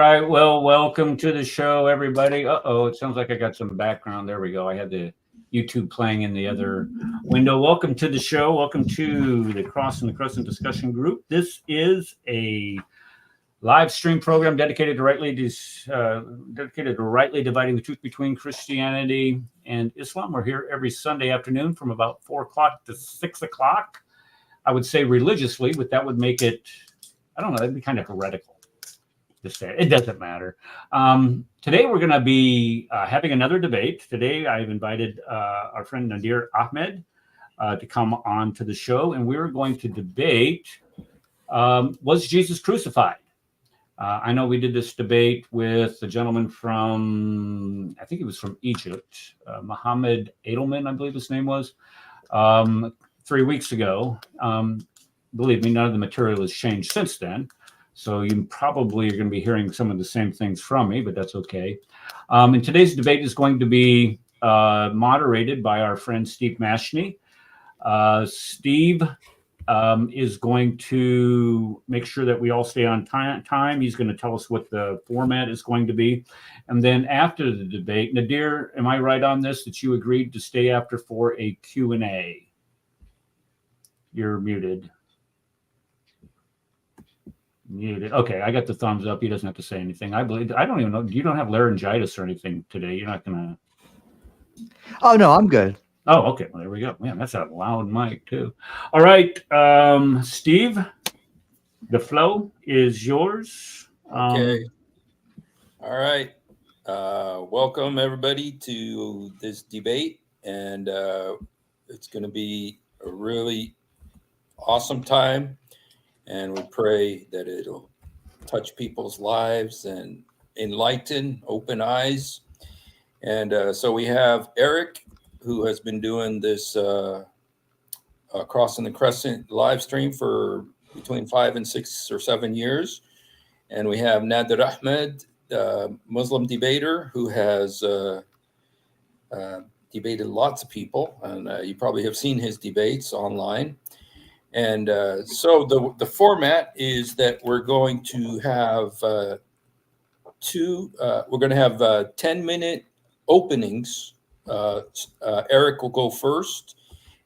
right. Well, welcome to the show, everybody. Uh-oh, it sounds like I got some background. There we go. I had the YouTube playing in the other window. Welcome to the show. Welcome to the Cross and the Crescent discussion group. This is a live stream program dedicated to rightly dividing the truth between Christianity and Islam. We're here every Sunday afternoon from about 4 o'clock to 6 o'clock. I would say religiously, but that would make it, I don't know, that'd be kind of heretical. It doesn't matter. Today we're going to be having another debate. Today I've invited our friend Nadir Ahmed to come on to the show, and we're going to debate, was Jesus crucified? I know we did this debate with a gentleman from, I think he was from Egypt, Mohammed Edelman, I believe his name was, 3 weeks ago. Believe me, none of the material has changed since then. So you probably are going to be hearing some of the same things from me, but that's okay. And today's debate is going to be moderated by our friend Steve Mashney. Steve is going to make sure that we all stay on time. He's going to tell us what the format is going to be. And then after the debate, Nadir, am I right on this, that you agreed to stay after for a Q&A? You're muted. Muted. Okay, I got the thumbs up. He doesn't have to say anything. I don't even know. You don't have laryngitis or anything today. You're not going to. Oh, no, I'm good. Oh, okay. Well, there we go. Man, that's a loud mic, too. All right. Steve, the flow is yours. Okay. All right. Welcome, everybody, to this debate. And it's going to be a really awesome time. And we pray that it'll touch people's lives and enlighten, open eyes. And so we have Eric, who has been doing this Crossing the Crescent live stream for between 5 and 6 or 7 years. And we have Nadir Ahmed, Muslim debater, who has debated lots of people. And you probably have seen his debates online. And so the format is that we're going to have 10-minute openings. Eric will go first,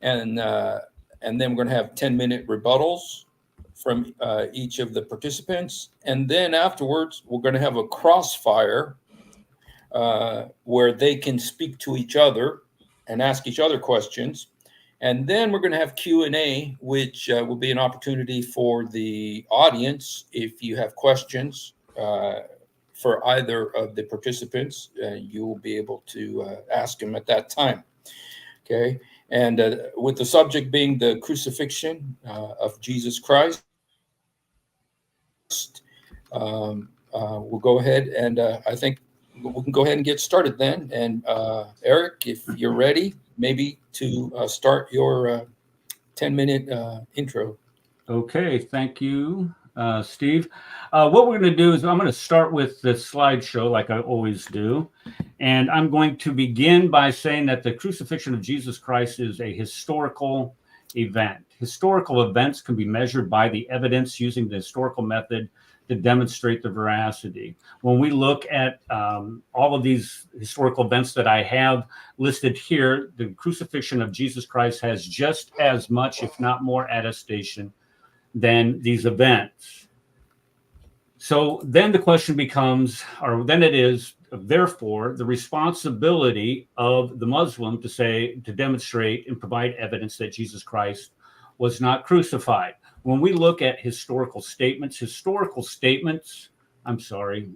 and then we're going to have 10-minute rebuttals from each of the participants. And then afterwards, we're going to have a crossfire where they can speak to each other and ask each other questions. And then we're going to have Q&A, which will be an opportunity for the audience. If you have questions for either of the participants, you will be able to ask them at that time. Okay. And with the subject being the crucifixion of Jesus Christ, we'll go ahead and I think we can go ahead and get started then. And Eric, if you're ready, maybe to start your 10-minute intro. Okay, thank you, Steve. What we're going to do is I'm going to start with the slideshow like I always do. And I'm going to begin by saying that the crucifixion of Jesus Christ is a historical event. Historical events can be measured by the evidence using the historical method to demonstrate the veracity. When we look at all of these historical events that I have listed here, the crucifixion of Jesus Christ has just as much, if not more, attestation than these events. So then the question becomes, or then it is, therefore, the responsibility of the Muslim to demonstrate and provide evidence that Jesus Christ was not crucified. When we look at historical statements, I'm sorry,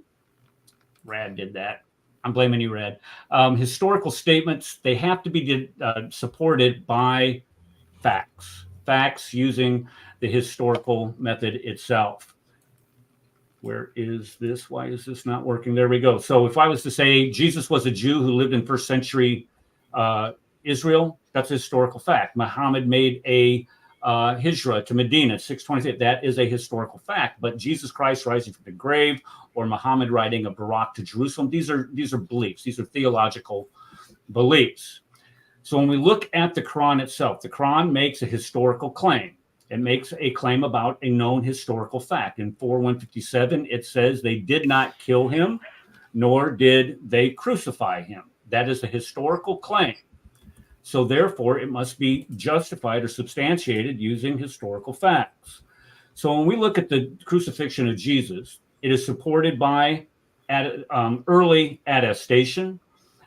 Rad did that. I'm blaming you, Rad. Historical statements, they have to be supported by facts using the historical method itself. Where is this? Why is this not working? There we go. So if I was to say Jesus was a Jew who lived in first century Israel, that's a historical fact. Muhammad made a Hijra to Medina, 628. That is a historical fact. But Jesus Christ rising from the grave, or Muhammad riding a Barak to Jerusalem, these are beliefs. These are theological beliefs. So when we look at the Quran itself, the Quran makes a historical claim. It makes a claim about a known historical fact. In 4:157, it says they did not kill him, nor did they crucify him. That is a historical claim. So therefore, it must be justified or substantiated using historical facts. So when we look at the crucifixion of Jesus, it is supported by early attestation.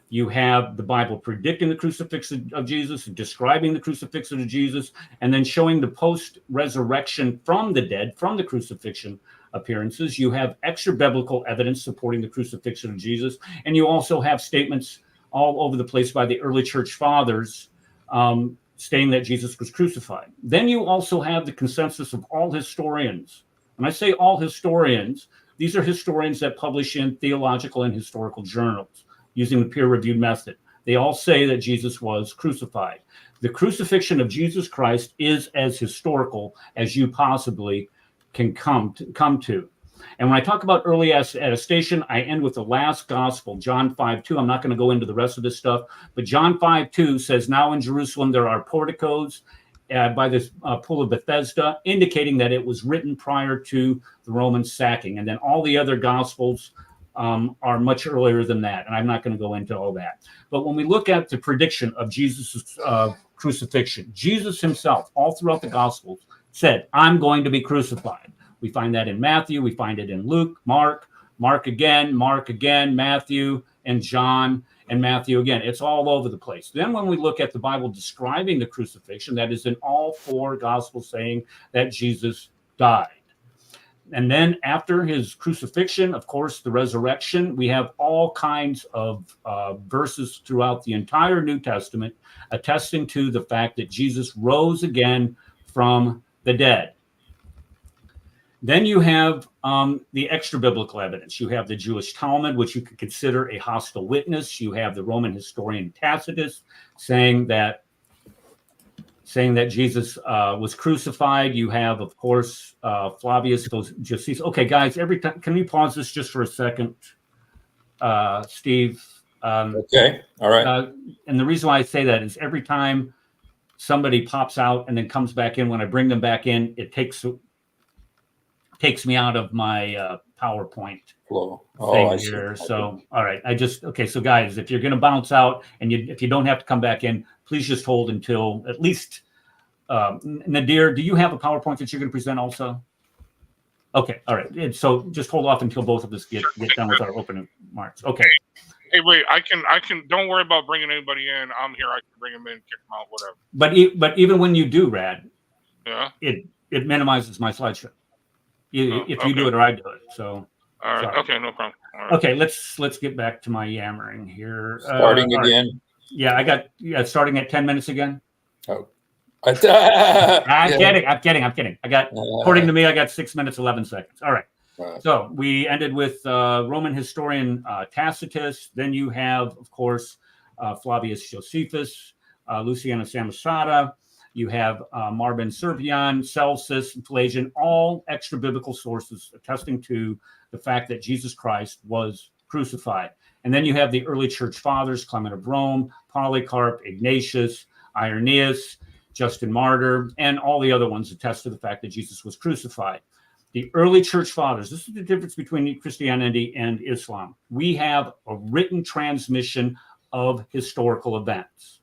You have the Bible predicting the crucifixion of Jesus, describing the crucifixion of Jesus, and then showing the post-resurrection from the dead, from the crucifixion appearances. You have extra biblical evidence supporting the crucifixion of Jesus, and you also have statements all over the place by the early church fathers stating that Jesus was crucified. Then you also have the consensus of all historians. When I say all historians, these are historians that publish in theological and historical journals using the peer-reviewed method. They all say that Jesus was crucified. The crucifixion of Jesus Christ is as historical as you possibly can come to. And when I talk about early attestation, I end with the last gospel, John 5:2. I'm not going to go into the rest of this stuff, but John 5:2 says, now in Jerusalem there are porticos by this pool of Bethesda, indicating that it was written prior to the Roman sacking. And then all the other gospels are much earlier than that, and I'm not going to go into all that. But when we look at the prediction of Jesus' crucifixion, Jesus himself, all throughout the Gospels, said, I'm going to be crucified. We find that in Matthew, we find it in Luke, Mark again, Matthew, and John, and Matthew again. It's all over the place. Then when we look at the Bible describing the crucifixion, that is in all four Gospels saying that Jesus died. And then after his crucifixion, of course, the resurrection, we have all kinds of verses throughout the entire New Testament attesting to the fact that Jesus rose again from the dead. Then you have the extra biblical evidence. You have the Jewish Talmud, which you could consider a hostile witness. You have the Roman historian Tacitus saying that Jesus was crucified. You have, of course, Flavius Josephus. Okay, guys, every time, can we pause this just for a second, Steve? Okay, all right. And the reason why I say that is every time somebody pops out and then comes back in, when I bring them back in, it takes me out of my PowerPoint thing here. So, all right, okay. So, guys, if you're going to bounce out and if you don't have to come back in, please just hold until at least. Nadir, do you have a PowerPoint that you're going to present also? Okay, all right. And so just hold off until both of us get done with our opening remarks. Okay. Hey, wait. I can. Don't worry about bringing anybody in. I'm here. I can bring them in, kick them out, whatever. But even when you do, Rad, yeah, it minimizes my slideshow. If you do it or I do it. So. All right. Sorry. Okay, no problem. All right. Okay, let's get back to my yammering here. Starting again. Right. Yeah, starting at 10 minutes again. Oh. I'm kidding. According to me, I got 6 minutes, 11 seconds. All right. So we ended with Roman historian Tacitus. Then you have, of course, Flavius Josephus, Lucianus Samosata. You have Marbin Servian, Celsus, Pelagian, all extra biblical sources attesting to the fact that Jesus Christ was crucified. And then you have the early church fathers, Clement of Rome, Polycarp, Ignatius, Irenaeus, Justin Martyr, and all the other ones attest to the fact that Jesus was crucified. The early church fathers, this is the difference between Christianity and Islam. We have a written transmission of historical events.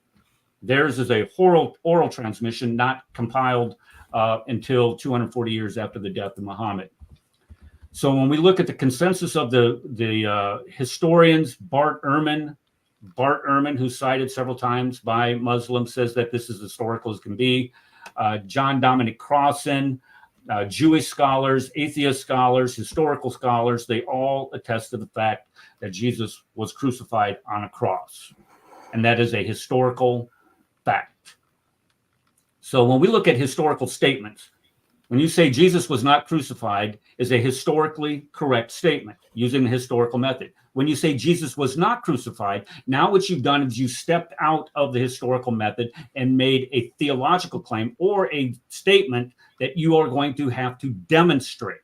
Theirs is a oral transmission, not compiled until 240 years after the death of Muhammad. So when we look at the consensus of the historians, Bart Ehrman, who's cited several times by Muslims, says that this is historical as can be. John Dominic Crossan, Jewish scholars, atheist scholars, historical scholars, they all attest to the fact that Jesus was crucified on a cross. And that is a historical fact. So when we look at historical statements, when you say Jesus was not crucified is a historically correct statement using the historical method. When you say Jesus was not crucified, now what you've done is you stepped out of the historical method and made a theological claim or a statement that you are going to have to demonstrate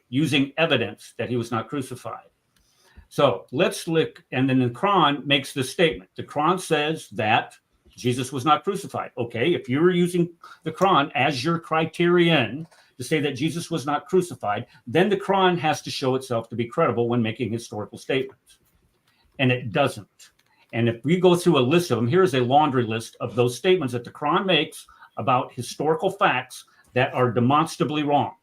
using evidence that he was not crucified. So let's look, and then the Quran makes this statement. The Quran says that Jesus was not crucified. Okay, if you're using the Quran as your criterion to say that Jesus was not crucified, then the Quran has to show itself to be credible when making historical statements. And it doesn't. And if we go through a list of them, here's a laundry list of those statements that the Quran makes about historical facts that are demonstrably wrong.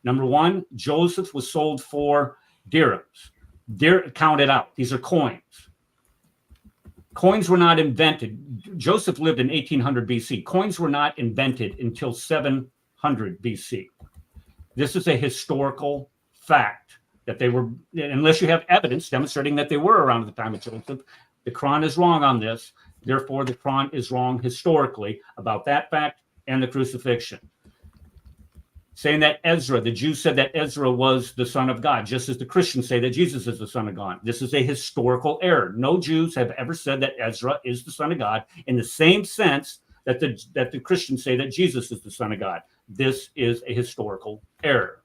Number one, Joseph was sold for dirhams. Count it out. These are coins. Coins were not invented. Joseph lived in 1800 BC. Coins were not invented until 700 BC. This is a historical fact that they were, unless you have evidence demonstrating that they were around at the time of Joseph. The Quran is wrong on this. Therefore, the Quran is wrong historically about that fact and the crucifixion. Saying that Ezra, the Jews said that Ezra was the son of God, just as the Christians say that Jesus is the son of God. This is a historical error. No Jews have ever said that Ezra is the son of God in the same sense that the Christians say that Jesus is the son of God. This is a historical error.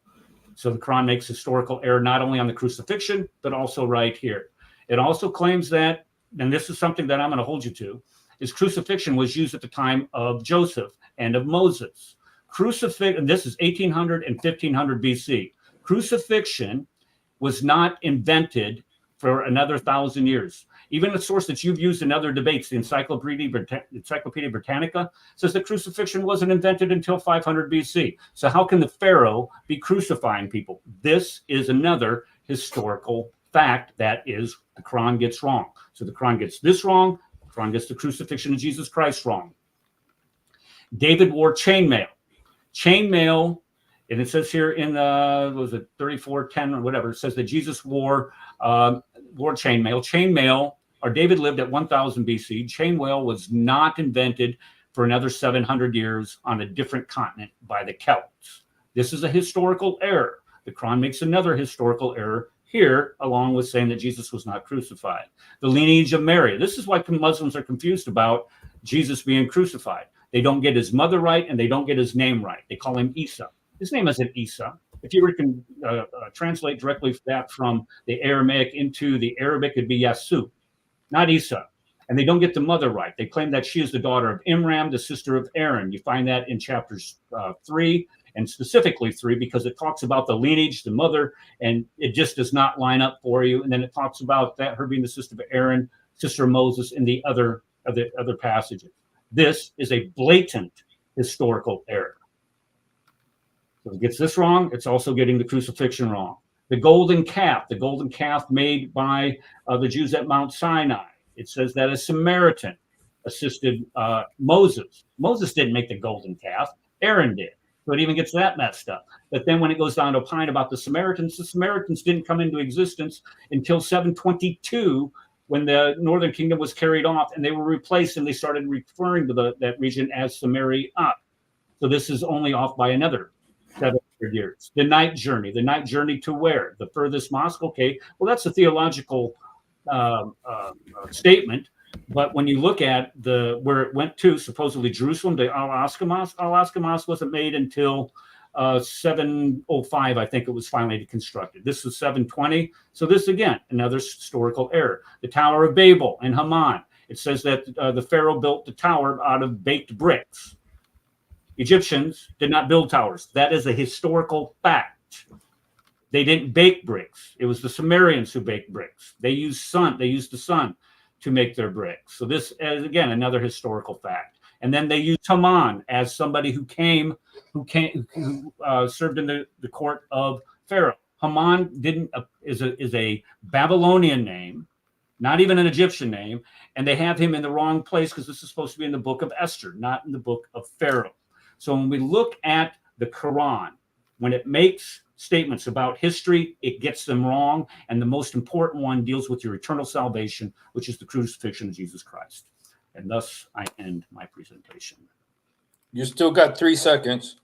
So the Quran makes historical error not only on the crucifixion, but also right here. It also claims that, and this is something that I'm going to hold you to, is crucifixion was used at the time of Joseph and of Moses. And this is 1800 and 1500 BC. Crucifixion was not invented for another 1,000 years. Even the source that you've used in other debates, the Encyclopedia Britannica, says that crucifixion wasn't invented until 500 BC. So how can the Pharaoh be crucifying people? This is another historical fact that is the Quran gets wrong. So the Quran gets this wrong. The Quran gets the crucifixion of Jesus Christ wrong. David wore chainmail. Chainmail, and it says here in was it 34:10 or whatever, it says that Jesus wore chainmail. Chainmail, or David lived at 1000 BC. Chainmail was not invented for another 700 years on a different continent by the Celts. This is a historical error. The Quran makes another historical error here, along with saying that Jesus was not crucified. The lineage of Mary. This is why Muslims are confused about Jesus being crucified. They don't get his mother right, and they don't get his name right. They call him Isa. His name isn't Isa. If you were to translate directly that from the Aramaic into the Arabic, it'd be Yasu, not Isa. And they don't get the mother right. They claim that she is the daughter of Imram, the sister of Aaron. You find that in chapters 3, and specifically 3, because it talks about the lineage, the mother, and it just does not line up for you. And then it talks about that her being the sister of Aaron, sister of Moses, in the other passages. This is a blatant historical error. So it gets this wrong. It's also getting the crucifixion wrong. The golden calf made by the Jews at Mount Sinai. It says that a Samaritan assisted Moses. Moses didn't make the golden calf. Aaron did. So it even gets that messed up. But then when it goes down to opine about the Samaritans didn't come into existence until 722, when the northern kingdom was carried off and they were replaced, and they started referring to that region as Samaria. So this is only off by another 700 years. The night journey to where? The furthest mosque? Okay, well, that's a theological statement. But when you look at where it went to, supposedly Jerusalem, the Al-Aqsa Mosque wasn't made until 705, I think it was finally constructed. This was 720. So this, again, another historical error. The Tower of Babel in Haman. It says that the Pharaoh built the tower out of baked bricks. Egyptians did not build towers. That is a historical fact. They didn't bake bricks. It was the Sumerians who baked bricks. They used the sun to make their bricks. So this is, again, another historical fact. And then they used Haman as somebody who served in the court of Pharaoh. Haman is a Babylonian name, not even an Egyptian name, and they have him in the wrong place because this is supposed to be in the book of Esther, not in the book of Pharaoh. So when we look at the Quran, when it makes statements about history, it gets them wrong, and the most important one deals with your eternal salvation, which is the crucifixion of Jesus Christ. And thus, I end my presentation. You still got 3 seconds.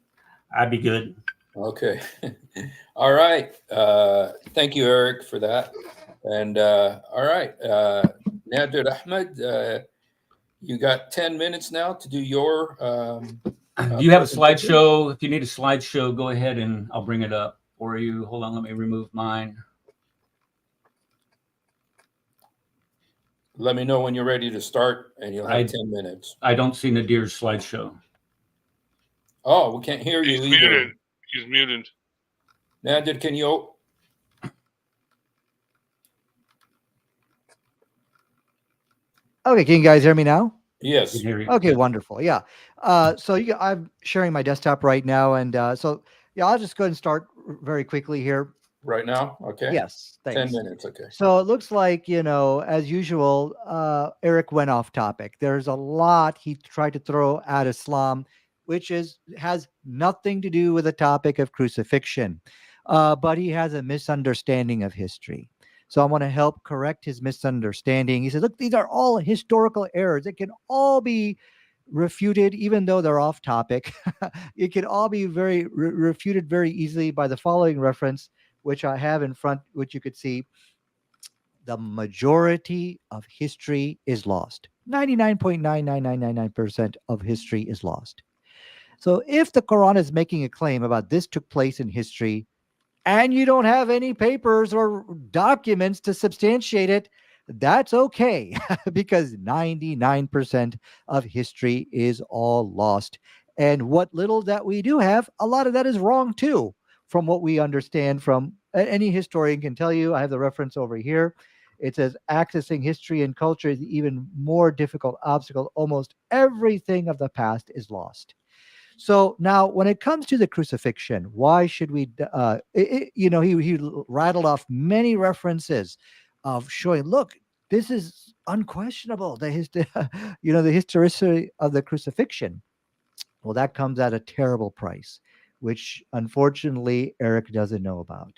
I'd be good. Okay. All right. Thank you, Eric, for that. And all right, Nadir Ahmed, you got 10 minutes now to do your. Do you have a slideshow? If you need a slideshow, go ahead and I'll bring it up for you. Hold on, let me remove mine. Let me know when you're ready to start, and you'll have I- 10 minutes. I don't see Nadir's slideshow. Oh, we can't hear He's you either. muted. He's muted. Nadir, can you? Okay, can you guys hear me now? Yes. Can hear you. Okay, wonderful. Yeah. I'm sharing my desktop right now, and I'll just go ahead and start very quickly here. Right now? Okay. Yes, 10 thanks. minutes. Okay. So it looks like, as usual, Eric went off topic. There's a lot he tried to throw at Islam, which has nothing to do with the topic of crucifixion, but he has a misunderstanding of history. So I want to help correct his misunderstanding. He said, look, these are all historical errors. It can all be refuted, even though they're off topic. It can all be refuted very easily by the following reference, which I have in front, which you could see. The majority of history is lost. 99.99999% of history is lost. So if the Quran is making a claim about this took place in history, and you don't have any papers or documents to substantiate it, that's okay, because 99% of history is all lost. And what little that we do have, a lot of that is wrong too, from what we understand from any historian can tell you. I have the reference over here. It says accessing history and culture is even more difficult obstacle. Almost everything of the past is lost. So now, when it comes to the crucifixion, why should we? He rattled off many references of showing, look, this is unquestionable. The the historicity of the crucifixion. Well, that comes at a terrible price, which unfortunately Eric doesn't know about.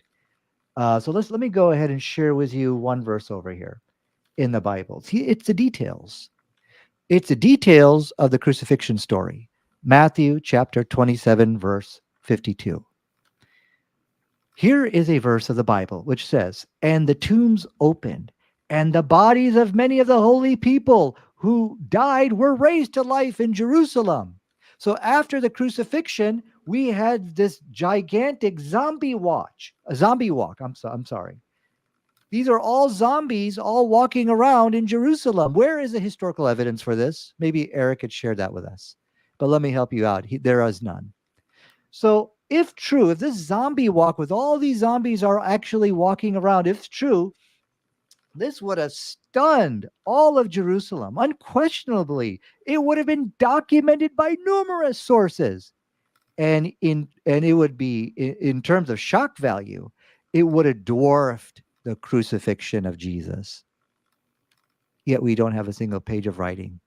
So let me go ahead and share with you one verse over here in the Bible. See, it's the details. It's the details of the crucifixion story. Matthew chapter 27, verse 52. Here is a verse of the Bible which says, and the tombs opened, and the bodies of many of the holy people who died were raised to life in Jerusalem. So after the crucifixion, we had this gigantic zombie walk. I'm sorry. These are all zombies all walking around in Jerusalem. Where is the historical evidence for this? Maybe Eric could share that with us. But let me help you out. There is none. So if true, if this zombie walk with all these zombies are actually walking around, if true, this would have stunned all of Jerusalem. Unquestionably, it would have been documented by numerous sources. And it would be, in terms of shock value, it would have dwarfed the crucifixion of Jesus. Yet we don't have a single page of writing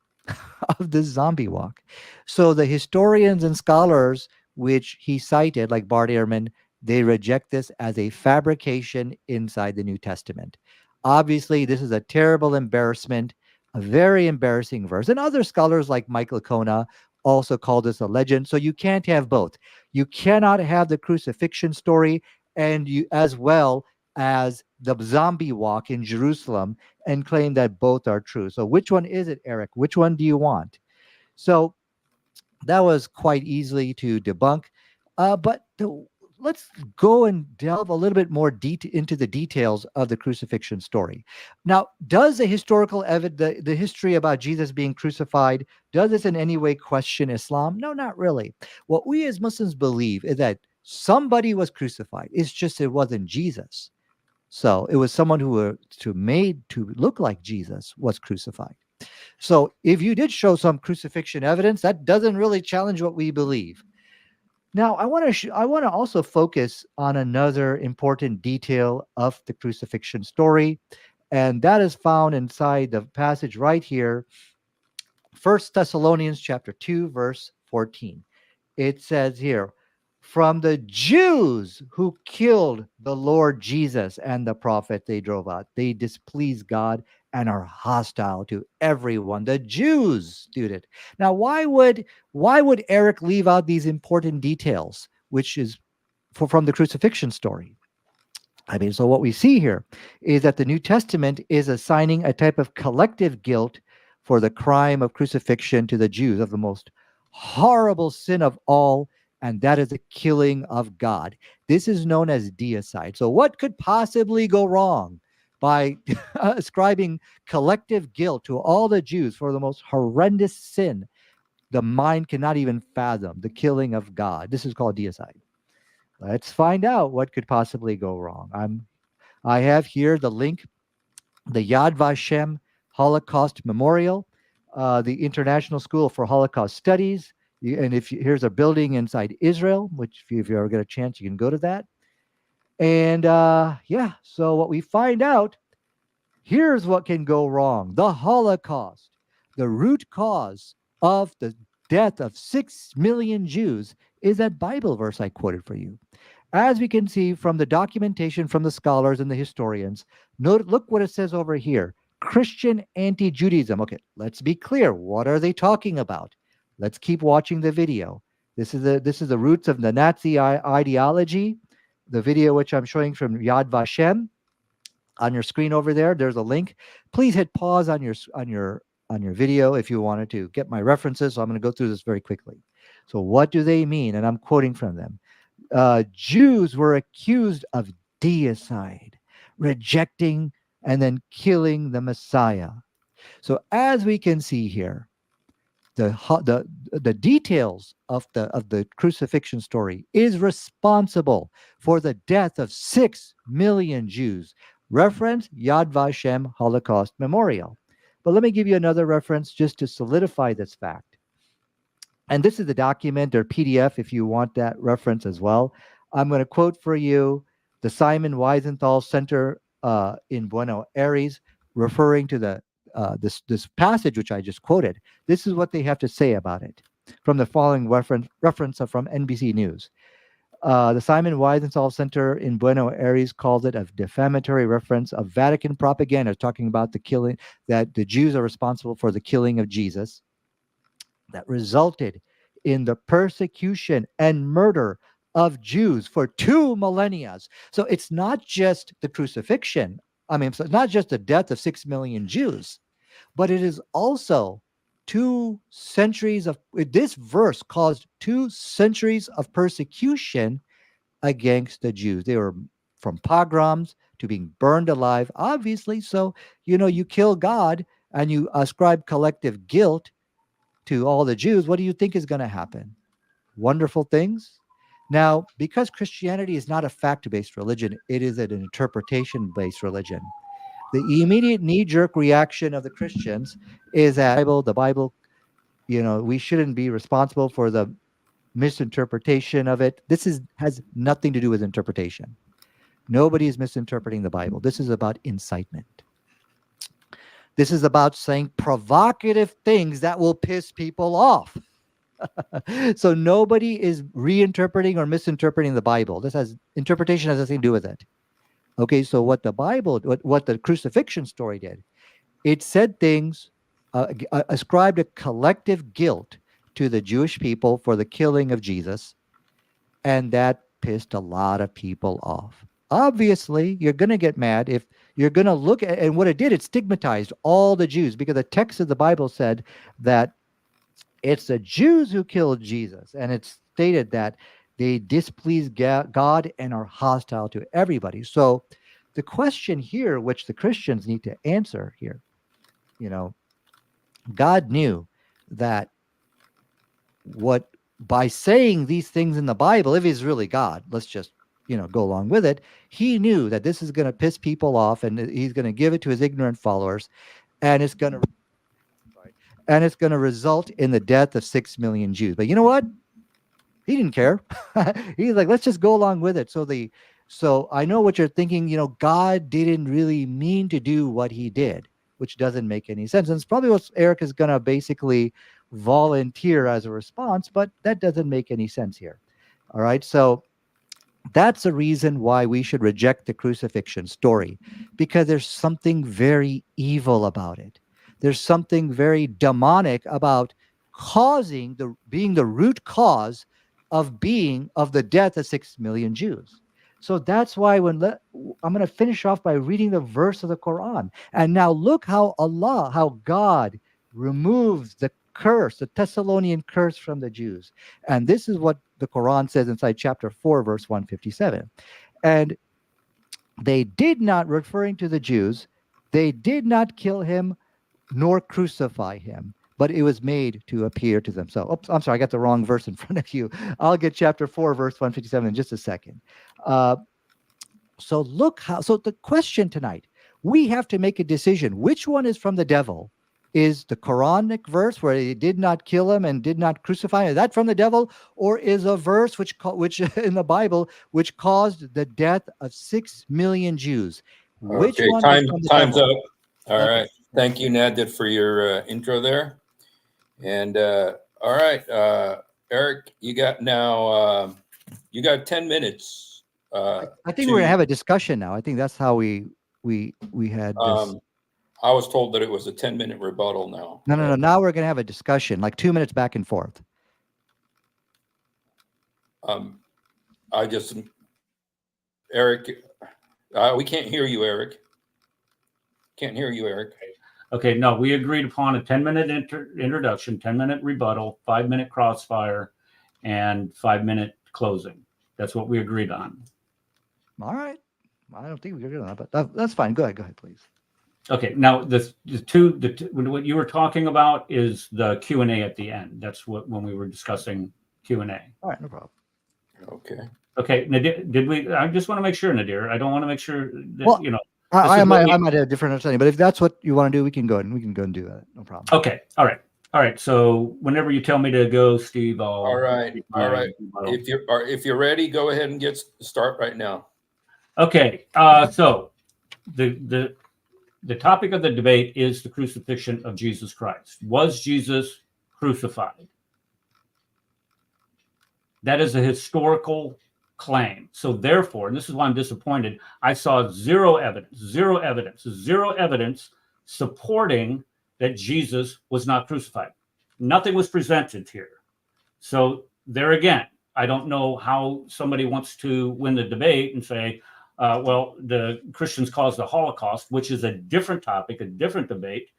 of this zombie walk. So the historians and scholars which he cited, like Bart Ehrman, they reject this as a fabrication inside the New Testament. Obviously, this is a terrible embarrassment, a very embarrassing verse. And other scholars like Michael Kona also call this a legend. So you can't have both. You cannot have the crucifixion story and you as well as the zombie walk in Jerusalem and claim that both are true. So which one is it, Eric? Which one do you want? So that was quite easily to debunk. Let's go and delve a little bit more into the details of the crucifixion story. Now, does the historical evidence, the history about Jesus being crucified, does this in any way question Islam? No, not really. What we as Muslims believe is that somebody was crucified. It's just it wasn't Jesus. So it was someone who was made to look like Jesus was crucified. So if you did show some crucifixion evidence, that doesn't really challenge what we believe. Now, I want to also focus on another important detail of the crucifixion story, and that is found inside the passage right here, 1 Thessalonians chapter 2, verse 14. It says here, from the Jews who killed the Lord Jesus and the prophet they drove out. They displease God and are hostile to everyone. The Jews did it. Now, why would Eric leave out these important details, which is from the crucifixion story? I mean, so what we see here is that the New Testament is assigning a type of collective guilt for the crime of crucifixion to the Jews, of the most horrible sin of all, and that is the killing of God. This is known as deicide. So what could possibly go wrong by ascribing collective guilt to all the Jews for the most horrendous sin the mind cannot even fathom, the killing of God. This is called deicide. Let's find out what could possibly go wrong. I have here the link, the Yad Vashem Holocaust Memorial, the International School for Holocaust Studies. And here's a building inside Israel, which if you ever get a chance, you can go to that. And yeah, so what we find out, here's what can go wrong. The Holocaust, the root cause of the death of 6 million Jews is that Bible verse I quoted for you. As we can see from the documentation from the scholars and the historians, look what it says over here. Christian anti-Judaism. Okay, let's be clear. What are they talking about? Let's keep watching the video. This is the roots of the Nazi ideology. The video which I'm showing from Yad Vashem on your screen over there. There's a link. Please hit pause on your video if you wanted to get my references. So I'm going to go through this very quickly. So what do they mean? And I'm quoting from them. Jews were accused of deicide, rejecting and then killing the Messiah. So as we can see here, the details of the crucifixion story is responsible for the death of 6 million Jews. Reference Yad Vashem Holocaust Memorial. But let me give you another reference just to solidify this fact. And this is the document or PDF if you want that reference as well. I'm going to quote for you the Simon Wiesenthal Center in Buenos Aires, referring to this passage which I just quoted. This is what they have to say about it from the following reference from NBC News. The Simon Wiesenthal Center in Buenos Aires calls it a defamatory reference of Vatican propaganda, talking about the killing, that the Jews are responsible for the killing of Jesus, that resulted in the persecution and murder of Jews for 2 millennia. So it's not just the crucifixion. So it's not just the death of 6 million Jews, but it is also 2 centuries of, this verse caused 2 centuries of persecution against the Jews. They were from pogroms to being burned alive, obviously. So, you kill God and you ascribe collective guilt to all the Jews. What do you think is going to happen? Wonderful things. Now, because Christianity is not a fact-based religion, it is an interpretation-based religion. The immediate knee-jerk reaction of the Christians is that the Bible, we shouldn't be responsible for the misinterpretation of it. This has nothing to do with interpretation. Nobody is misinterpreting the Bible. This is about incitement. This is about saying provocative things that will piss people off. So nobody is reinterpreting or misinterpreting the Bible. Interpretation has nothing to do with it. Okay, so what the crucifixion story did, it said things, ascribed a collective guilt to the Jewish people for the killing of Jesus, and that pissed a lot of people off. Obviously, you're going to get mad if you're going to look at, and what it did, it stigmatized all the Jews, because the text of the Bible said that it's the Jews who killed Jesus, and it stated that they displease God and are hostile to everybody. So the question here, which the Christians need to answer here, God knew that by saying these things in the Bible, if he's really God, let's just go along with it. He knew that this is going to piss people off, and he's going to give it to his ignorant followers, and it's going to result in the death of 6 million Jews. But you know what? He didn't care. He's like, let's just go along with it. So I know what you're thinking. God didn't really mean to do what he did, which doesn't make any sense. And it's probably what Eric is going to basically volunteer as a response, but that doesn't make any sense here. All right. So that's the reason why we should reject the crucifixion story, because there's something very evil about it. There's something very demonic about being the root cause of the death of 6 million Jews. So that's why I'm going to finish off by reading the verse of the Quran. And now look how God removes the curse, the Thessalonian curse from the Jews. And this is what the Quran says inside chapter 4, verse 157. And They did not, referring to the Jews, they did not kill him nor crucify him, but it was made to appear to them. So, oops, I'm sorry, I got the wrong verse in front of you. I'll get chapter 4, verse 157 in just a second. So the question tonight, we have to make a decision. Which one is from the devil? Is the Quranic verse where he did not kill him and did not crucify him, is that from the devil? Or is a verse which in the Bible, which caused the death of 6 million Jews? Which Okay, one is from the time's devil? up. All Okay. right. Thank you, Nadir, for your intro there. And all right, Eric, you got 10 minutes. I think we're gonna have a discussion now. I think that's how we had this. I was told that it was a 10-minute rebuttal now. No. Now we're gonna have a discussion, like 2 minutes back and forth. Eric, we can't hear you, Eric. Can't hear you, Eric. Okay, no, we agreed upon a 10-minute introduction, 10-minute rebuttal, 5-minute crossfire, and 5-minute closing. That's what we agreed on. All right. I don't think we agreed on that, but that's fine. Go ahead, please. Okay, now what you were talking about is the Q&A at the end. That's when we were discussing Q&A. All right, no problem. Okay, Nadir, I just want to make sure, Nadir. I don't want to make sure that, well, I might have a different understanding, but if that's what you want to do, we can go ahead and do that. No problem. Okay, all right. So whenever you tell me to go, Steve, all right. If you're ready, go ahead and start right now. Okay, so the topic of the debate is the crucifixion of Jesus Christ. Was Jesus crucified? That is a historical claim. So therefore, and this is why I'm disappointed, I saw zero evidence supporting that Jesus was not crucified. Nothing was presented here. So there again, I don't know how somebody wants to win the debate and say, well, the Christians caused the Holocaust, which is a different topic, a different debate.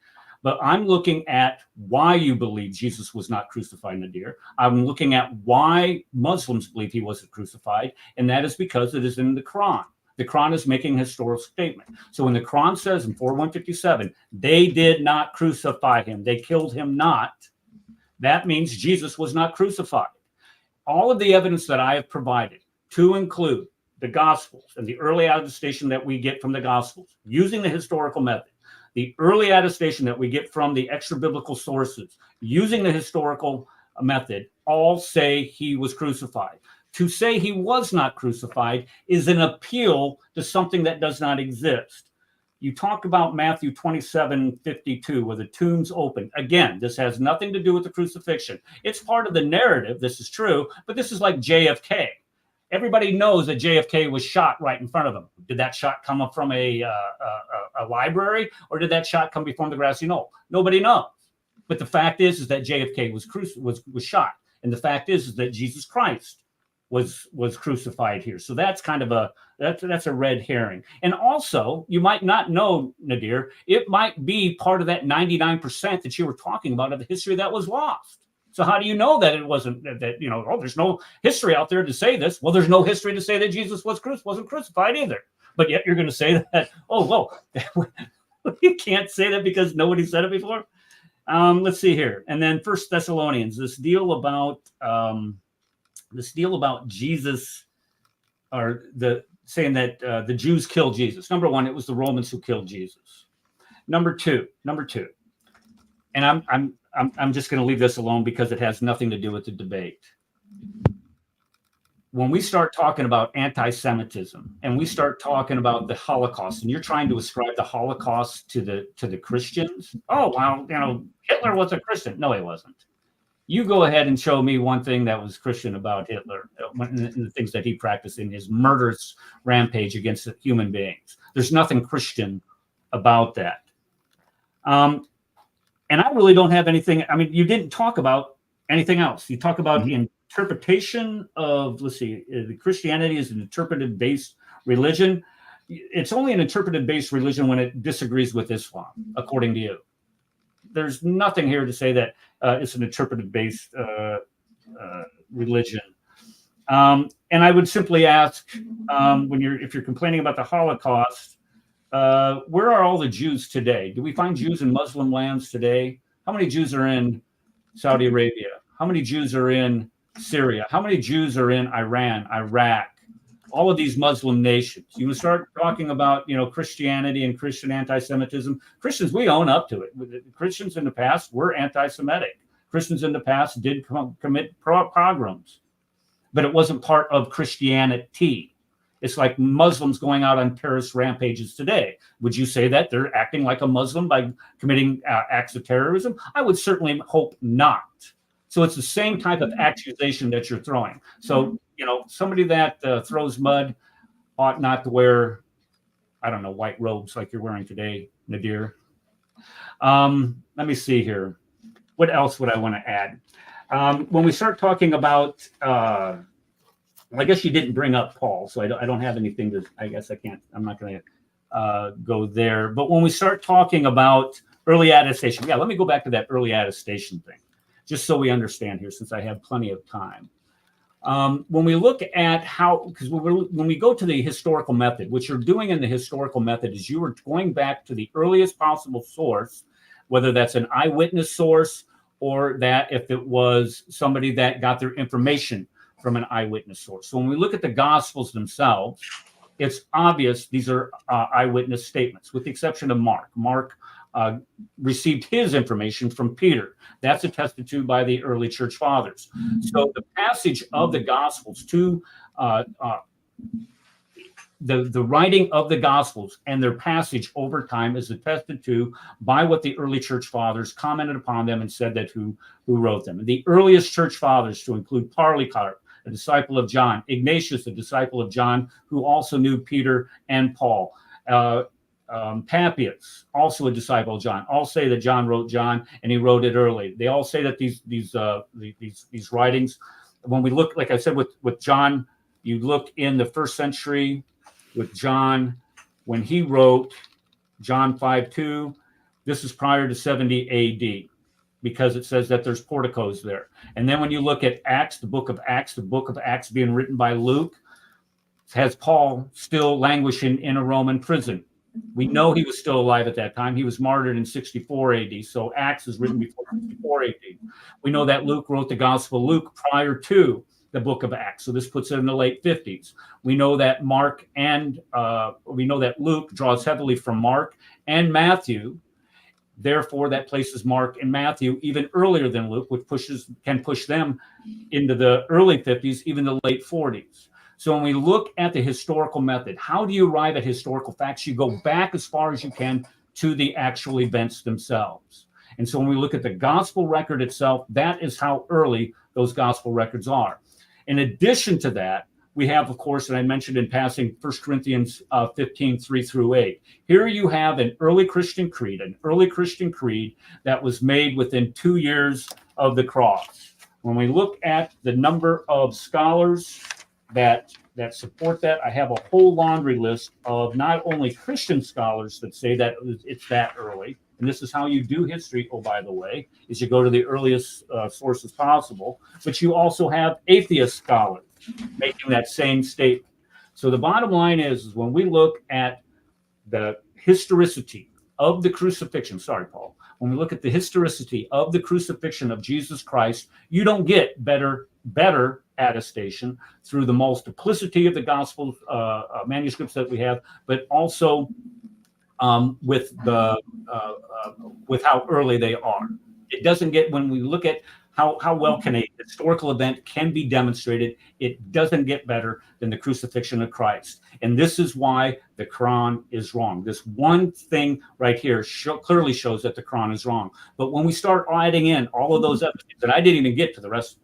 But I'm looking at why you believe Jesus was not crucified, Nadir. I'm looking at why Muslims believe he wasn't crucified, and that is because it is in the Quran. The Quran is making a historical statement. So when the Quran says in 4:157, they did not crucify him, they killed him not, that means Jesus was not crucified. All of the evidence that I have provided, to include the Gospels and the early attestation that we get from the Gospels, using the historical method, the early attestation that we get from the extra biblical sources, using the historical method, all say he was crucified. To say he was not crucified is an appeal to something that does not exist. You talk about Matthew 27:52, where the tomb's open. Again, this has nothing to do with the crucifixion. It's part of the narrative. This is true, but this is like JFK. Everybody knows that JFK was shot right in front of him. Did that shot come up from a library, or did that shot come from the grassy knoll? Nobody knows. But the fact is that JFK was shot, and the fact is that Jesus Christ was crucified here. So that's kind of that's a red herring. And also, you might not know, Nadir, it might be part of that 99% that you were talking about of the history that was lost. So how do you know that it wasn't that there's no history out there to say this? Well, there's no history to say that Jesus wasn't crucified either. But yet you're going to say that, you can't say that because nobody said it before. Let's see here. And then 1 Thessalonians, this deal about Jesus, or saying that the Jews killed Jesus. Number one, it was the Romans who killed Jesus. Number two, and I'm just going to leave this alone because it has nothing to do with the debate. When we start talking about anti-Semitism and we start talking about the Holocaust, and you're trying to ascribe the Holocaust to the Christians, Hitler was a Christian. No, he wasn't. You go ahead and show me one thing that was Christian about Hitler and the things that he practiced in his murderous rampage against human beings. There's nothing Christian about that. And I really don't have anything. I mean, you didn't talk about anything else. You talk about interpretation of, the Christianity is an interpretive-based religion. It's only an interpretive-based religion when it disagrees with Islam, according to you. There's nothing here to say that it's an interpretive-based religion. And I would simply ask, if you're complaining about the Holocaust, where are all the Jews today? Do we find Jews in Muslim lands today? How many Jews are in Saudi Arabia? How many Jews are in Syria? How many Jews are in Iran, Iraq? All of these Muslim nations. You start talking about, Christianity and Christian anti-Semitism. Christians, we own up to it. Christians in the past were anti-Semitic. Christians in the past did commit pogroms, but it wasn't part of Christianity. It's like Muslims going out on terrorist rampages today. Would you say that they're acting like a Muslim by committing acts of terrorism? I would certainly hope not. So it's the same type of accusation that you're throwing. So, somebody that throws mud ought not to wear, I don't know, white robes like you're wearing today, Nadir. Let me see here. What else would I want to add? When we start talking about, I guess you didn't bring up Paul, so I don't have anything to, I guess I can't, I'm not going to go there. But when we start talking about early attestation, let me go back to that early attestation thing, just so we understand here, since I have plenty of time. When we look at because when we go to the historical method, what you're doing in the historical method is you are going back to the earliest possible source, whether that's an eyewitness source or that if it was somebody that got their information from an eyewitness source. So when we look at the Gospels themselves, it's obvious these are eyewitness statements, with the exception of Mark. Mark received his information from Peter. That's attested to by the early church fathers. So the passage of the Gospels to the writing of the Gospels and their passage over time is attested to by what the early church fathers commented upon them and said that who wrote them. The earliest church fathers, to include Polycarp, a disciple of John, Ignatius, a disciple of John, who also knew Peter and Paul, Papias, also a disciple of John, all say that John wrote John and he wrote it early. They all say that these writings, when we look, like I said, with John, you look in the first century with John, when he wrote John 5:2, this is prior to 70 AD, because it says that there's porticos there. And then when you look at Acts, the book of Acts being written by Luke, has Paul still languishing in a Roman prison. We know he was still alive at that time. He was martyred in 64 AD. So Acts is written before 64 AD. We know that Luke wrote the Gospel of Luke prior to the book of Acts. So this puts it in the late 50s. We know that Luke draws heavily from Mark and Matthew. Therefore, that places Mark and Matthew even earlier than Luke, which can push them into the early 50s, even the late 40s. So when we look at the historical method, how do you arrive at historical facts? You go back as far as you can to the actual events themselves. And so when we look at the gospel record itself, that is how early those gospel records are. In addition to that, we have, of course, and I mentioned in passing, 1 Corinthians 15, 3-8. Here you have an early Christian creed that was made within 2 years of the cross. When we look at the number of scholars that support that, I have a whole laundry list of not only Christian scholars that say that it's that early, and this is how you do history, oh, by the way, is you go to the earliest sources possible, but you also have atheist scholars making that same statement. So the bottom line is when we look at the historicity of the crucifixion, sorry, Paul, when we look at the historicity of the crucifixion of Jesus Christ, you don't get better attestation through the multiplicity of the gospel manuscripts that we have, but also with how early they are. It doesn't get, when we look at how well can a historical event can be demonstrated, it doesn't get better than the crucifixion of Christ. And this is why the Quran is wrong. This one thing right here clearly shows that the Quran is wrong. But when we start adding in all of those other things, and I didn't even get to the rest of them,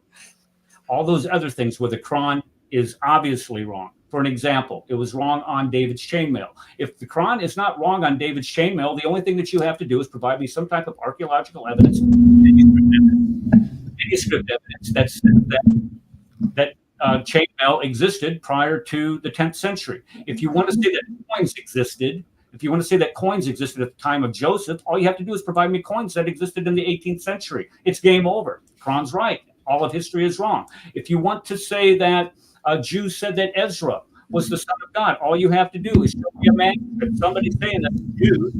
all those other things where the Quran is obviously wrong. For an example, it was wrong on David's chainmail. If the Quran is not wrong on David's chainmail, the only thing that you have to do is provide me some type of archaeological evidence, manuscript evidence that says that chainmail existed prior to the 10th century. If you want to say that coins existed, if you want to say that coins existed at the time of Joseph, all you have to do is provide me coins that existed in the 18th century. It's game over. Quran's right. All of history is wrong. If you want to say that Jews said that Ezra was the son of God. All you have to do is show me a manuscript. Somebody saying that the Jews,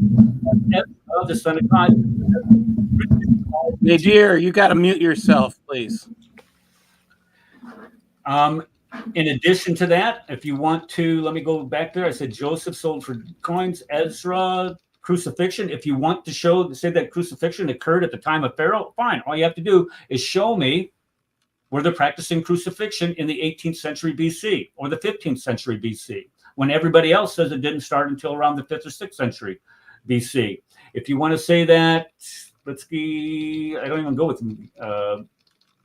Ezra, the son of God. Nadir, you got to mute yourself, please. In addition to that, if you want to, let me go back there. I said Joseph sold for coins, Ezra, crucifixion. If you want to say that crucifixion occurred at the time of Pharaoh, fine. All you have to do is show me where they're practicing crucifixion in the 18th century BC or the 15th century BC, when everybody else says it didn't start until around the 5th or 6th century BC. If you want to say that, let's see, I don't even go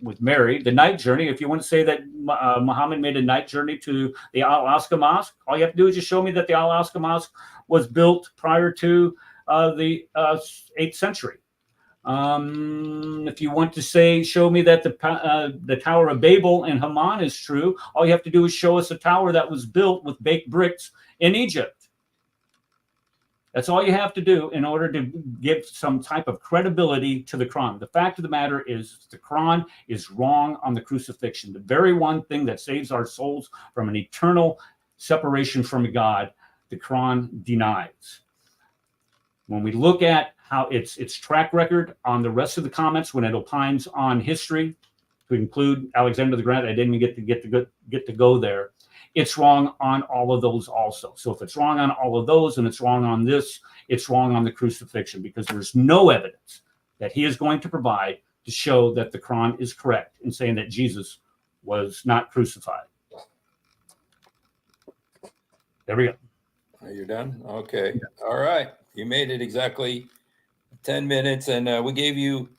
with Mary, the night journey. If you want to say that Muhammad made a night journey to the Al-Aqsa Mosque, all you have to do is just show me that the Al-Aqsa Mosque was built prior to the 8th century. If you want to show me that the Tower of Babel in Haman is true, all you have to do is show us a tower that was built with baked bricks in Egypt. That's all you have to do in order to give some type of credibility to the Quran. The fact of the matter is the Quran is wrong on the crucifixion. The very one thing that saves our souls from an eternal separation from God, the Quran denies. When we look at how its track record on the rest of the comments, when it opines on history, to include Alexander the Great, I didn't even get to go there. It's wrong on all of those also. So if it's wrong on all of those and it's wrong on this, it's wrong on the crucifixion, because there's no evidence that he is going to provide to show that the Quran is correct in saying that Jesus was not crucified. There we go. Are you done? Okay. All right. You made it exactly 10 minutes, and we gave you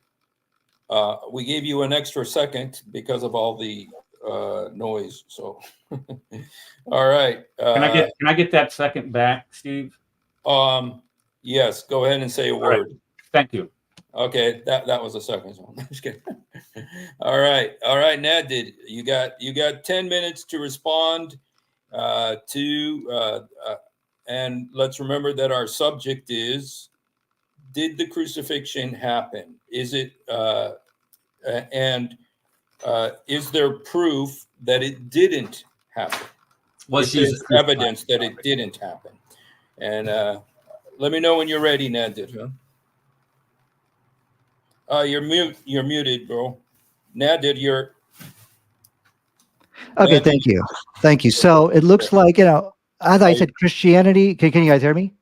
an extra second because of all the noise. So, all right. Can I get that second back, Steve? Yes. Go ahead and say a word. Right. Thank you. Okay, that was a second one. Just kidding. All right, Nadir, you got 10 minutes to respond and let's remember that our subject is: did the crucifixion happen? Is it is there proof that it didn't happen? Was Jesus evidence that it didn't happen? And let me know when you're ready, Nadir. You're muted, bro. Nadir, you're Okay, thank you. So it looks like, as I said, Christianity. Can you guys hear me?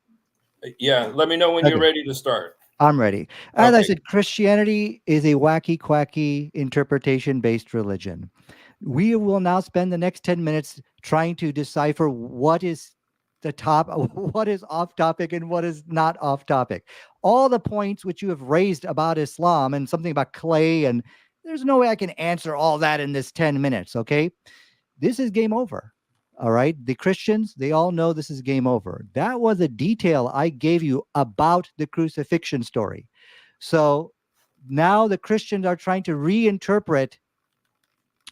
Yeah, let me know when you're ready to start. I'm ready. As I said, Christianity is a wacky, quacky, interpretation-based religion. We will now spend the next 10 minutes trying to decipher what is what is off topic and what is not off topic. All the points which you have raised about Islam and something about clay, and there's no way I can answer all that in this 10 minutes, okay? This is game over. All right. The Christians, they all know this is game over. That was a detail I gave you about the crucifixion story. So now the Christians are trying to reinterpret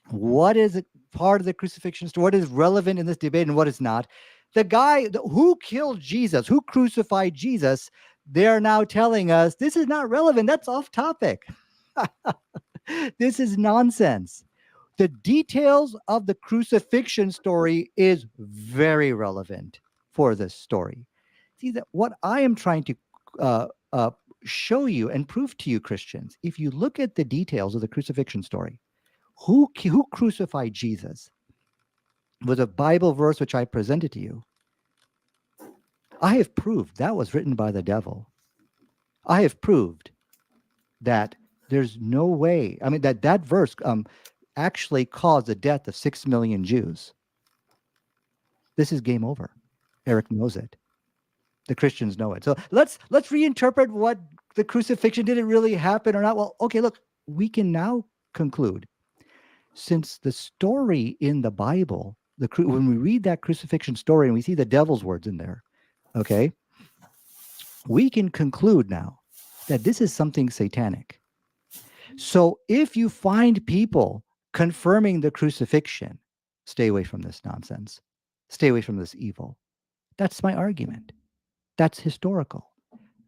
what is part of the crucifixion story, what is relevant in this debate and what is not. The guy who killed Jesus, who crucified Jesus, they're now telling us this is not relevant. That's off topic. This is nonsense. The details of the crucifixion story is very relevant for this story. See, that what I am trying to show you and prove to you, Christians, if you look at the details of the crucifixion story, who crucified Jesus was a Bible verse which I presented to you. I have proved that was written by the devil. I have proved that there's no way. I mean, that verse actually caused the death of 6 million Jews. This is game over. Eric knows it. The Christians know it. So let's reinterpret what the crucifixion, did it really happen or not? Well, okay, look, we can now conclude, since the story in the Bible, when we read that crucifixion story and we see the devil's words in there, okay, we can conclude now that this is something satanic. So if you find people confirming the crucifixion, stay away from this nonsense. Stay away from this evil. That's my argument. That's historical.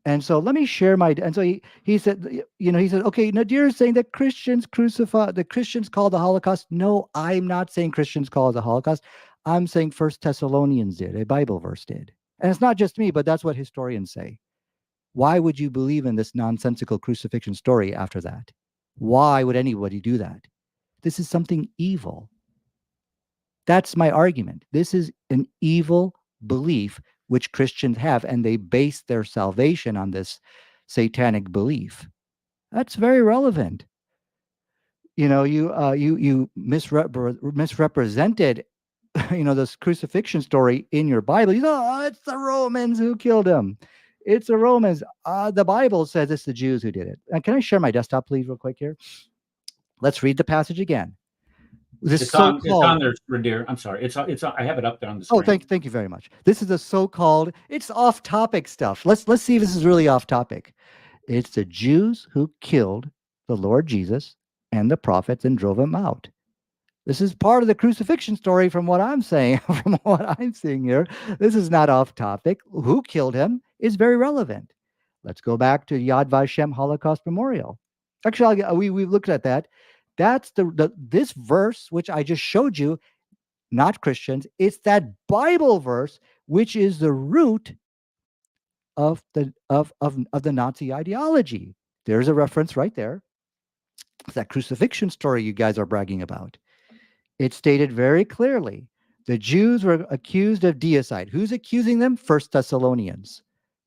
And so let me share and so he said, he said, okay, Nadir is saying that Christians call the Holocaust. No, I'm not saying Christians call it the Holocaust. I'm saying First Thessalonians did, a Bible verse did. And it's not just me, but that's what historians say. Why would you believe in this nonsensical crucifixion story after that? Why would anybody do that? This is something evil. That's my argument. This is an evil belief which Christians have, and they base their salvation on this satanic belief. That's very relevant. You misrepresented, this crucifixion story in your Bible. It's the Romans who killed him. It's the Romans. The Bible says it's the Jews who did it. Can I share my desktop, please, real quick here? Let's read the passage again. It's on there, Nadir. I'm sorry. It's on. I have it up there on the screen. Oh, thank you very much. This is the so-called, it's off-topic stuff. Let's see if this is really off-topic. It's the Jews who killed the Lord Jesus and the prophets and drove him out. This is part of the crucifixion story from what I'm saying, from what I'm seeing here. This is not off-topic. Who killed him is very relevant. Let's go back to Yad Vashem Holocaust Memorial. Actually, we looked at that. That's this verse, which I just showed you, not Christians. It's that Bible verse, which is the root of the Nazi ideology. There's a reference right there. It's that crucifixion story you guys are bragging about. It stated very clearly, the Jews were accused of deicide. Who's accusing them? First Thessalonians.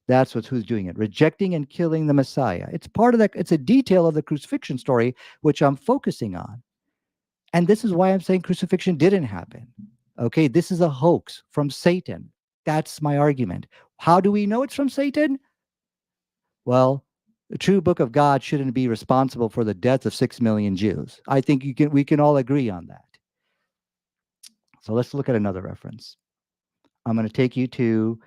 That's who's doing it, rejecting and killing the Messiah. It's part of that. It's a detail of the crucifixion story, which I'm focusing on. And this is why I'm saying crucifixion didn't happen. Okay, this is a hoax from Satan. That's my argument. How do we know it's from Satan? Well, the true book of God shouldn't be responsible for the death of 6 million Jews. I think we can all agree on that. So let's look at another reference. I'm going to take you to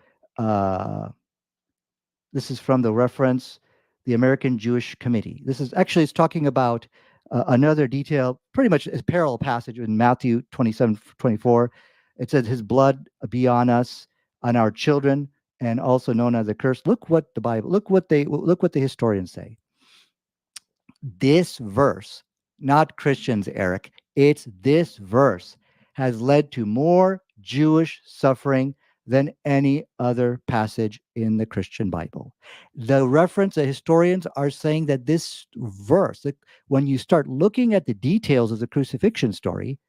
this is from the reference, the American Jewish Committee. This is actually, it's talking about another detail, pretty much a parallel passage in Matthew 27:24. It says, his blood be on us, on our children, and also known as a curse. Look what the historians say. This verse, not Christians, Eric, it's this verse has led to more Jewish suffering than any other passage in the Christian Bible. The historians are saying that this verse, when you start looking at the details of the crucifixion story,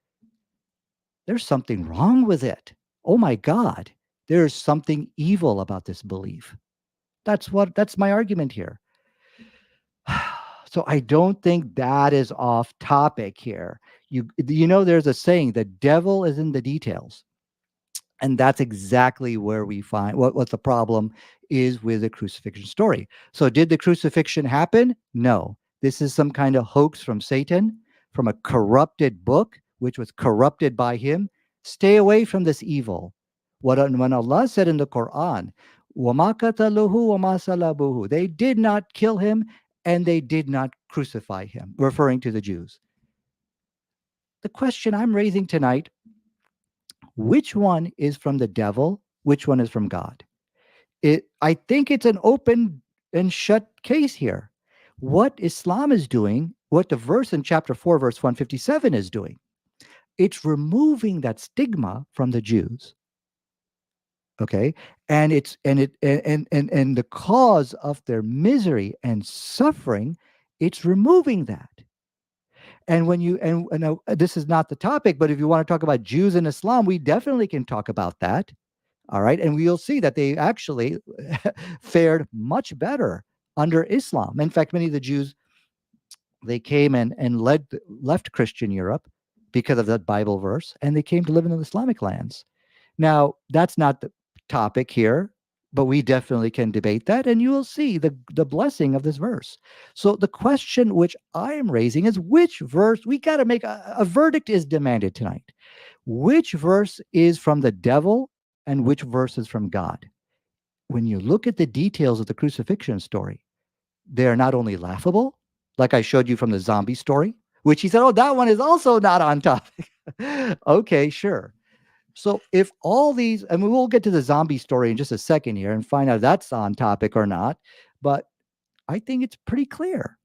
there's something wrong with it. Oh my God, there's something evil about this belief. That's my argument here. So I don't think that is off topic here. There's a saying, the devil is in the details. And that's exactly where we find what the problem is with the crucifixion story. So did the crucifixion happen? No. This is some kind of hoax from Satan, from a corrupted book, which was corrupted by him. Stay away from this evil. When Allah said in the Quran, وَمَا قَتَلُوهُ وَمَا صَلَبُوهُ, they did not kill him and they did not crucify him, referring to the Jews. The question I'm raising tonight, which one is from the devil? Which one is from God? I think it's an open and shut case here. What Islam is doing, what the verse in chapter 4, verse 157 is doing, it's removing that stigma from the Jews. Okay, and the cause of their misery and suffering, it's removing that. And this is not the topic, but if you want to talk about Jews and Islam, we definitely can talk about that. All right. And we'll see that they actually fared much better under Islam. In fact, many of the Jews, they came and left Christian Europe because of that Bible verse, and they came to live in the Islamic lands. Now, that's not the topic here, but we definitely can debate that, and you will see the blessing of this verse. So the question which I am raising is, which verse, we got to make a verdict is demanded tonight. Which verse is from the devil and which verse is from God? When you look at the details of the crucifixion story, they're not only laughable, like I showed you from the zombie story, which he said, oh, that one is also not on topic. Okay, sure. So if all these, and we'll get to the zombie story in just a second here and find out if that's on topic or not. but I think it's pretty clear.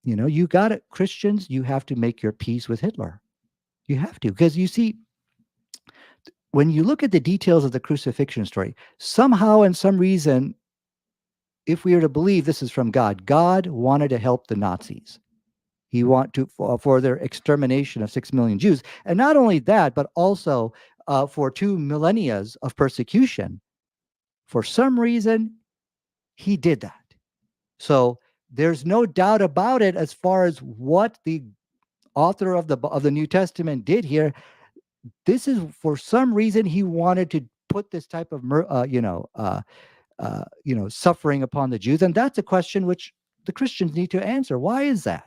You got it, Christians, you have to make your peace with Hitler. You have to, because you see, when you look at the details of the crucifixion story, somehow and some reason, if we are to believe this is from God, God wanted to help the Nazis. He wanted to for their extermination of 6 million Jews, and not only that, but also for 2 millennia of persecution. For some reason, he did that. So there's no doubt about it as far as what the author of the New Testament did here. This is, for some reason, he wanted to put this type of suffering upon the Jews, and that's a question which the Christians need to answer. Why is that?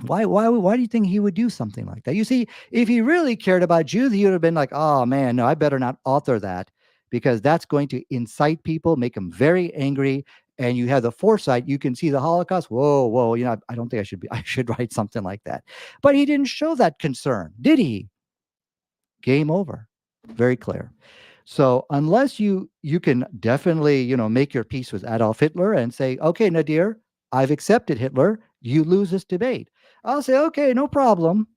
Why do you think he would do something like that? You see, if he really cared about Jews, he would have been like, oh man, no, I better not author that, because that's going to incite people, make them very angry. And you have the foresight, you can see the Holocaust. Whoa, I don't think I should write something like that. But he didn't show that concern, did he? Game over. Very clear. So unless you can definitely, make your peace with Adolf Hitler and say, okay, Nadir, I've accepted Hitler, you lose this debate. I'll say, okay, no problem.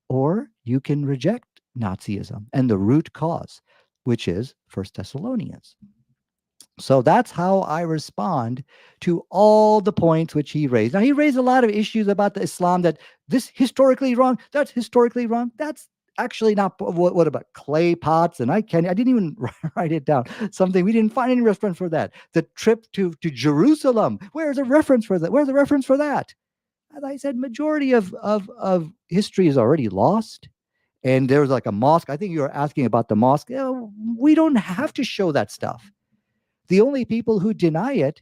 Or you can reject Nazism and the root cause, which is 1 Thessalonians. So that's how I respond to all the points which he raised. Now, he raised a lot of issues about the Islam, that this historically wrong, that's historically wrong. That's actually not. What about clay pots? And I didn't even write it down. Something we didn't find any reference for that. The trip to Jerusalem. Where's a reference for that? Where's the reference for that? As I said, majority of history is already lost. And there's like a mosque. I think you were asking about the mosque. We don't have to show that stuff. The only people who deny it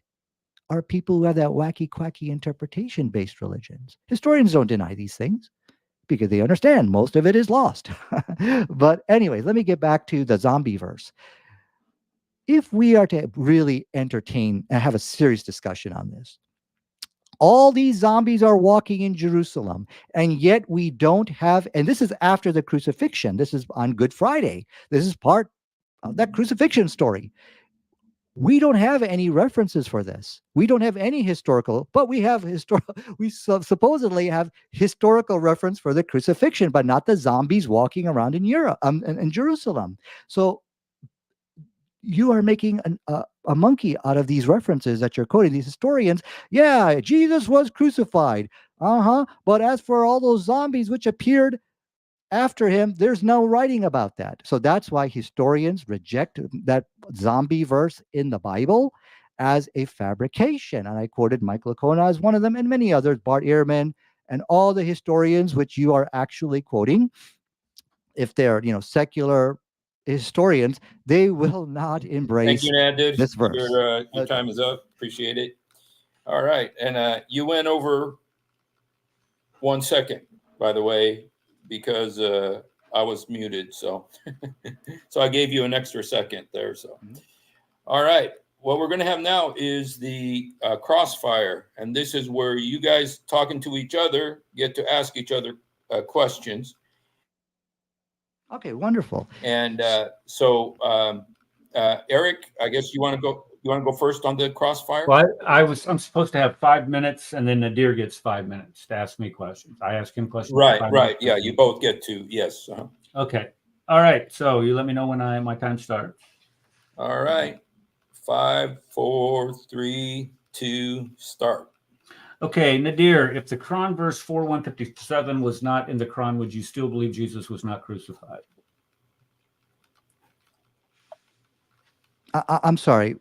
are people who have that wacky, quacky interpretation-based religions. Historians don't deny these things because they understand most of it is lost. But anyways, let me get back to the zombie verse. If we are to really entertain and have a serious discussion on this, all these zombies are walking in Jerusalem, and yet we don't have, and this is after the crucifixion. This is on Good Friday. This is part of that crucifixion story. We don't have any references for this. We don't have any historical, but we have we supposedly have historical reference for the crucifixion, but not the zombies walking around in Europe, in Jerusalem. So you are making a monkey out of these references that you're quoting, these historians. Yeah, Jesus was crucified. But as for all those zombies which appeared after him, there's no writing about that. So that's why historians reject that zombie verse in the Bible as a fabrication. And I quoted Michael Licona as one of them, and many others, Bart Ehrman, and all the historians which you are actually quoting. If they're, secular historians, they will not embrace Thank you, Nadir. this verse. Your time is up. Appreciate it. All right. And you went over 1 second, by the way, because I was muted. So so I gave you an extra second there. So, all right. What we're going to have now is the crossfire. And this is where you guys talking to each other get to ask each other questions. Okay, wonderful. And so Eric, I guess you want to go. You want to go first on the crossfire? Well, I'm supposed to have 5 minutes, and then Nadir gets 5 minutes to ask me questions. I ask him questions. Right. Yeah, you both get to. Yes. Okay. All right. So you let me know when my time starts. All right. 5, 4, 3, 2, start. Okay, Nadir, if the Quran verse 4:157 was not in the Quran, would you still believe Jesus was not crucified? I'm sorry.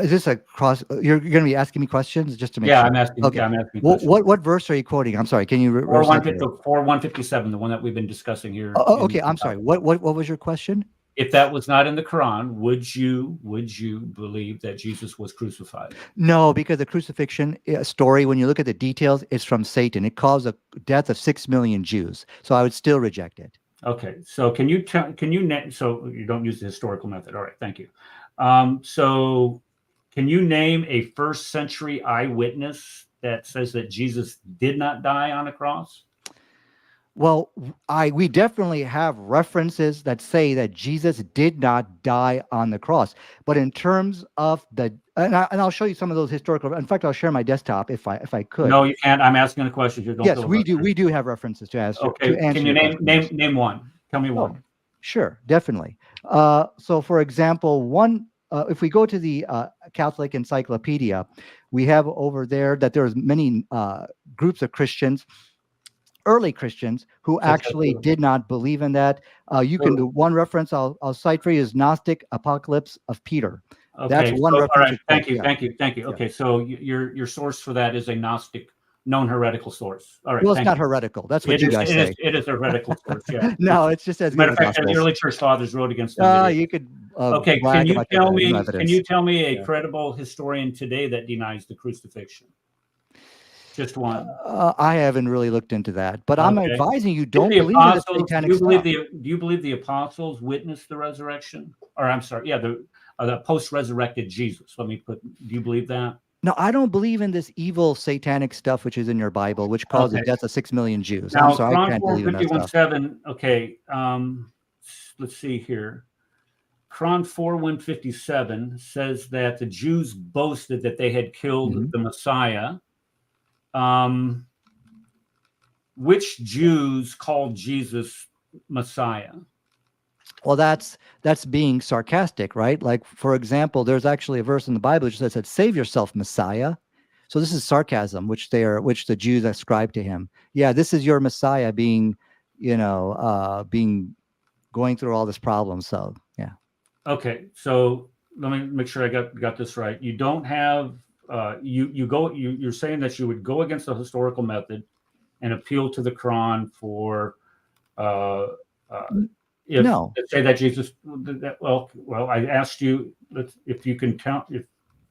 Is this a cross? You're going to be asking me questions just to make Yeah, sure? I'm asking. Okay. Yeah, I'm asking. What verse are you quoting? I'm sorry. Can you? 4:157, the one that we've been discussing here. Okay. I'm sorry. What was your question? If that was not in the Quran, would you believe that Jesus was crucified? No, because the crucifixion story, when you look at the details, is from Satan. It caused a death of 6 million Jews. So I would still reject it. Okay. So so you don't use the historical method. All right. Thank you. So can you name a first century eyewitness that says that Jesus did not die on a cross? Well, we definitely have references that say that Jesus did not die on the cross. But in terms of I'll show you some of those historical. In fact, I'll share my desktop if I could. No, you can't. I'm asking a question. You don't Yes, we do. filibuster. We do have references to answer Okay. Can you your question. Yes. name one? Tell me Oh, one. sure, definitely. So, for example, if we go to the Catholic Encyclopedia, we have over there that there's many groups of Christians, early Christians, who actually did not believe in that. You can do one reference I'll cite for you is Gnostic Apocalypse of Peter. That's Okay. one So, all reference. right. Thank you. Yeah. Thank you. Thank you. Yeah. Okay. So your source for that is a Gnostic, known heretical source. All right. Well, it's thank not you. heretical. That's what you guys say. It is a heretical source. Yeah. No, it's just as Matter good of as fact, the Gospels. early church fathers wrote against them. You could Okay. brag Can you about tell your me? evidence. Can you tell me a Yeah. credible historian today that denies the crucifixion? Just one. I haven't really looked into that, but I'm Okay. advising you Do don't the believe in the apostles- satanic do stuff. you believe the apostles witnessed the resurrection? Or I'm sorry, yeah, the post-resurrected Jesus. Do you believe that? No, I don't believe in this evil satanic stuff which is in your Bible, which caused the Okay. death of 6 million Jews. Now, I'm sorry, I can't believe in that stuff. 51:7. Okay, let's see here. Cron 4:157 says that the Jews boasted that they had killed Mhm. the Messiah. Which Jews called Jesus Messiah? Well, that's being sarcastic, right? Like, for example, there's actually a verse in the Bible which says, "Save yourself, Messiah." So this is sarcasm, which the Jews ascribe to him. Yeah, this is your Messiah being going through all this problem. So yeah. Okay, so let me make sure I got this right. You don't have you're saying that you would go against the historical method and appeal to the Quran for if No. let's say that Jesus well I asked you if you can count if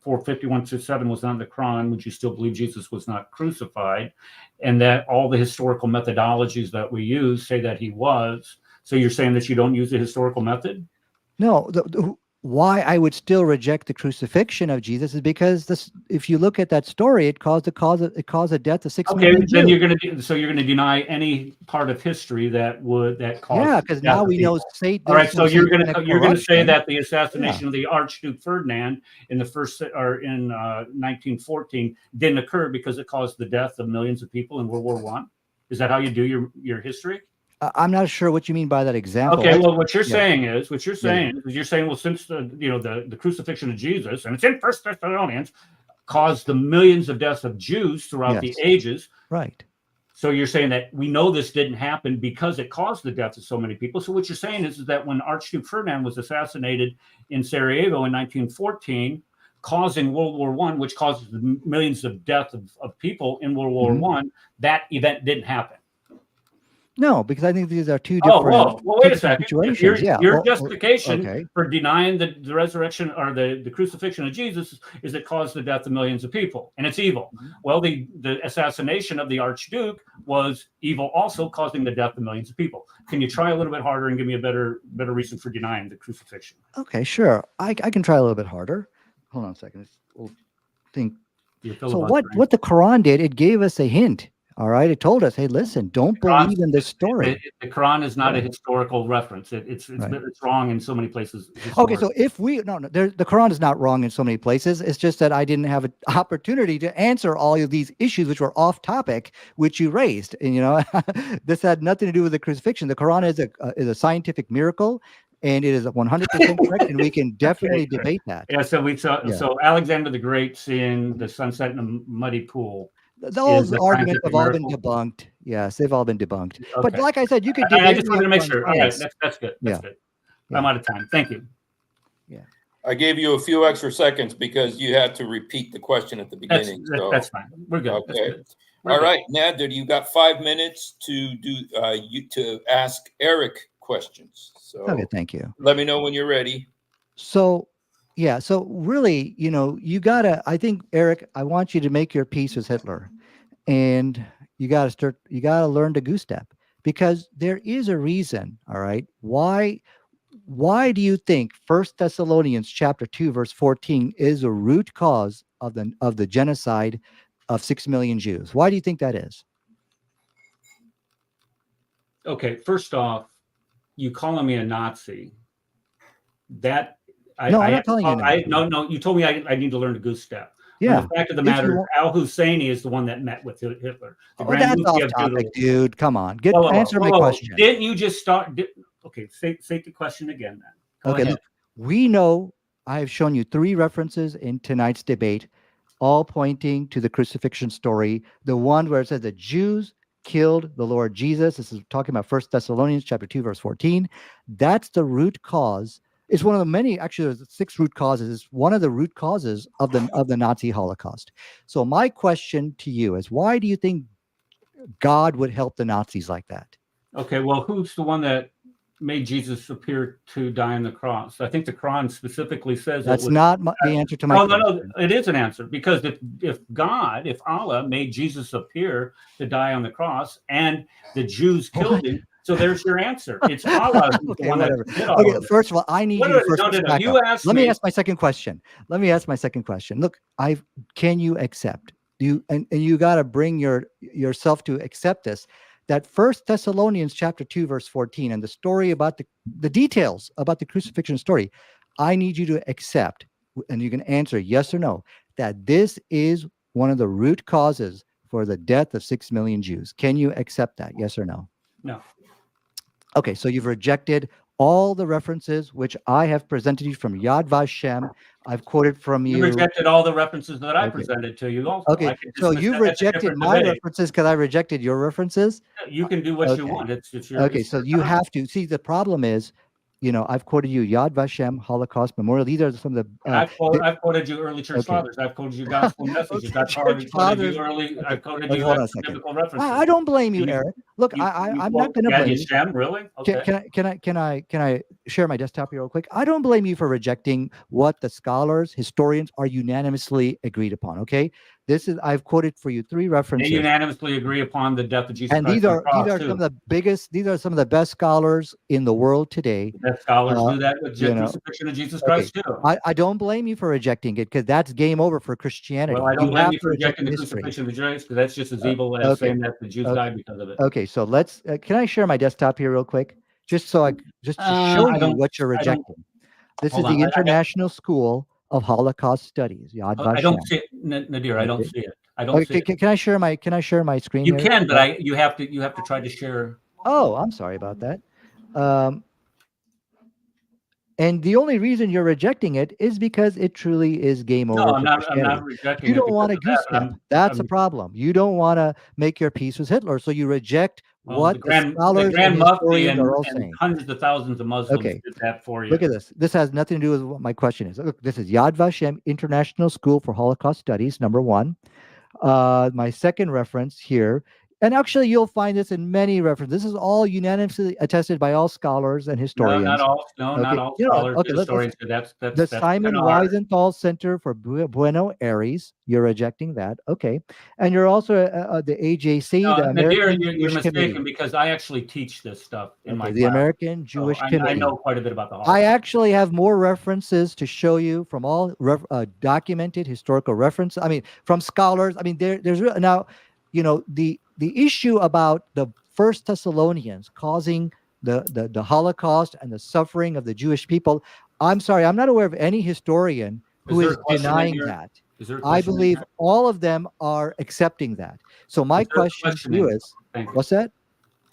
451:7 was not in the Quran, would you still believe Jesus was not crucified, and that all the historical methodologies that we use say that he was. So you're saying that you don't use the historical method? No, why I would still reject the crucifixion of Jesus is because if you look at that story, it caused a death of 6 Okay, million then Jews. you're gonna deny any part of history that caused. Yeah, because now we know Satan. All right, so you're gonna say that the Yeah. assassination of the Archduke Ferdinand in 1914 didn't occur because it caused the death of millions of people in World War I. Is that how you do your history? I'm not sure what you mean by that example. Okay, well, what you're Yeah. saying is, well, since the crucifixion of Jesus, and it's in First Thessalonians, caused the millions of deaths of Jews throughout the Yes. ages. Right. So you're saying that we know this didn't happen because it caused the death of so many people. So what you're saying is that when Archduke Ferdinand was assassinated in Sarajevo in 1914, causing World War I, which caused millions of deaths of people in World War I, that event didn't happen. No, because I think these are two different. Well, wait a second. Situations. Your justification okay. for denying the resurrection or the crucifixion of Jesus is it caused the death of millions of people, and it's evil. Well, the assassination of the Archduke was evil, also causing the death of millions of people. Can you try a little bit harder and give me a better reason for denying the crucifixion? Okay, sure. I can try a little bit harder. Hold on a second. We'll think. So what the Quran did, it gave us a hint. All right, it told us, hey, listen, don't believe in this story. The Quran is not a historical reference. It's wrong in so many places. Okay, so if the Quran is not wrong in so many places. It's just that I didn't have an opportunity to answer all of these issues which were off topic, which you raised. And this had nothing to do with the crucifixion. The Quran is a scientific miracle, and it is 100% correct, and we can definitely debate that. Yeah. So Alexander the Great seeing the sunset in a muddy pool. Those arguments have all been debunked. Yes, they've all been debunked. Okay. But like I said, you could. I just wanted to make sure. All right, that's good. That's good. Yeah. I'm out of time. Thank you. Yeah. I gave you a few extra seconds because you had to repeat the question at the beginning. That's fine. We're good. Okay. All right, Nadir, you got 5 minutes to to ask Eric questions. So okay, thank you. Let me know when you're ready. So really, I think, Eric, I want you to make your peace with Hitler, and you got to learn to goose step, because there is a reason. All right. Why do you think 1 Thessalonians chapter 2, verse 14 is a root cause of the genocide of 6 million Jews? Why do you think that is? Okay, first off, you calling me a Nazi. That No, I'm not calling you a Nazi. No, you told me I need to learn to goose step. When Yeah. the fact of the If matter you is, want- Al Husseini is the one that met with Hitler. The Oh, Grand that's Mufti off of topic, Judaism. dude. Come on. Answer my Whoa. question. Didn't you just start? Okay, say the question again then. Go Okay, ahead. look, we know I have shown you 3 references in tonight's debate, all pointing to the crucifixion story. The one where it says the Jews killed the Lord Jesus. This is talking about 1 Thessalonians chapter 2, verse 14. That's the root cause. It's one of the many, actually, there's 6 root causes. It's one of the root causes of the Nazi Holocaust. So my question to you is, why do you think God would help the Nazis like that? Okay, well, who's the one that made Jesus appear to die on the cross? I think the Quran specifically says That's not the answer to my question. No, it is an answer, because if Allah made Jesus appear to die on the cross and the Jews killed him, so there's your answer. It's Allah who's the one that did all of it. First of all, I need you to first back You up. asked Let me me. ask my second question. Look, can you accept? And you got to bring yourself to accept this. That 1 Thessalonians chapter 2, verse 14, and the story about the details about the crucifixion story, I need you to accept, and you can answer yes or no, that this is one of the root causes for the death of 6 million Jews. Can you accept that? Yes or no? No. Okay, so you've rejected all the references which I have presented you from Yad Vashem. I've quoted from you. You rejected all the references that I Okay. presented to you also. Okay, so you've rejected my references because I rejected your references. You can do what you Okay. want. It's your Okay, so you have to see. The problem is, I've quoted you Yad Vashem Holocaust Memorial. These are some of the. I've quoted you early church fathers. I've quoted you gospel messages. Okay, I've church quoted you fathers. I've quoted Okay, you hold on a second. biblical references. I don't blame you, You- Eric. Look, I'm not going to blame you. Yad Vashem, really? Okay. Can I share my desktop here real quick? I don't blame you for rejecting what the scholars, historians are unanimously agreed upon. Okay, I've quoted for you 3 They references. unanimously agree upon the death of Jesus And Christ. these are some of the biggest. These are some of the best scholars in the world today. That scholars do that with the you know, crucifixion of Jesus Christ too. I don't blame you for rejecting it, because that's game over for Christianity. Well, I don't blame have you to for reject rejecting the history. crucifixion of Jesus, because that's just as evil as saying that the Jews died because of it. Okay, so let's. Can I share my desktop here real quick, just to show you what you're rejecting? This is the International School of Holocaust Studies. Yad Vashem. I don't see it, Nadir. I don't see it. I don't see it. Can I share my screen? You here? can, but you have to try to share. Oh, I'm sorry about that. And the only reason you're rejecting it is because it truly is game over. No, I'm not rejecting it. You don't want to because goose of that. step. That's a problem. You don't want to make your peace with Hitler, so you reject what the scholars the Grand and Mufti historians are all and saying. hundreds of thousands of Muslims did that for you. Look at this. This has nothing to do with what my question is. Look, this is Yad Vashem International School for Holocaust Studies, number 1. My second reference here, and actually you'll find this in many references. This is all unanimously attested by all scholars and historians. Not all scholars and historians. That's the Simon Wiesenthal Center for Buenos Aires. You're rejecting that, okay? And you're also the AJC, the American you're Jewish mistaken, Committee. because I actually teach this stuff in my the class. American Jewish Committee. I know quite a bit about the Holocaust. I actually have more references to show you from all documented historical references. I mean, from scholars. I mean, there's now, the issue about the 1 Thessalonians causing the Holocaust and the suffering of the Jewish people. I'm sorry, I'm not aware of any historian who is denying that. I believe all of them are accepting that. So my question to you is, what's that?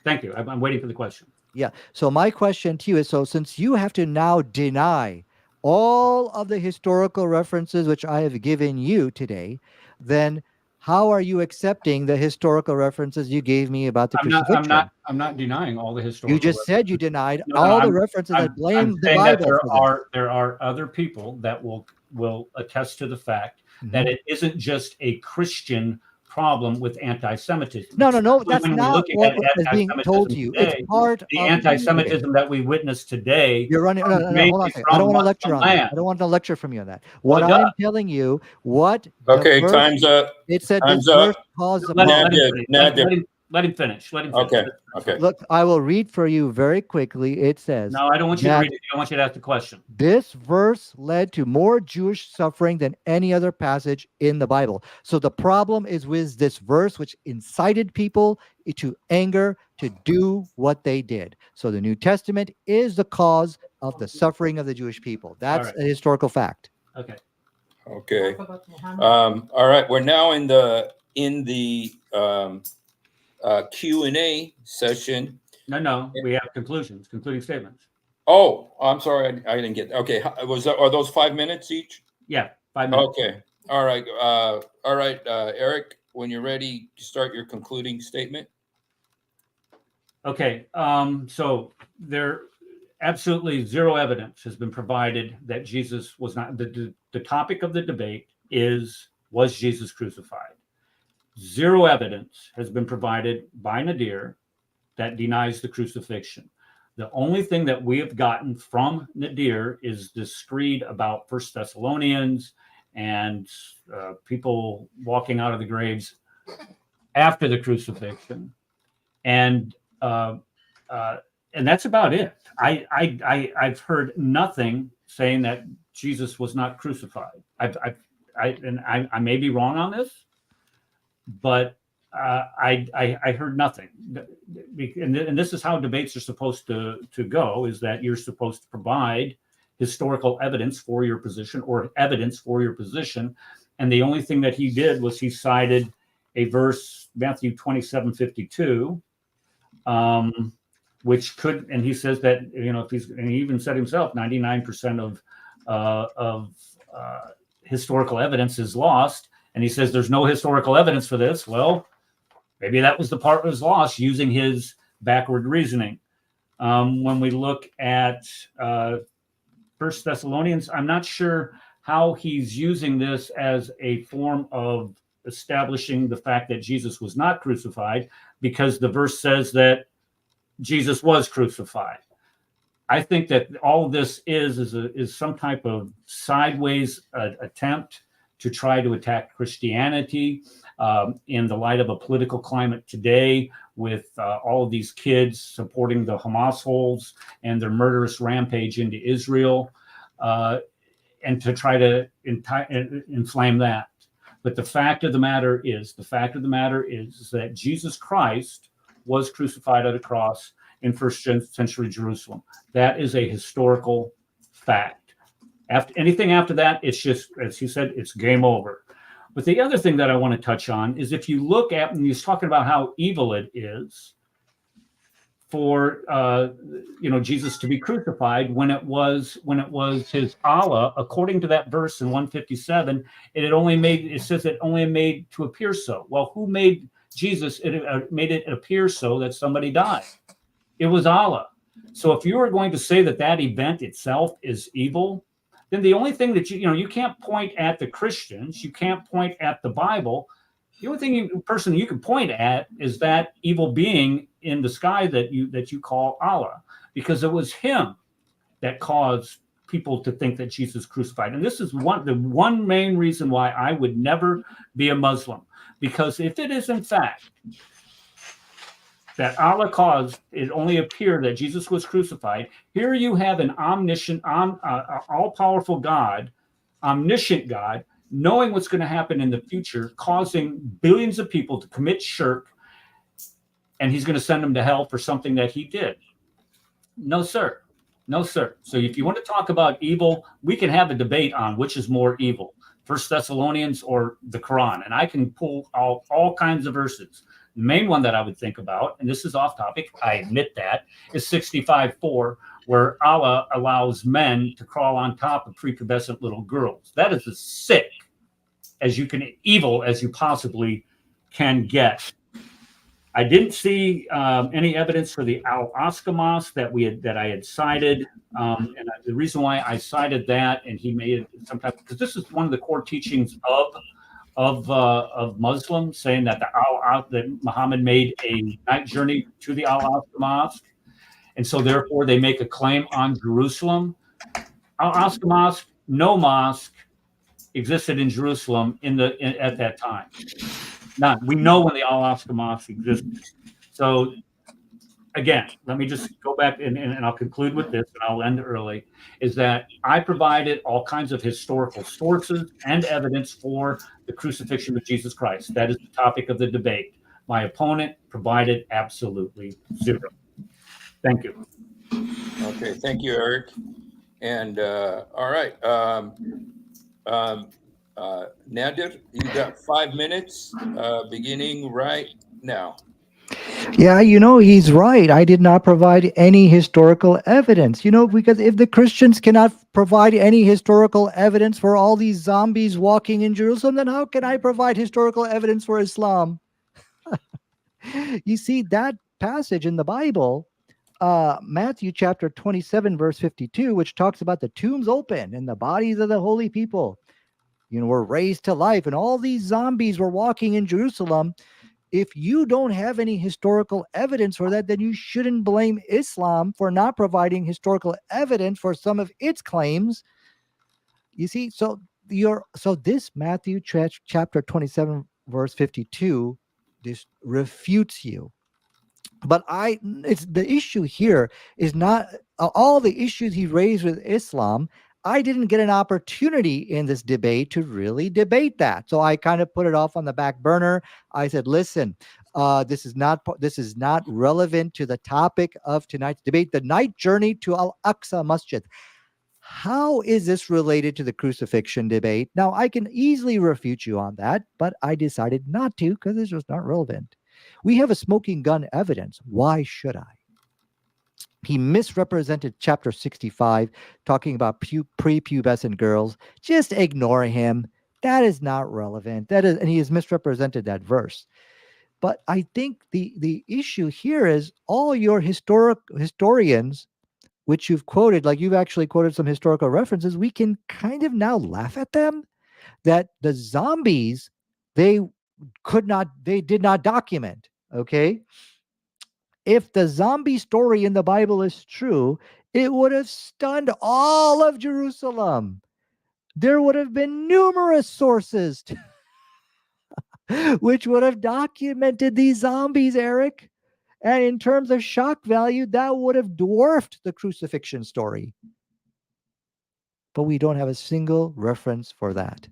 Thank you. I'm waiting for the question. Yeah. So my question to you is, so since you have to now deny all of the historical references which I have given you today, then how are you accepting the historical references you gave me about the crucifixion? I'm not denying all the historical. You just said you denied all the references that blame the Bible. There are other people that will attest to the fact that it isn't just a Christian problem with anti-Semitism. No, that's not what is being told to you. It's part of the anti-Semitism that we witness today. You're running. No, hold on a second. I don't want to lecture on that. I don't want to lecture from you on that. What I'm telling you, Okay, time's up. It said time's the up. first cause of Nadir. Let him finish. Let him finish. Okay. Okay. Look, I will read for you very quickly. It says, No, I don't want you to that read it. I want you to ask the question. this verse led to more Jewish suffering than any other passage in the Bible. So the problem is with this verse, which incited people to anger to do what they did. So the New Testament is the cause of the suffering of the Jewish people. That's right. a historical fact. Okay. Okay. All right. We're now in the Q&A session. No. We have conclusions, concluding statements. Oh, I'm sorry. I didn't get. Okay. Are those 5 minutes each? Yeah, 5 minutes. Okay. All right. Eric, when you're ready, start your concluding statement. Okay. So there absolutely zero evidence has been provided that Jesus was not. The topic of the debate was Jesus crucified? Zero evidence has been provided by Nadir that denies the crucifixion. The only thing that we have gotten from Nadir is this screed about First Thessalonians and people walking out of the graves after the crucifixion, and that's about it. I've heard nothing saying that Jesus was not crucified. I may be wrong on this, but I heard nothing. And this is how debates are supposed to go: is that you're supposed to provide historical evidence for your position or evidence for your position. And the only thing that he did was he cited a verse, Matthew 27:52, which could, and he says that, if he's, and he even said himself, 99% of historical evidence is lost. And he says there's no historical evidence for this. Well, maybe that was the part that was lost, using his backward reasoning. When we look at First Thessalonians, I'm not sure how he's using this as a form of establishing the fact that Jesus was not crucified, because the verse says that Jesus was crucified. I think that all this is some type of sideways attempt to try to attack Christianity in the light of a political climate today, with all of these kids supporting the Hamas holds and their murderous rampage into Israel, and to try to inflame that. But the fact of the matter is that Jesus Christ was crucified at a cross in first century Jerusalem. That is a historical fact. Anything after that, it's just, as you said, it's game over. But the other thing that I want to touch on is, if you look at, and he's talking about how evil it is for Jesus to be crucified, when it was his Allah, according to that verse in 157, it says it only made to appear so. Well, who made Jesus? It made it appear so that somebody died. It was Allah. So if you were going to say that event itself is evil, then the only thing that you can't point at the Christians, you can't point at the Bible. The only person you can point at is that evil being in the sky that you call Allah, because it was him that caused people to think that Jesus crucified. And this is the one main reason why I would never be a Muslim, because if it is in fact that Allah caused it only appear that Jesus was crucified, here you have an omniscient, all-powerful God, omniscient God, knowing what's going to happen in the future, causing billions of people to commit shirk, and he's going to send them to hell for something that he did. No, sir. No, sir. So if you want to talk about evil, we can have a debate on which is more evil, First Thessalonians or the Quran. And I can pull out all kinds of verses. The main one that I would think about, and this is off topic, I admit that, is 65:4, where Allah allows men to crawl on top of prepubescent little girls. That is as sick evil as you possibly can get. I didn't see any evidence for the Al-Aqsa Mosque that I had cited, and the reason why I cited that, and he made it sometimes, because this is one of the core teachings of Muslims, saying that that Muhammad made a night journey to the Al-Aqsa Mosque, and so therefore they make a claim on Jerusalem. Al-Aqsa Mosque, no mosque existed in Jerusalem at that time. None. We know when the Al-Aqsa Mosque existed. So again, let me just go back and I'll conclude with this and I'll end early, is that I provided all kinds of historical sources and evidence for the crucifixion of Jesus Christ. That is the topic of the debate. My opponent provided absolutely zero. Thank you. Okay, thank you, Eric. And all right, Nadir, you got 5 minutes, beginning right now. Yeah, he's right. I did not provide any historical evidence, because if the Christians cannot provide any historical evidence for all these zombies walking in Jerusalem, then how can I provide historical evidence for Islam? You see, that passage in the Bible, Matthew chapter 27, verse 52, which talks about the tombs open and the bodies of the holy people, were raised to life, and all these zombies were walking in Jerusalem. If you don't have any historical evidence for that, then you shouldn't blame Islam for not providing historical evidence for some of its claims. You see, so this Matthew chapter 27, verse 52, this refutes you. But it's the issue here is not all the issues he raised with Islam. I didn't get an opportunity in this debate to really debate that. So I kind of put it off on the back burner. I said, listen, this is not relevant to the topic of tonight's debate, the night journey to Al-Aqsa Masjid. How is this related to the crucifixion debate? Now, I can easily refute you on that, but I decided not to because it's just not relevant. We have a smoking gun evidence. Why should I? He misrepresented chapter 65, talking about prepubescent girls. Just ignore him. That is not relevant. And he has misrepresented that verse. But I think the issue here is all your historians, which you've quoted, like you've actually quoted some historical references, we can kind of now laugh at them. That the zombies, they did not document. Okay. If the zombie story in the Bible is true, it would have stunned all of Jerusalem. There would have been numerous sources which would have documented these zombies, Eric. And in terms of shock value, that would have dwarfed the crucifixion story. But we don't have a single reference for that,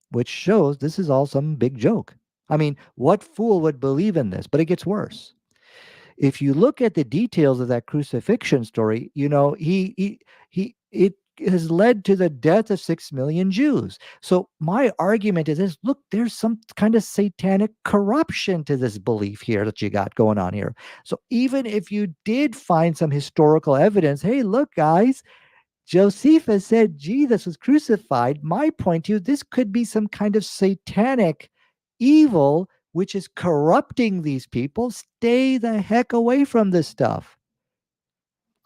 which shows this is all some big joke. I mean, what fool would believe in this? But it gets worse. If you look at the details of that crucifixion story, it has led to the death of 6 million Jews. So my argument is this: look, there's some kind of satanic corruption to this belief here that you got going on here. So even if you did find some historical evidence, hey, look, guys, Josephus said Jesus was crucified. My point to you, this could be some kind of satanic evil which is corrupting these people. Stay the heck away from this stuff.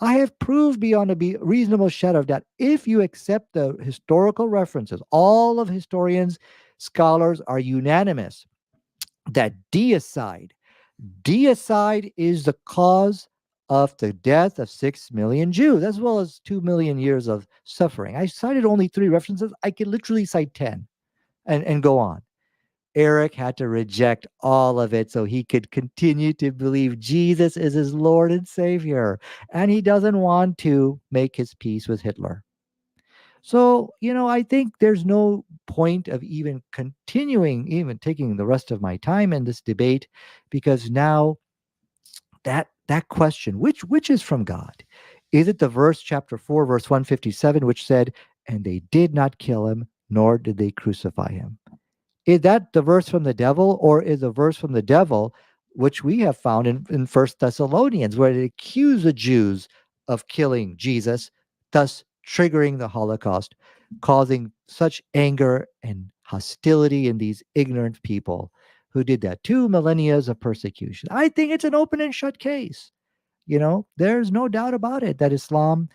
I have proved beyond a reasonable shadow of doubt, if you accept the historical references, all of historians, scholars are unanimous that deicide is the cause of the death of 6 million Jews, as well as 2 million years of suffering. I cited only 3 references. I could literally cite 10 and go on. Eric had to reject all of it so he could continue to believe Jesus is his Lord and Savior. And he doesn't want to make his peace with Hitler. So, I think there's no point of even continuing, even taking the rest of my time in this debate, because now that question, which is from God? Is it the verse, chapter 4, verse 157, which said, and they did not kill him, nor did they crucify him? Is that the verse from the devil, or is a verse from the devil, which we have found in 1 Thessalonians, where it accused the Jews of killing Jesus, thus triggering the Holocaust, causing such anger and hostility in these ignorant people who did that? 2 millennia of persecution. I think it's an open and shut case. There's no doubt about it that Islam,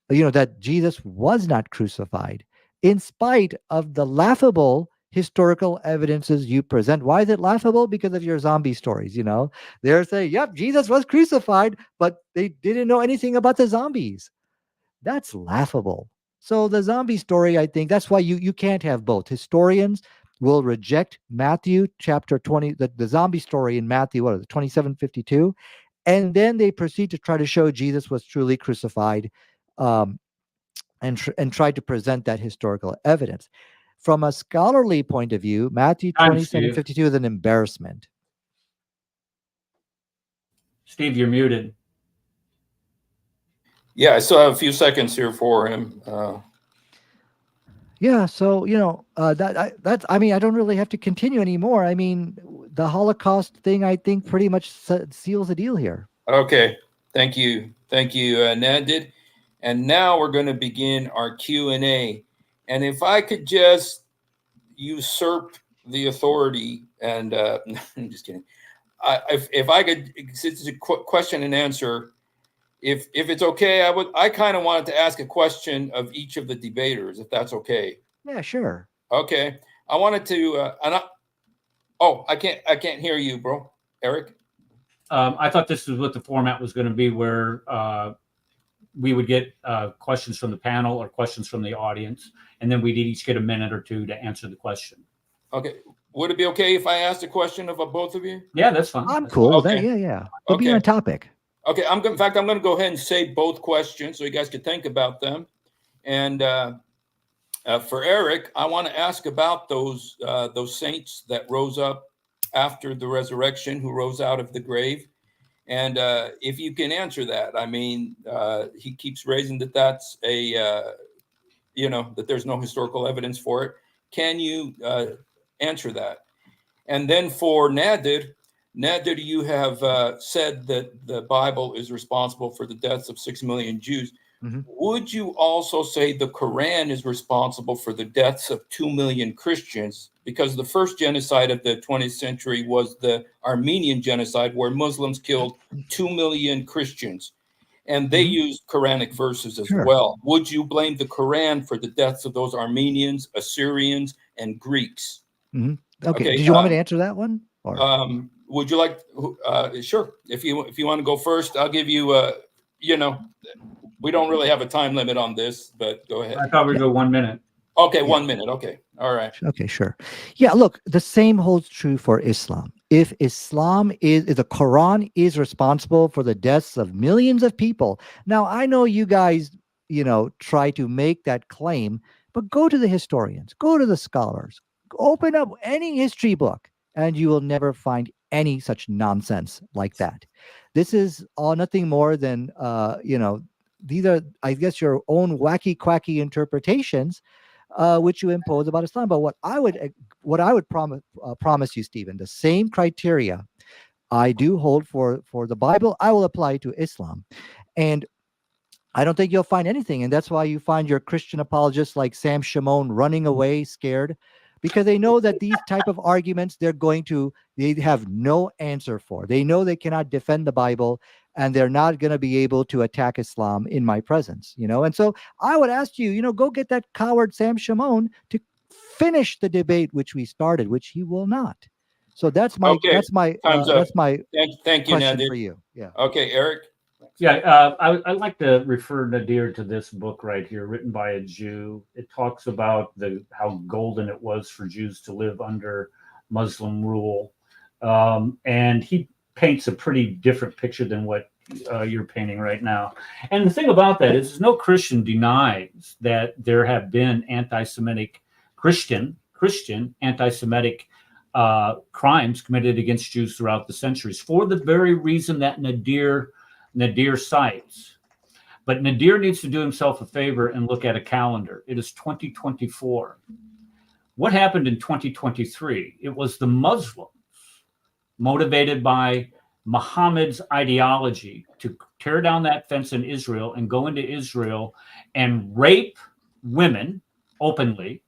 that Jesus was not crucified, in spite of the laughable historical evidences you present. Why is it laughable? Because of your zombie stories. They're saying, yep, Jesus was crucified, but they didn't know anything about the zombies. That's laughable. So the zombie story, I think that's why you can't have both. Historians will reject Matthew chapter 20, the zombie story in Matthew, what is it, 27:52, and then they proceed to try to show Jesus was truly crucified, and try to present that historical evidence. From a scholarly point of view, Matthew Time, Steve. 27:52 is an embarrassment. Steve, you're muted. Yeah, I still have a few seconds here for him. Yeah, so that's. I mean, I don't really have to continue anymore. I mean, the Holocaust thing, I think, pretty much seals the deal here. Okay, thank you, Nadir. And now we're going to begin our Q&A. And if I could just usurp the authority, and I'm just kidding. If I could, since it's a question and answer, if it's okay, I kind of wanted to ask a question of each of the debaters, if that's okay. Yeah, sure. Okay, I wanted to. I can't hear you, bro, Eric. I thought this was what the format was going to be, where we would get questions from the panel or questions from the audience, and then we'd each get a minute or two to answer the question. Okay. Would it be okay if I asked a question of both of you? Yeah, that's fine. I'm cool with that. Okay. Yeah. We'll be on topic. Okay. In fact, I'm going to go ahead and say both questions so you guys can think about them. And for Eric, I want to ask about those saints that rose up after the resurrection, who rose out of the grave. And if you can answer that, I mean, he keeps raising that that's that there's no historical evidence for it. Can you answer that? And then for Nadir, you have said that the Bible is responsible for the deaths of 6 million Jews. Mm-hmm. Would you also say the Quran is responsible for the deaths of 2 million Christians? Because the first genocide of the 20th century was the Armenian genocide, where Muslims killed 2 million Christians. And they used Quranic verses as well. Would you blame the Quran for the deaths of those Armenians, Assyrians, and Greeks? Mm-hmm. Okay. Did you want me to answer that one? Or? Would you like? Sure. If you want to go first, I'll give you. We don't really have a time limit on this, but go ahead. I thought we'd go 1 minute. Okay, 1 minute. Okay. All right. Okay, sure. Yeah, look, the same holds true for Islam. If the Quran is responsible for the deaths of millions of people. Now, I know you guys, try to make that claim, but go to the historians, go to the scholars, open up any history book, and you will never find any such nonsense like that. This is nothing more than, these are, I guess, your own wacky, quacky interpretations, which you impose about Islam. But what I would promise you, Stephen, the same criteria I do hold for the Bible, I will apply to Islam. And I don't think you'll find anything. And that's why you find your Christian apologists like Sam Shimon running away scared, because they know that these type of arguments they have no answer for. They know they cannot defend the Bible, and they're not going to be able to attack Islam in my presence, And so I would ask you, go get that coward Sam Shimon to finish the debate which we started, which he will not. So that's my thank you, question Nadir. for you. Yeah. Okay, Eric. Yeah, I'd like to refer Nadir to this book right here, written by a Jew. It talks about how golden it was for Jews to live under Muslim rule, and he paints a pretty different picture than what you're painting right now. And the thing about that is, no Christian denies that there have been anti-Semitic Christian anti-Semitic crimes committed against Jews throughout the centuries, for the very reason that Nadir cites. But Nadir needs to do himself a favor and look at a calendar. It is 2024. What happened in 2023? It was the Muslims, motivated by Muhammad's ideology, to tear down that fence in Israel and go into Israel and rape women openly,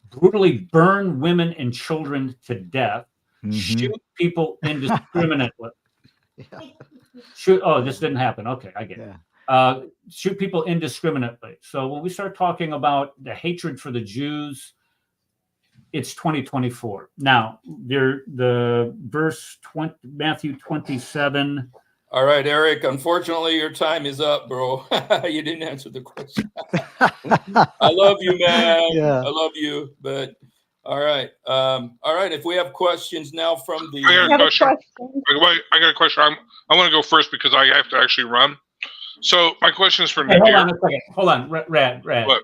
brutally burn women and children to death, shoot people indiscriminately. This didn't happen. Okay, I get it. Shoot people indiscriminately. So when we start talking about the hatred for the Jews, it's 2024. Now, the verse 20, Matthew 27. All right, Eric. Unfortunately, your time is up, bro. You didn't answer the question. I love you, man. Yeah. I love you, but All right. All right. If we have questions now from the. I got I a have a question. question. Wait, I got a question. I want to go first because I have to actually run. So my question is for Hey, hold on Nadir. a second. Hold on, Rad. What?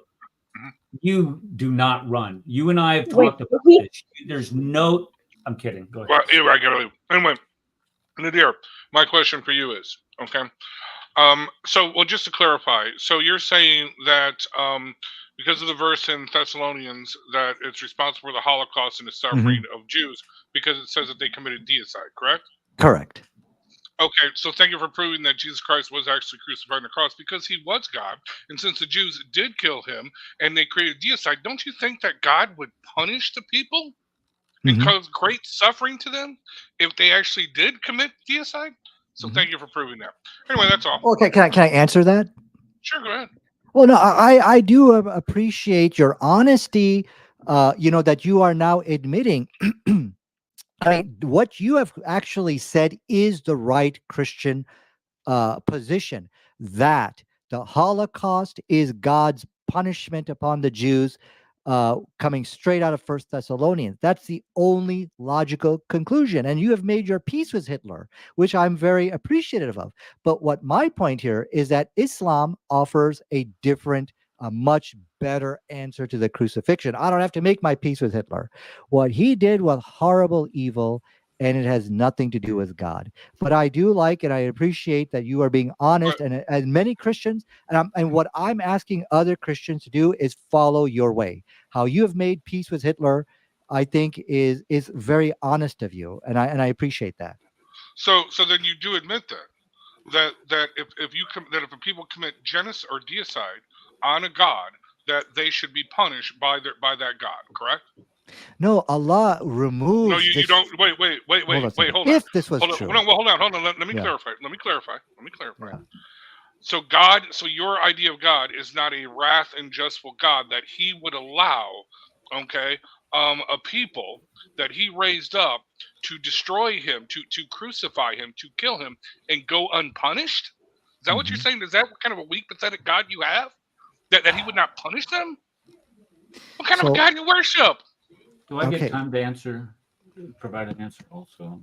You do not run. You and I have Wait, talked about he- this. There's no. I'm kidding. Go ahead. Well, anyway, I gotta leave. Anyway, Nadir, my question for you is, okay. Well, just to clarify, so you're saying that because of the verse in Thessalonians that it's responsible for the Holocaust and the suffering of Jews because it says that they committed deicide, correct? Correct. Okay, so thank you for proving that Jesus Christ was actually crucified on the cross because he was God. And since the Jews did kill him and they created deicide, don't you think that God would punish the people and cause great suffering to them if they actually did commit deicide? So thank you for proving that. Anyway, that's all. Okay, can I answer that? Sure, go ahead. Well, no, I do appreciate your honesty. That you are now admitting. I mean, what you have actually said is the right Christian position, that the Holocaust is God's punishment upon the Jews, coming straight out of First Thessalonians. That's the only logical conclusion. And you have made your peace with Hitler, which I'm very appreciative of. But what my point here is that Islam offers a different, a much better answer to the crucifixion. I don't have to make my peace with Hitler. What he did was horrible evil, and it has nothing to do with God. But I do like and I appreciate that you are being honest, and many Christians, and what I'm asking other Christians to do is follow your way. How you have made peace with Hitler, I think is very honest of you, and I appreciate that. So then you do admit that if people commit genocide or deicide on a god, that they should be punished by that god, correct? No, Allah removes. No, you don't. Wait. Hold on. If this was true, hold on. Let me Yeah. clarify. Let me clarify. Yeah. So your idea of God is not a wrath and justful God that He would allow, okay, a people that He raised up to destroy Him, to crucify Him, to kill Him, and go unpunished. Is that what you're saying? Is that what kind of a weak, pathetic God you have? That He would not punish them? What kind of a God you worship? Do I get time to provide an answer also?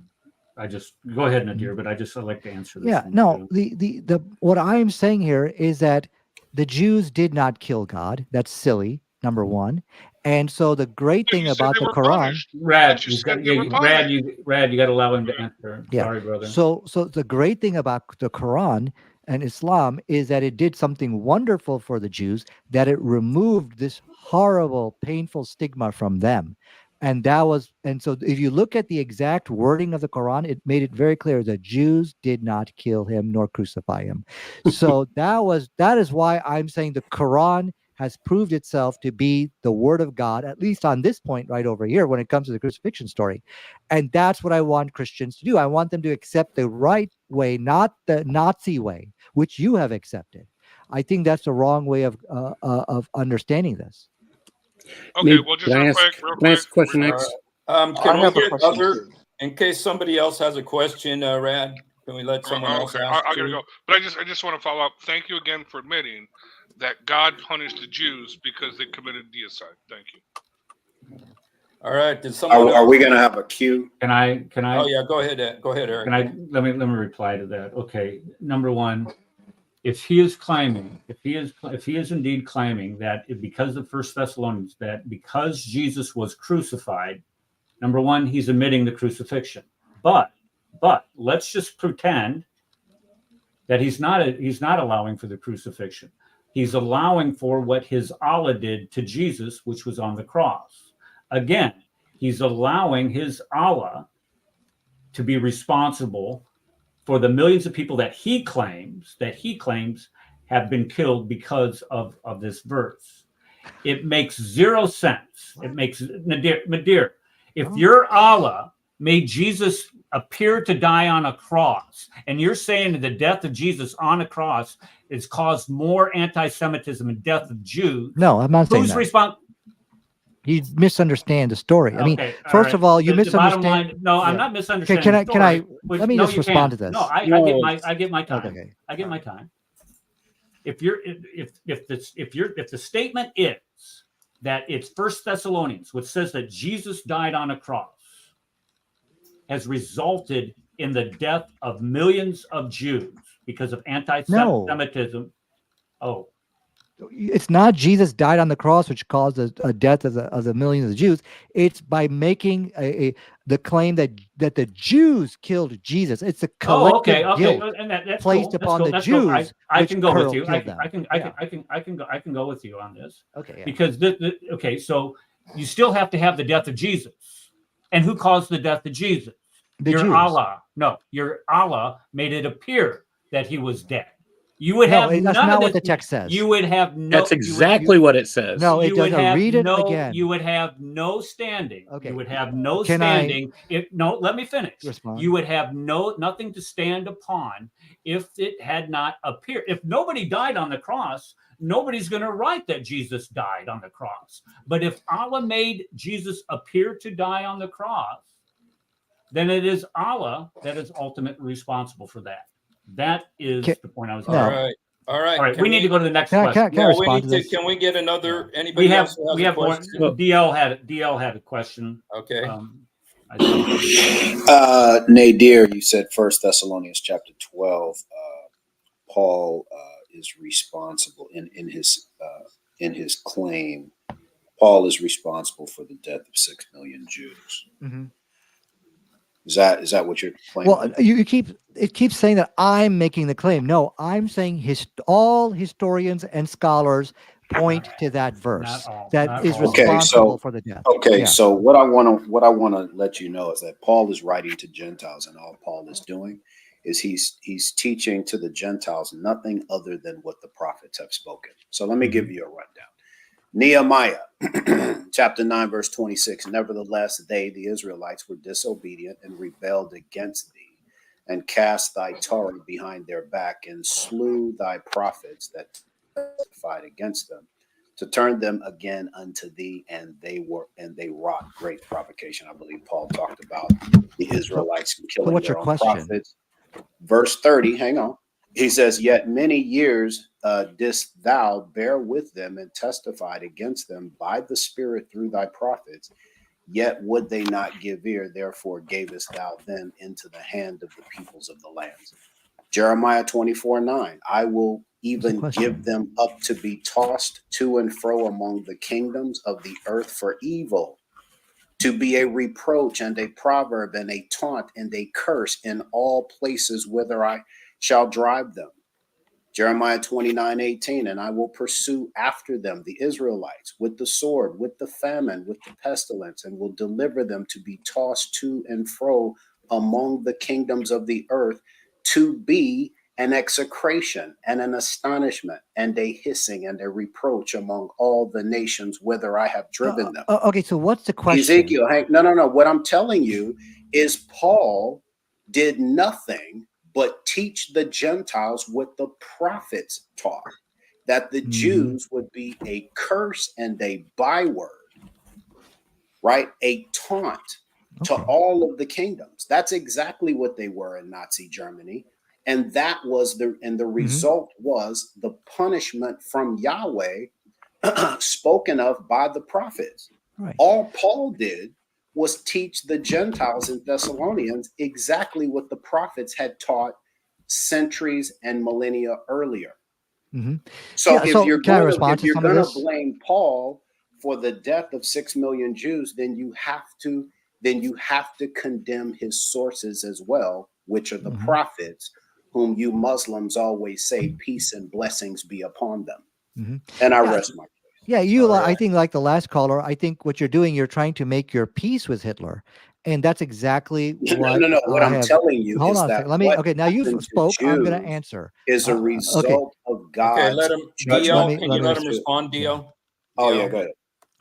I just go ahead, Nadir, but I like to answer this. Yeah, no, the what I'm saying here is that the Jews did not kill God. That's silly, number one. And so the great thing about the Quran, Rad, you got to allow him to answer. Yeah. Sorry, brother. So the great thing about the Quran and Islam is that it did something wonderful for the Jews, that it removed this horrible, painful stigma from them. And so if you look at the exact wording of the Quran, it made it very clear that Jews did not kill him nor crucify him. So that is why I'm saying the Quran has proved itself to be the word of God, at least on this point right over here when it comes to the crucifixion story. And that's what I want Christians to do. I want them to accept the right way, not the Nazi way, which you have accepted. I think that's the wrong way of understanding this. Okay, well, just real quick. Can I ask a question next? Can we get other, in case somebody else has a question, Rad? Can we let someone else ask? I gotta go. But I just want to follow up. Thank you again for admitting that God punished the Jews because they committed deicide. Thank you. All right. Did someone? Are we going to have a queue? Can I? Oh yeah, go ahead. Go ahead, Eric. Let me reply to that. Okay, number one, if he is indeed claiming that because of First Thessalonians, that because Jesus was crucified, number one, he's admitting the crucifixion. But let's just pretend that he's not allowing for the crucifixion. He's allowing for what his Allah did to Jesus, which was on the cross. Again, he's allowing his Allah to be responsible for the millions of people that he claims have been killed because of this verse. It makes zero sense. It makes Nadir, if your Allah made Jesus appear to die on a cross, and you're saying that the death of Jesus on a cross has caused more anti-Semitism and death of Jews. No, I'm not saying that. Who's responsible? You misunderstand the story. I mean, Okay, first of all, you the misunderstand. bottom line, no, I'm not misunderstanding. Let me just respond to this. No, I get my time. Okay. I get my time. If the statement is that it's First Thessalonians, which says that Jesus died on a cross, has resulted in the death of millions of Jews because of anti-Semitism. Oh, it's not Jesus died on the cross, which caused a death of the millions of Jews. It's by making the claim that the Jews killed Jesus. It's a collective guilt and that's placed cool. upon the That's Jews. Cool. I which can go with you. killed them. I can go with you on this. Okay. Yeah. Because okay, so you still have to have the death of Jesus, and who caused the death of Jesus? The Jews. Allah. No, your Allah made it appear that he was dead. You would have that's none not of what this, the text says. You would have no. That's exactly what it says. No, it doesn't. Read it no, again. You would have no standing. Okay. You would have no Can standing. Let me finish. Respond. You would have nothing to stand upon if it had not appeared. If nobody died on the cross, nobody's going to write that Jesus died on the cross. But if Allah made Jesus appear to die on the cross, then it is Allah that is ultimately responsible for that. That is the point I was making. All right. We need to go to the next question. Can we get another? Anybody else who has a question? DL had a question. Okay. Nadir, you said First Thessalonians chapter 12. Paul is responsible in his claim. Paul is responsible for the death of 6 million Jews. Mm-hmm. Is that what you're claiming? Well, it keeps saying that I'm making the claim. No, I'm saying all historians and scholars point to that verse that is responsible for the death. Okay, so what I want to let you know is that Paul is writing to Gentiles, and all Paul is doing is he's teaching to the Gentiles nothing other than what the prophets have spoken. So let me give you a rundown. Nehemiah chapter 9, verse 26. Nevertheless, they, the Israelites, were disobedient and rebelled against thee, and cast thy Torah behind their back, and slew thy prophets that testified against them, to turn them again unto thee, and they wrought great provocation. I believe Paul talked about the Israelites killing their own prophets. Verse 30, hang on. He says, yet many years didst thou bear with them and testified against them by the Spirit through thy prophets, yet would they not give ear, therefore gavest thou them into the hand of the peoples of the lands. Jeremiah 24:9, I will even give them up to be tossed to and fro among the kingdoms of the earth for evil, to be a reproach and a proverb and a taunt and a curse in all places whither I shall drive them. Jeremiah 29:18, and I will pursue after them the Israelites with the sword, with the famine, with the pestilence, and will deliver them to be tossed to and fro among the kingdoms of the earth, to be an execration and an astonishment and a hissing and a reproach among all the nations whither I have driven them. Okay, so what's the question? Ezekiel, no. What I'm telling you is Paul did nothing but teach the Gentiles what the prophets taught, that the Jews would be a curse and a byword, right? A taunt to all of the kingdoms. That's exactly what they were in Nazi Germany. And that was the result was the punishment from Yahweh spoken of by the prophets. Right. All Paul did was teach the Gentiles in Thessalonians exactly what the prophets had taught centuries and millennia earlier. So if you're going to blame Paul for the death of 6 million Jews, then you have to condemn his sources as well, which are the prophets, whom you Muslims always say peace and blessings be upon them. And I rest my case. Yeah, I think like the last caller, I think what you're doing, you're trying to make your peace with Hitler. And that's exactly what No. What I'm telling you hold is on that okay, now you've spoke. I'm going to answer. Is a result of God's Okay, let him. DL, can you let him respond, DL? Oh yeah, go ahead.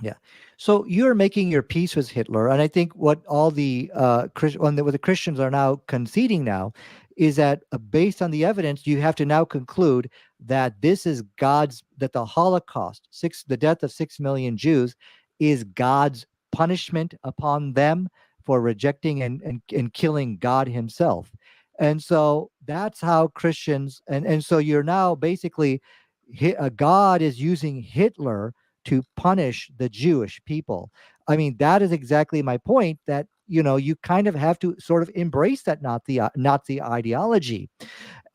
Yeah. So you're making your peace with Hitler, and I think what all the what the Christians are now conceding now is that based on the evidence, you have to now conclude that this is that the Holocaust, the death of 6 million Jews, is God's punishment upon them for rejecting and killing God himself. And so that's how Christians, and so you're now basically, God is using Hitler to punish the Jewish people. I mean, that is exactly my point, that, you kind of have to sort of embrace that Nazi ideology.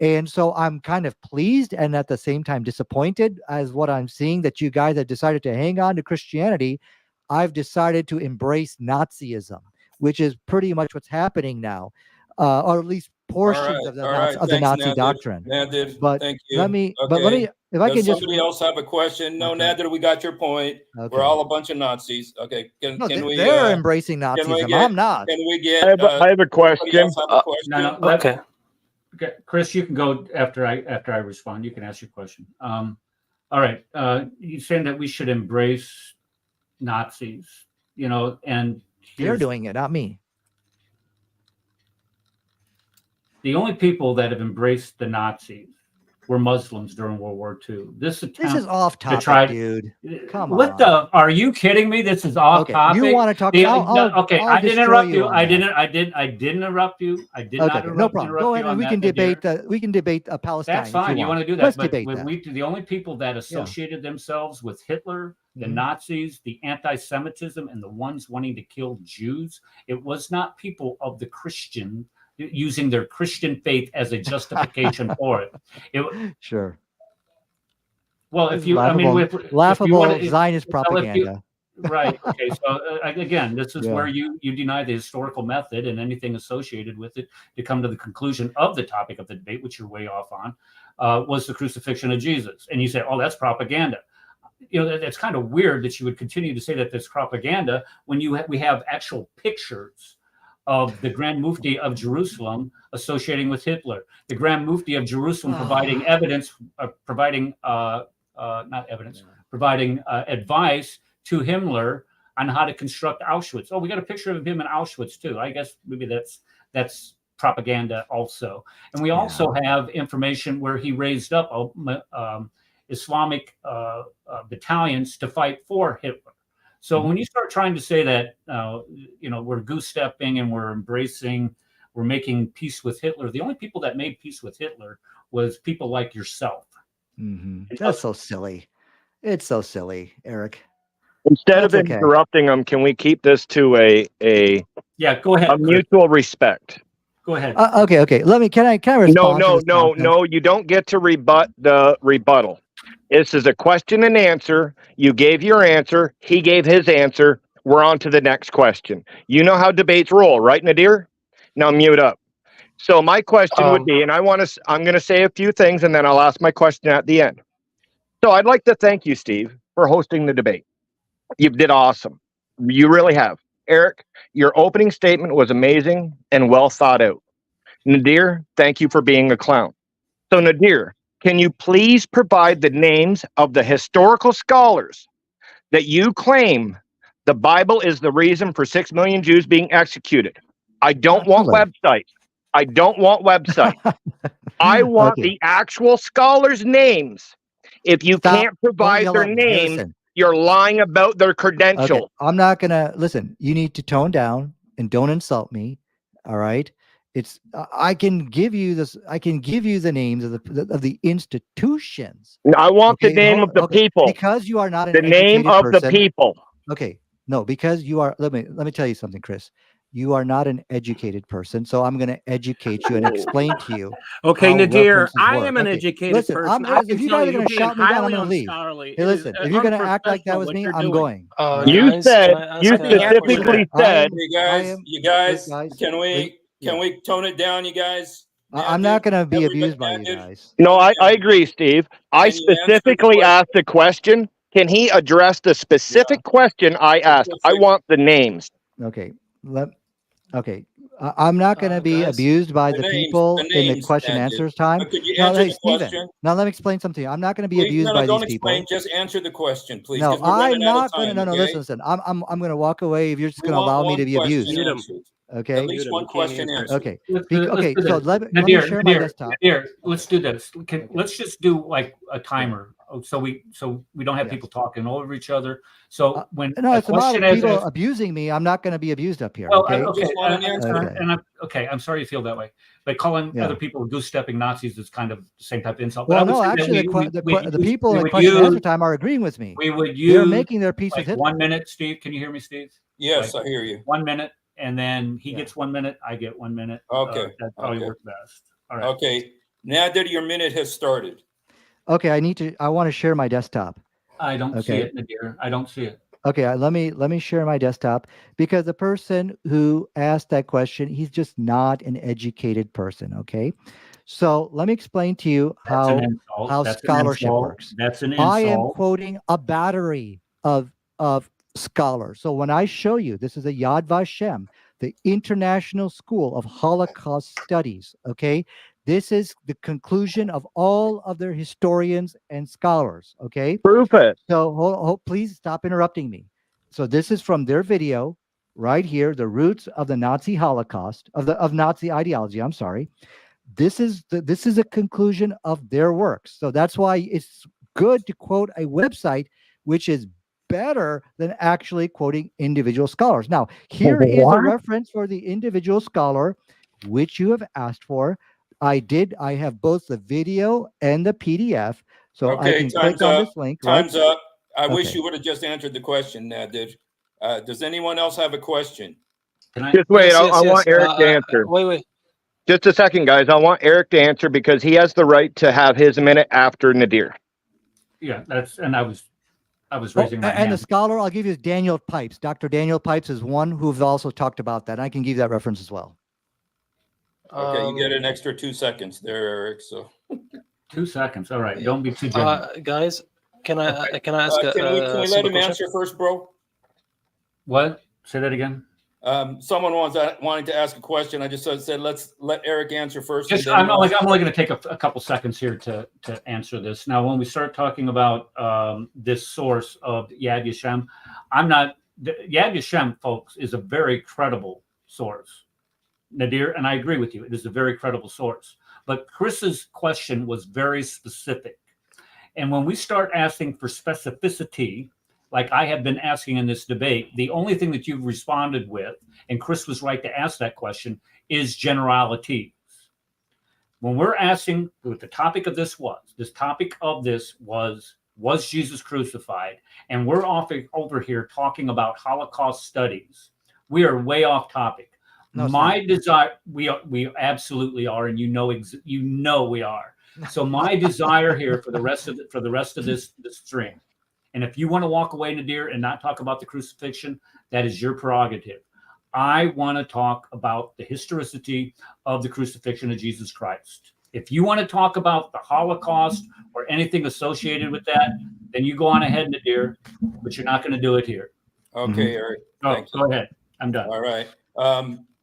And so I'm kind of pleased and at the same time disappointed as what I'm seeing, that you guys have decided to hang on to Christianity. I've decided to embrace Nazism, which is pretty much what's happening now, or at least portions of the Nazi Nadir. doctrine. Nadir, But thank you. let me, if I Does can just. somebody else have a question? No, Okay. Nadir, we got your point. Okay. We're all a bunch of Nazis. Okay, can we? They're embracing Nazism. I'm not. Can we get? I have a question. No, Okay. Okay, Chris, you can go after I respond. You can ask your question. All right. You're saying that we should embrace Nazis, and They're doing it, not me. the only people that have embraced the Nazis were Muslims during World War II. This is off topic, dude. Come on. What the? Are you kidding me? This is off topic. You want to talk? Okay, I didn't interrupt you. I didn't interrupt you. I did not interrupt. No problem. Go ahead, and we can debate. We can debate Palestine. That's fine. You want to do that? Let's but debate that. The only people that associated themselves with Hitler, the Nazis, the anti-Semitism, and the ones wanting to kill Jews, it was not people of the Christian, using their Christian faith as a justification for it. Sure. Well, if you, laughable Zionist propaganda. Right. Okay. So again, this is where you deny the historical method and anything associated with it to come to the conclusion of the topic of the debate, which you're way off on, was the crucifixion of Jesus. And you say, oh, that's propaganda. It's kind of weird that you would continue to say that that's propaganda when we have actual pictures of the Grand Mufti of Jerusalem associating with Hitler, the Grand Mufti of Jerusalem providing evidence, providing advice to Himmler on how to construct Auschwitz. Oh, we got a picture of him in Auschwitz too. I guess maybe that's propaganda also. And we also have information where he raised up Islamic battalions to fight for Hitler. So when you start trying to say that, we're goose stepping and we're making peace with Hitler, the only people that made peace with Hitler was people like yourself. That's so silly. It's so silly, Eric. Instead of interrupting them, can we keep this to a go ahead. A mutual respect. Go ahead. Okay. Can I respond? No. You don't get to rebut the rebuttal. This is a question and answer. You gave your answer. He gave his answer. We're on to the next question. You know how debates roll, right, Nadir? Now mute up. So my question would be, and I'm going to say a few things, and then I'll ask my question at the end. So I'd like to thank you, Steve, for hosting the debate. You did awesome. You really have. Eric, your opening statement was amazing and well thought out. Nadir, thank you for being a clown. So Nadir, can you please provide the names of the historical scholars that you claim the Bible is the reason for 6 million Jews being executed? I don't want websites. I want the actual scholars' names. If you can't provide their names, you're lying about their credentials. Okay. I'm not going to listen. You need to tone down and don't insult me. All right. I can give you this. I can give you the names of the institutions. I want the name of the people, because you are not the name of the people. Okay, no, because you are. Let me tell you something, Chris. You are not an educated person, so I'm going to educate you and explain to you. Okay, Nadir, I am an educated person. If you guys are going to shout me down, I'm going to leave. Hey, listen, if you're going to act like that with me, I'm going. You specifically said. You guys, can we tone it down, you guys? I'm not going to be abused by you guys. No, I agree, Steve. I specifically asked the question. Can he address the specific question I asked? I want the names. Okay. I'm not going to be abused by the people in the question answers time. Now, Steven, now let me explain something. I'm not going to be abused by these people. Just answer the question, please. No, I'm not going to. No, listen. I'm going to walk away if you're just going to allow me to be abused. Okay. At least one question answered. Okay. Let's Okay. do So this. let me share my desktop. Nadir, let's do this. Let's just do like a timer, so we don't have Yes. people talking over each other. So when No, a it's a matter question of is people asked, abusing me. I'm not going to be abused up here. well, Okay. okay, Just want an answer. Okay. and I'm sorry you feel that way, but calling Yeah. other people goose stepping Nazis is kind of the same type of insult. Well, but I no, would say that actually, the people in we the would question and answer use, time are agreeing with me. we would They're use making their peace with like Hitler. 1 minute. Steve, can you hear me, Steve? Yes, Like I hear you. 1 minute, and then he Yeah. gets 1 minute, I get 1 minute. Okay. That probably Okay. works best. All right. Okay. Nadir, your minute has started. Okay, I want to share my desktop. I don't see Okay. it, Nadir. I don't see it. Okay, let me share my desktop, because the person who asked that question, he's just not an educated person. Okay, so let me explain to you That's an how insult. That's an scholarship insult. works. That's an I am insult. quoting a battery of scholars. So when I show you, this is a Yad Vashem, the International School of Holocaust Studies. Okay, this is the conclusion of all of their historians and scholars. Okay, Proof it. so please stop interrupting me. So this is from their video right here, the roots of the Nazi Holocaust, of Nazi ideology. I'm sorry. This is a conclusion of their works. So that's why it's good to quote a website which is better than actually quoting individual scholars. Now, here is a reference for the individual scholar which you have asked for. I have both the video and the PDF. So I Okay, can time's click on up. this link. Time's up. I wish Okay. you would have just answered the question, Nadir. Does anyone else have a question? Can I? Just wait. Yes, I yes, want yes. Eric to answer. Wait. Just a second, guys. I want Eric to answer because he has the right to have his minute after Nadir. Yeah, and I was raising my and hand. the scholar I'll give you is Daniel Pipes. Dr. Daniel Pipes is one who's also talked about that. I can give that reference as well. Okay, you get an extra 2 seconds there, Eric. So 2 seconds. All right. Don't be too generous. Guys, can I ask can we let simple him question? answer first, bro? What? Say that again. Someone wanting to ask a question. I just said let's let Eric answer first. Just, I'm only going to take a couple seconds here to answer this. Now, when we start talking about this source of Yad Vashem, Yad Vashem, folks, is a very credible source. Nadir, and I agree with you. It is a very credible source. But Chris's question was very specific. And when we start asking for specificity, like I have been asking in this debate, the only thing that you've responded with, and Chris was right to ask that question, is generalities. When we're asking what the topic of this was Jesus crucified? And we're over here talking about Holocaust studies. We are way off topic. No, my desire, we absolutely are, and you know we are. So my desire here for the rest of this stream, and if you want to walk away, Nadir, and not talk about the crucifixion, that is your prerogative. I want to talk about the historicity of the crucifixion of Jesus Christ. If you want to talk about the Holocaust or anything associated with that, then you go on ahead, Nadir, but you're not going to do it here. Okay, Eric. Go ahead. I'm done. All right.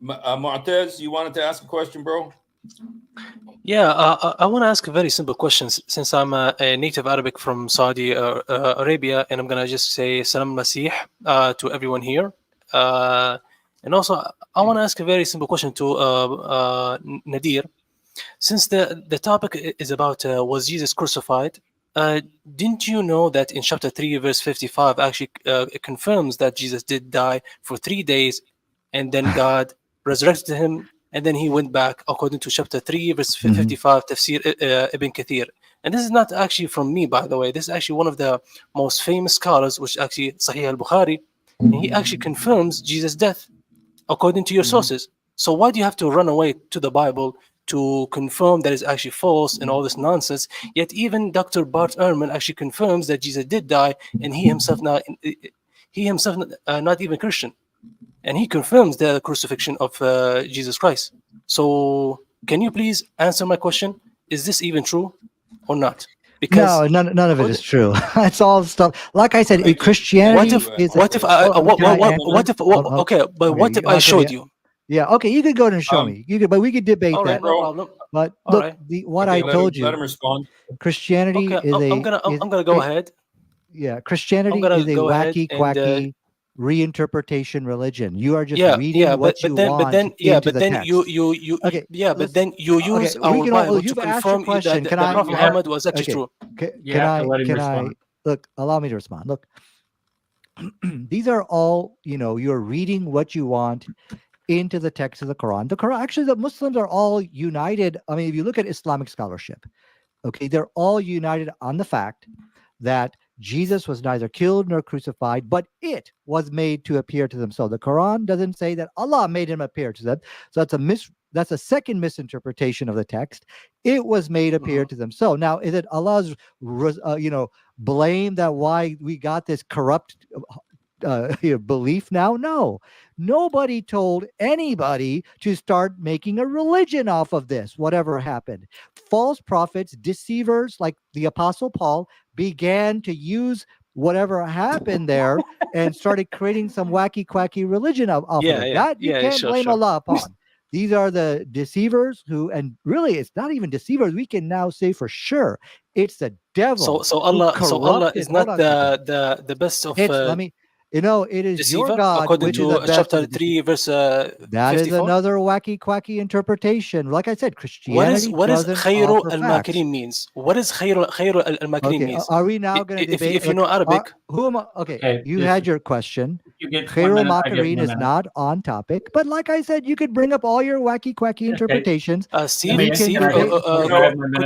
Montez, you wanted to ask a question, bro? Yeah, I want to ask a very simple question since I'm a native Arabic from Saudi Arabia, and I'm going to just say Salam Masih to everyone here. And also, I want to ask a very simple question to Nadir. Since the topic is about was Jesus crucified, didn't you know that in chapter 3, verse 55, actually it confirms that Jesus did die for 3 days, and then God resurrected him, and then he went back, according to chapter 3, verse 55, Tafsir Ibn Kathir. And this is not actually from me, by the way. This is actually one of the most famous scholars, which actually Sahih al-Bukhari, and he actually confirms Jesus' death, according to your sources. So why do you have to run away to the Bible to confirm that is actually false and all this nonsense? Yet even Dr. Bart Ehrman actually confirms that Jesus did die, and he himself not even Christian. And he confirms the crucifixion of Jesus Christ. So can you please answer my question? Is this even true or not? Because no, none of it is true. It's all stuff. Like I said, Christianity what if I showed you? Yeah, okay, you could go and show me. But we could debate that. No problem. But look, I told you. Let him respond. Christianity is I'm gonna go ahead. Yeah, Christianity is a wacky, quacky reinterpretation religion. You are just reading what you want but then into the text. you Okay, but then you use our Bible to you've asked confirm your question. that Can the I? Prophet Muhammad was actually Okay. true. You have to let him respond. Look, allow me to respond. Look, these are all, you're reading what you want into the text of the Quran. Actually, the Muslims are all united. I mean, if you look at Islamic scholarship, okay, they're all united on the fact that Jesus was neither killed nor crucified, but it was made to appear to them. So the Quran doesn't say that Allah made him appear to them. So that's a second misinterpretation of the text. It was made appear to them. So now, is it Allah's blame that why we got this corrupt belief now? No, nobody told anybody to start making a religion off of this. Whatever happened, false prophets, deceivers like the Apostle Paul began to use whatever happened there and started creating some wacky quacky religion off of it. That you can't blame Allah upon. These are the deceivers who, and really it's not even deceivers, we can now say for sure it's the devil. So Allah is not the best of it is deceiver, your God, according which to is the best chapter 3 verse that 54? is another wacky quacky interpretation. Like I said, Christianity what is khayru al-makirin means? What is khayru al-makirin means? Are we now going to debate? If you know Arabic, you had your question. Khayru al-makirin is not on topic, but like I said, you could bring up all your wacky quacky interpretations. Steve, could you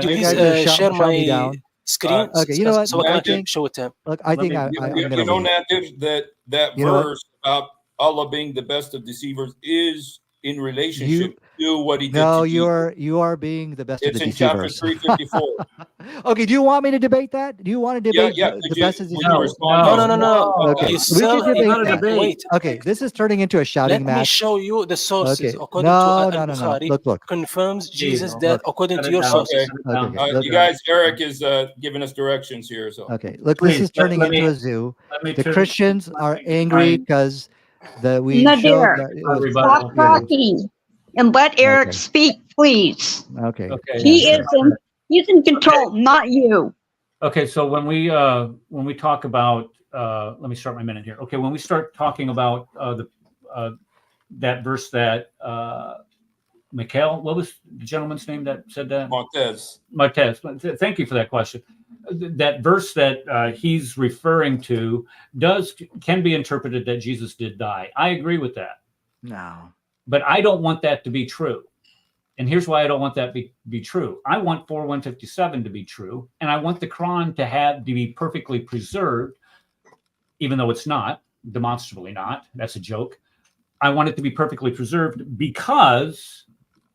please share my screen? Okay, you know what? So I can show it to him. Look, I think I'm going to Nadir, that verse about Allah being the best of deceivers is in relationship to what he did. No, you are being the best of the deceivers. It's in chapter 354. Okay, do you want me to debate that? Do you want to debate the best of deceivers? No. Okay, we can debate that. Okay, this is turning into a shouting match. Let me show you the sources. Okay. According to Al-Bukhari, Look. confirms Jesus' death according to your sources. You guys, Eric is giving us directions here. So look, this is turning into a zoo. The Christians are angry because we showed that stop talking and let Eric speak, please. Okay. He's in control, not you. Okay, so when we talk about let me start my minute here. Okay, when we start talking about that verse that Mikhail, what was the gentleman's name that said that? Martez. Thank you for that question. That verse that he's referring to can be interpreted that Jesus did die. I agree with that. No. But I don't want that to be true. And here's why I don't want that to be true. I want 4:157 to be true, and I want the Quran to be perfectly preserved, even though it's not, demonstrably not. That's a joke. I want it to be perfectly preserved because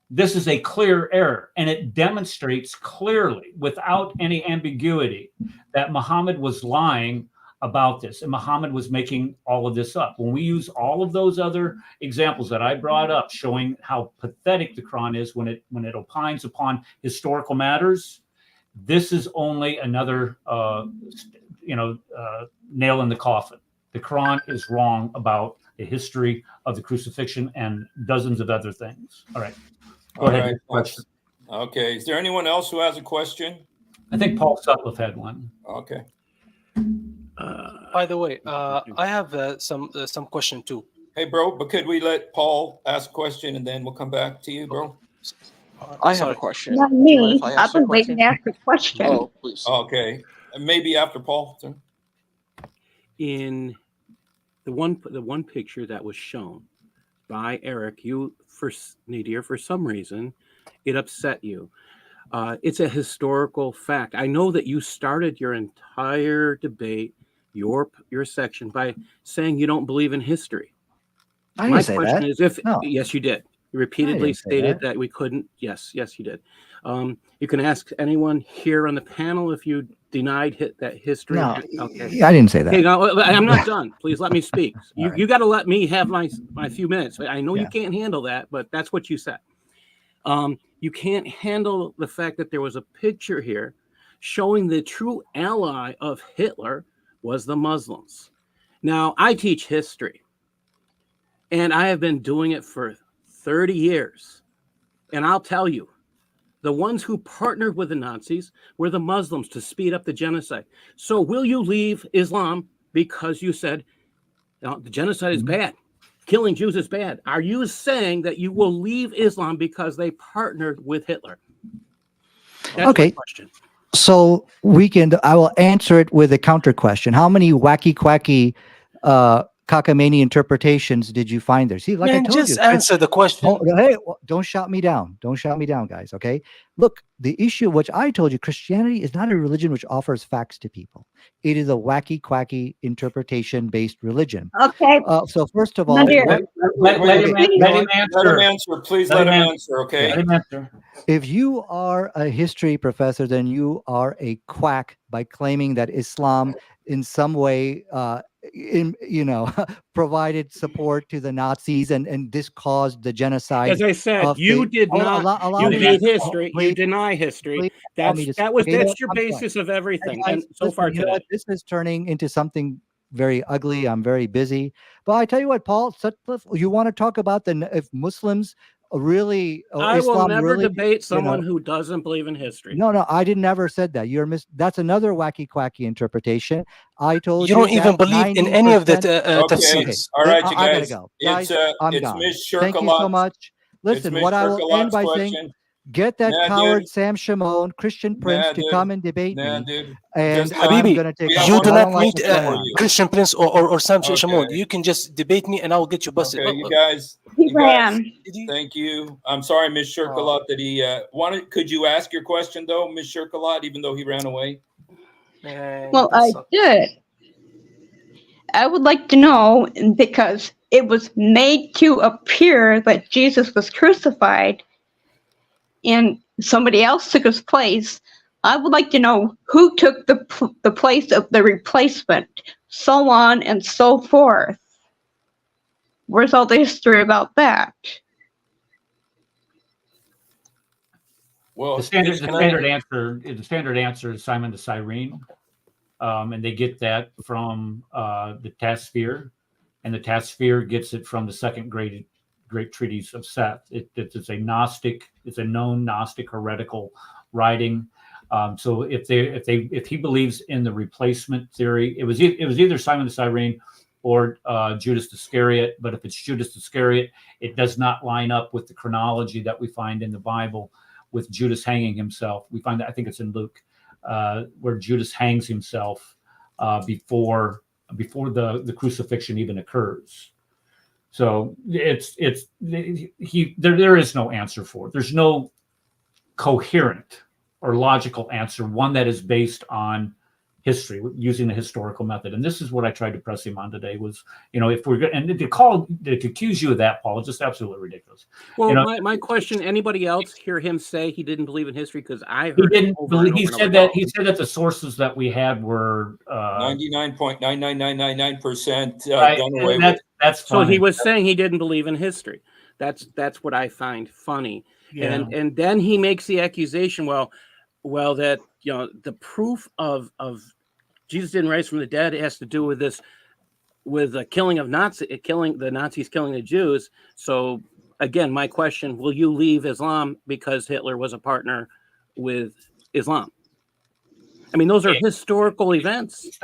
this is a clear error, and it demonstrates clearly, without any ambiguity, that Muhammad was lying about this, and Muhammad was making all of this up. When we use all of those other examples that I brought up, showing how pathetic the Quran is when it opines upon historical matters, this is only another nail in the coffin. The Quran is wrong about the history of the crucifixion and dozens of other things. All right. Go ahead. Question. Okay. Is there anyone else who has a question? I think Paul Sutcliffe had one. Okay. By the way, I have some question too. Hey, bro, but could we let Paul ask a question and then we'll come back to you, bro? I have a question. Not me. I've been waiting to ask a question. Oh, please. Okay. Maybe after Paul. Sir. In the one picture that was shown by Eric, Nadir, for some reason, it upset you. It's a historical fact. I know that you started your entire debate, your section, by saying you don't believe in history. I didn't say that. My question is, yes, you did. You repeatedly stated that we couldn't. Yes, you did. You can ask anyone here on the panel if you denied that history. No, okay. I didn't say that. Okay, now, I'm not done. Please let me speak. You got to let me have my few minutes. I know you can't handle that, but that's what you said. You can't handle the fact that there was a picture here showing the true ally of Hitler was the Muslims. Now, I teach history, and I have been doing it for 30 years. And I'll tell you, the ones who partnered with the Nazis were the Muslims to speed up the genocide. So will you leave Islam because you said The genocide is bad. Killing Jews is bad. Are you saying that you will leave Islam because they partnered with Hitler? That's Okay. my question. So I will answer it with a counter question. How many wacky quacky cockamamie interpretations did you find there? See, like I told just you, answer the question. hey, don't shout me down. Don't shout me down, guys. Okay. Look, the issue, which I told you, Christianity is not a religion which offers facts to people. It is a wacky quacky interpretation based religion. Okay. So first of all, Nadir, Let him answer. Let him answer. Please let him answer. Okay. Let him answer. if you are a history professor, then you are a quack by claiming that Islam in some way provided support to the Nazis and this caused the genocide. As I said, you did not. You hate history. You deny history. That's your basis of everything. Guys, And so far today, this is turning into something very ugly. I'm very busy. But I tell you what, Paul Sutcliffe, you want to talk about if Muslims really, I Islam will never really, debate someone who doesn't believe in history. No, I didn't never said that. That's another wacky quacky interpretation. I told you. You don't even believe in any of the tafsirs. All right, you I gotta guys. go. Guys, I'm It's gone. Miss Thank you so much. Listen, what I will end by saying, get that coward Sam Shimon, Christian Prince, to come and debate me. And I'm going to take off. You do I not don't like need what's going on. Christian Prince or Sam Shimon. You can just debate me and I will get you busted. Okay, you guys, thank you. I'm sorry, Miss Shirkalot, that he wanted. Could you ask your question though, Miss Shirkalot, even though he ran away? Well, I did. I would like to know, because it was made to appear that Jesus was crucified and somebody else took his place. I would like to know who took the place of the replacement, so on and so forth. Where's all the history about that? Well, the standard answer is Simon the Cyrene, and they get that from the Thekafir, and the Thekafir gets it from the second great treatise of Seth. It's a Gnostic, it's a known Gnostic heretical writing. So if he believes in the replacement theory, it was either Simon the Cyrene or Judas Iscariot. But if it's Judas Iscariot, it does not line up with the chronology that we find in the Bible with Judas hanging himself. We find that, I think it's in Luke, where Judas hangs himself before the crucifixion even occurs. So there is no answer for it. There's no coherent or logical answer, one that is based on history, using the historical method. And this is what I tried to press him on today was, if we're going to accuse you of that, Paul, is just absolutely ridiculous. Well, my question, anybody else hear him say he didn't believe in history? Because I heard he didn't believe. He said that the sources that we had were 99.99999% done away with. That's so he was saying he didn't believe in history. That's what I find funny. Yeah. And then he makes the accusation, well, that the proof of Jesus didn't rise from the dead has to do with this, with the killing of Nazis killing the Jews. So again, my question: will you leave Islam because Hitler was a partner with Islam? I mean, those are historical events. This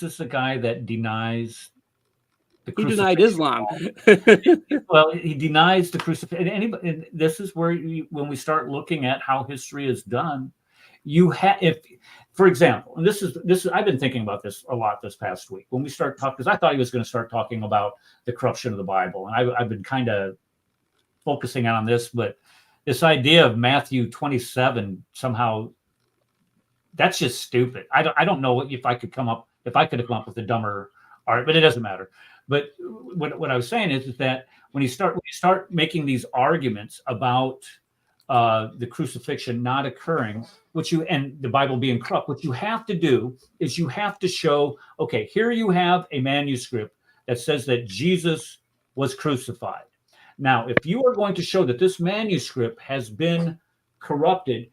is a guy that denies. He denied Islam. Well, he denies the crucifixion. And this is where, when we start looking at how history is done, for example, and this is I've been thinking about this a lot this past week when we start talking, because I thought he was going to start talking about the corruption of the Bible, and I've been kind of focusing on this, but this idea of Matthew 27 somehow, that's just stupid. I don't know if I could have come up with a dumber art, but it doesn't matter. But what I was saying is that when you start making these arguments about the crucifixion not occurring, and the Bible being corrupt, what you have to do is you have to show, okay, here you have a manuscript that says that Jesus was crucified. Now, if you are going to show that this manuscript has been corrupted,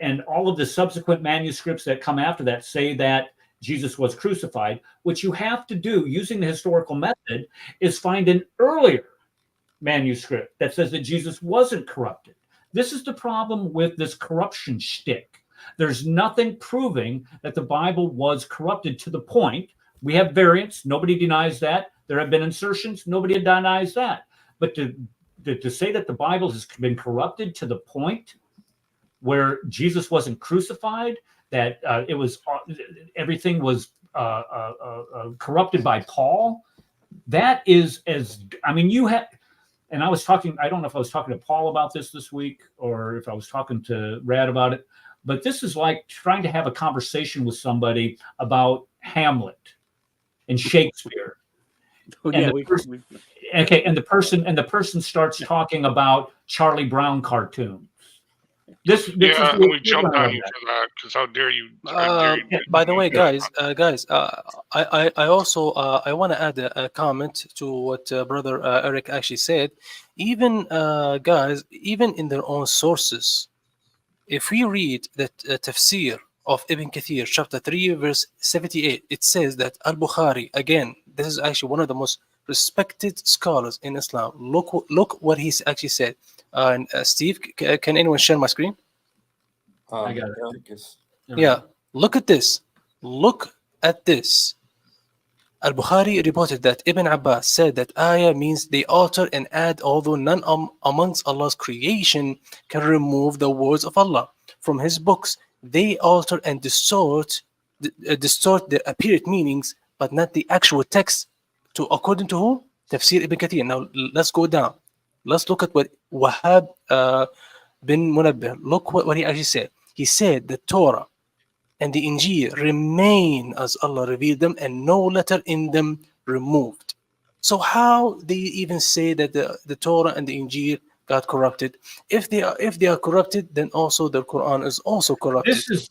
and all of the subsequent manuscripts that come after that say that Jesus was crucified, what you have to do using the historical method is find an earlier manuscript that says that Jesus wasn't corrupted. This is the problem with this corruption shtick. There's nothing proving that the Bible was corrupted to the point We have variants. Nobody denies that. There have been insertions. Nobody denies that. But to say that the Bible has been corrupted to the point where Jesus wasn't crucified, that it was everything was corrupted by Paul, that is you have. And I was talking, I don't know if I was talking to Paul about this week or if I was talking to Rad about it, but this is like trying to have a conversation with somebody about Hamlet and Shakespeare. Oh, And yeah, the person starts talking about Charlie Brown cartoons. This Yeah, is and we jumped on you for that because how dare you? By the way, guys, I also I want to add a comment to what Brother Eric actually said. Even guys, even in their own sources, if we read the tafsir of Ibn Kathir, chapter 3, verse 78, it says that Al-Bukhari, again, this is actually one of the most respected scholars in Islam. Look what he's actually said. Steve, can anyone share my screen? I got it. Yeah, look at this. Look at this. Al-Bukhari reported that Ibn Abbas said that ayah means they alter and add, although none amongst Allah's creation can remove the words of Allah from his books. They alter and distort their apparent meanings, but not the actual text. According to who? Tafsir Ibn Kathir. Now let's go down. Let's look at what Wahab bin Munabbih, look what he actually said. He said the Torah and the Injil remain as Allah revealed them, and no letter in them removed. So how they even say that the Torah and the Injil got corrupted? If they are corrupted, then also the Quran is also corrupted. This is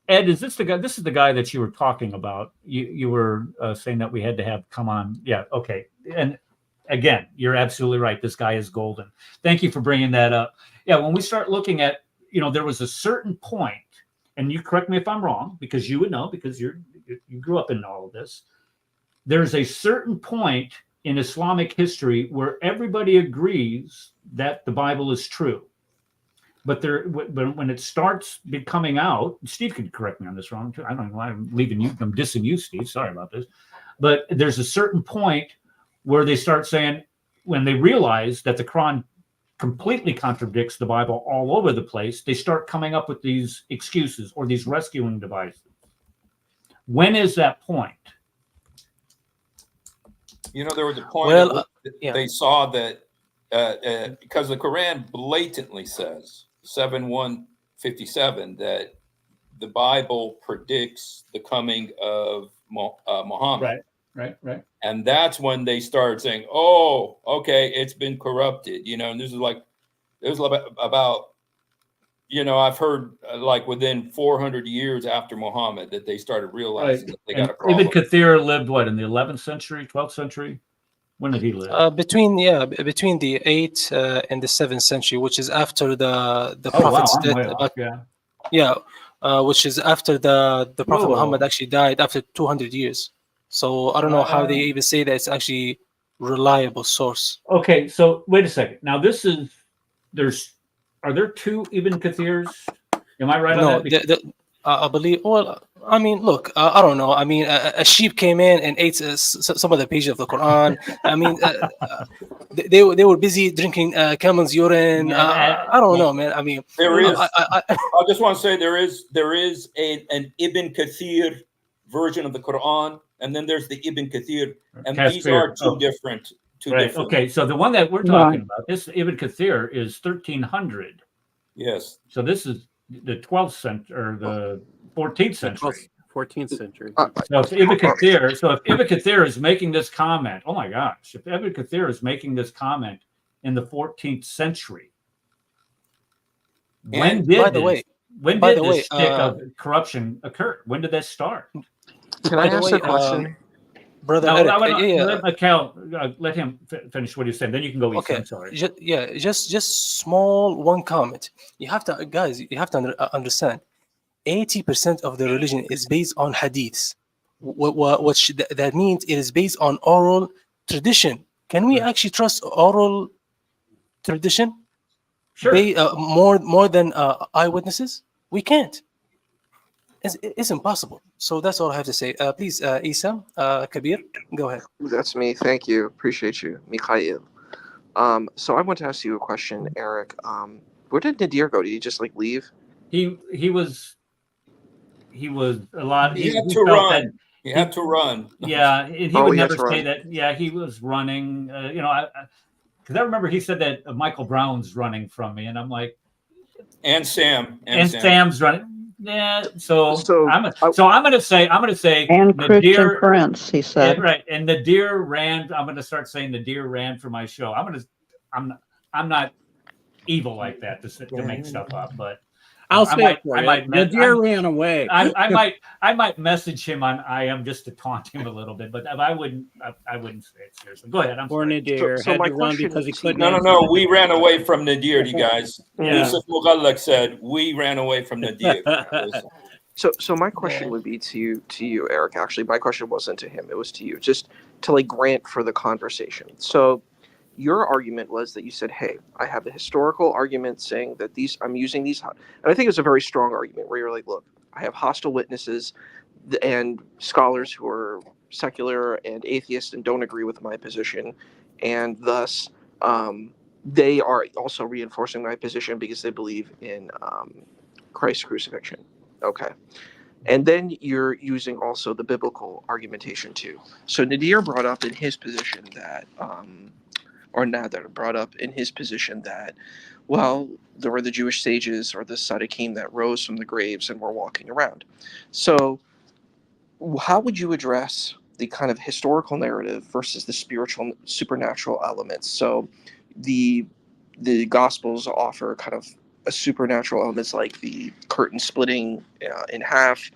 Ed, is this the guy? This is the guy that you were talking about. You were saying that we had to have come on. Yeah, okay. And again, you're absolutely right. This guy is golden. Thank you for bringing that up. Yeah, when we start looking at, there was a certain point, and you correct me if I'm wrong, because you would know, because you grew up in all of this. There's a certain point in Islamic history where everybody agrees that the Bible is true. But when it starts coming out, Steve can correct me on this wrong too. I don't know why I'm dissing you, Steve. Sorry about this. But there's a certain point where they start saying, when they realize that the Quran completely contradicts the Bible all over the place, they start coming up with these excuses or these rescuing devices. When is that point? There was a point they saw that because the Quran blatantly says 7:157 that the Bible predicts the coming of Muhammad. Right. And that's when they started saying, "Oh, okay, it's been corrupted." And this is about I've heard within 400 years after Muhammad that they started realizing that they got a problem. Ibn Kathir lived in the 11th century, 12th century? When did he live? Between the 8th and the 7th century, which is after the prophet's death. Which is after the Prophet Muhammad actually died after 200 years. So I don't know how they even say that it's actually reliable source. Okay, so wait a second. Now are there two Ibn Kathirs? Am I right on that? I believe. Well, I mean, look, I don't know. I mean, a sheep came in and ate some of the pages of the Quran. I mean, they were busy drinking camel's urine. I don't know, man. I mean, there is. I just want to say there is an Ibn Kathir version of the Quran, and then there's the Ibn Kathir, and these are two different. Okay, so the one that we're talking about, this Ibn Kathir is 1300. Yes. So this is the 12th century or the 14th century. 14th century. So if Ibn Kathir is making this comment, oh my gosh, if Ibn Kathir is making this comment in the 14th century, when did this stick of corruption occur? When did that start? Can I ask a question? Brother Eric, let him finish what he's saying. Then you can go. Okay. I'm sorry. Just small one comment. You have to understand. 80% of the religion is based on hadiths. That means it is based on oral tradition. Can we actually trust oral tradition? Sure. More than eyewitnesses? We can't. It's impossible. So that's all I have to say. Please, Isa, Kabir, go ahead. That's me. Thank you. Appreciate you, Mikhail. So I want to ask you a question, Eric. Where did Nadir go? Did he just like leave? He was a lot. He had he to felt run. that He had to run. Yeah, and he Oh, would he had never to say run. that. Yeah, he was running. Because I remember he said that Michael Brown's running from me, and I'm like, And Sam. and Sam's running. Yeah, so So I'm gonna say And Christian Nadir, Prince, he yeah, said. right, and Nadir ran. I'm gonna start saying Nadir ran for my show. I'm not evil like that to make stuff up, but I'll I say might it for I you. might Nadir ran away. I might message him on IM just to taunt him a little bit, but I wouldn't say it seriously. Go ahead. I'm Poor sorry. Nadir So had my to run question because he to couldn't. you- No. We ran away from Nadir, you guys. Yeah. Yusuf Mughallaq said we ran away from Nadir. So my question would be to you, Eric. Actually, my question wasn't to him; it was to you, just to like grant for the conversation. So, your argument was that you said, "Hey, I have a historical argument saying that I'm using these," and I think it's a very strong argument where you're like, "Look, I have hostile witnesses and scholars who are secular and atheist and don't agree with my position, and thus they are also reinforcing my position because they believe in Christ's crucifixion." Okay. And then you're using also the biblical argumentation too. So Nadir brought up in his position that, or Nadir brought up in his position that, well, there were the Jewish sages or the Tzaddikim that rose from the graves and were walking around. So how would you address the kind of historical narrative versus the spiritual, supernatural elements? So the Gospels offer kind of a supernatural elements like the curtain splitting in half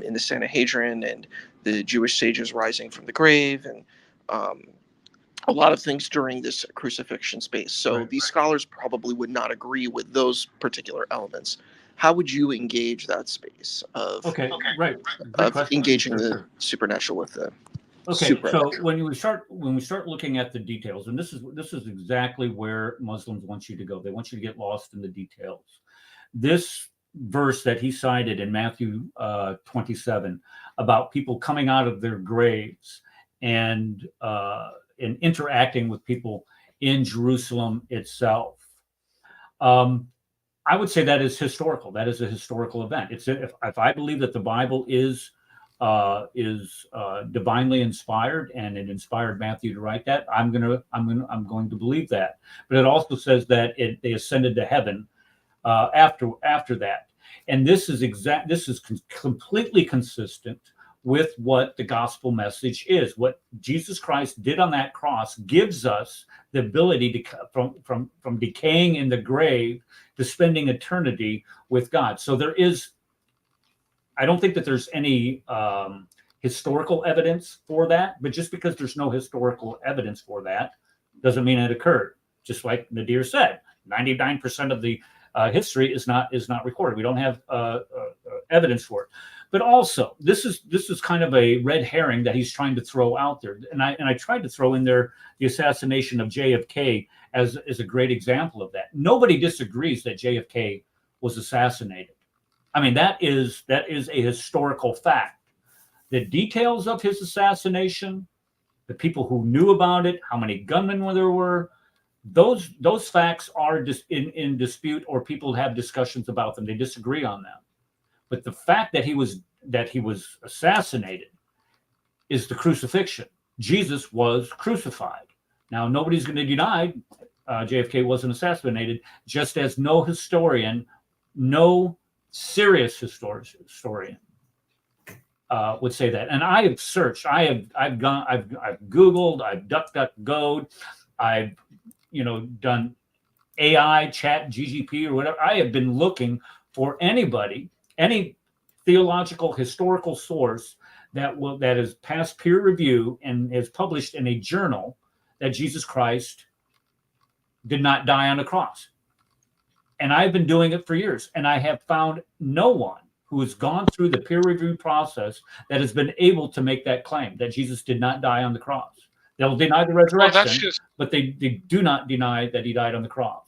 in the Sanhedrin and the Jewish sages rising from the grave and a lot of things during this crucifixion space. So Right. these scholars probably would not agree with those particular elements. How would you engage that space of Right. Good of question. engaging the Sure. supernatural with the Okay, supernatural? so when we start looking at the details, and this is exactly where Muslims want you to go. They want you to get lost in the details. This verse that he cited in Matthew 27 about people coming out of their graves and interacting with people in Jerusalem itself. I would say that is historical. That is a historical event. It's if I believe that the Bible is divinely inspired and it inspired Matthew to write that, I'm going to believe that. But it also says that they ascended to heaven after that, and this is completely consistent with what the gospel message is. What Jesus Christ did on that cross gives us the ability to from decaying in the grave to spending eternity with God. So I don't think that there's any historical evidence for that, but just because there's no historical evidence for that doesn't mean it occurred. Just like Nadir said, 99% of the history is not recorded. We don't have evidence for it. But also, this is kind of a red herring that he's trying to throw out there, and I tried to throw in there the assassination of JFK as a great example of that. Nobody disagrees that JFK was assassinated. I mean, that is a historical fact. The details of his assassination, the people who knew about it, how many gunmen there were, those facts are in dispute, or people have discussions about them. They disagree on them. But the fact that he was assassinated is the crucifixion. Jesus was crucified. Now, nobody's going to deny JFK wasn't assassinated, just as no historian, no serious historian would say that. And I have searched, I've Googled, I've DuckDuckGo'd, I've done AI, Chat, GGP, or whatever. I have been looking for any theological historical source that is past peer review and is published in a journal that Jesus Christ did not die on a cross. And I've been doing it for years, and I have found no one who has gone through the peer review process that has been able to make that claim that Jesus did not die on the cross. They'll deny the resurrection, but they do not deny that he died on the cross.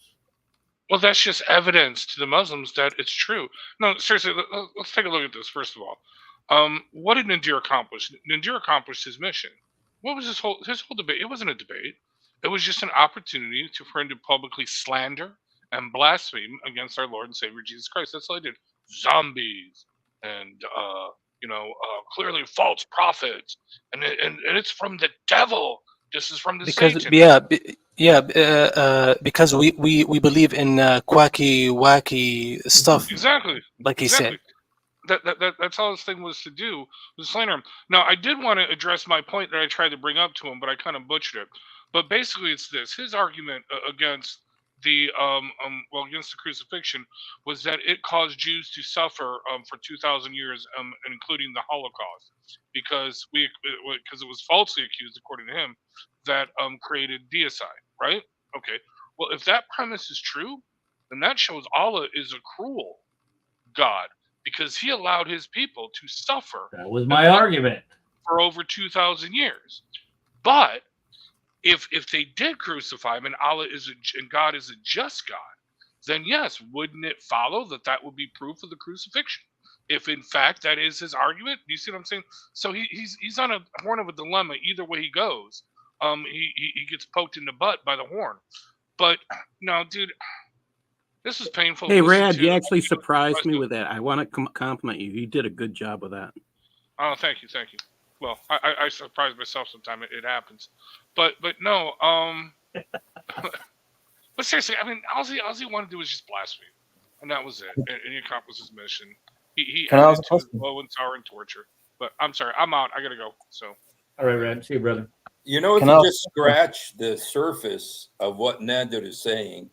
Well, that's just evidence to the Muslims that it's true. No, seriously, let's take a look at this first of all. What did Nadir accomplish? Nadir accomplished his mission. What was his whole debate? It wasn't a debate. It was just an opportunity for him to publicly slander and blaspheme against our Lord and Savior Jesus Christ. That's all he did. Zombies and clearly false prophets, and it's from the devil. This is from the Because Satan. because we believe in quacky wacky stuff, Exactly. like he Exactly. said. That's all this thing was to do, was slander him. Now, I did want to address my point that I tried to bring up to him, but I kind of butchered it. But basically, it's this: his argument against the against the crucifixion was that it caused Jews to suffer for 2,000 years, including the Holocaust, because it was falsely accused, according to him, that created deicide. Right? Okay. Well, if that premise is true, then that shows Allah is a cruel God, because he allowed his people to suffer. That was my argument. For over 2,000 years. But if they did crucify him and and God is a just God, then yes, wouldn't it follow that would be proof of the crucifixion? If in fact that is his argument, do you see what I'm saying? So he's on a horn of a dilemma. Either way he goes, he gets poked in the butt by the horn. But no, dude, this is painful. Hey, Rad, you actually surprised me with that. I want to compliment you. You did a good job with that. Oh, thank you. Well, I surprise myself sometimes. It happens, but no. But seriously, I mean, all he wanted to do was just blaspheme, and that was it. And he accomplished his mission. He added to his woe and sorrow and torture. But I'm sorry, I'm out. I gotta go. So. All right, Rad. See you, brother. You know, if you just scratch the surface of what Nadir is saying,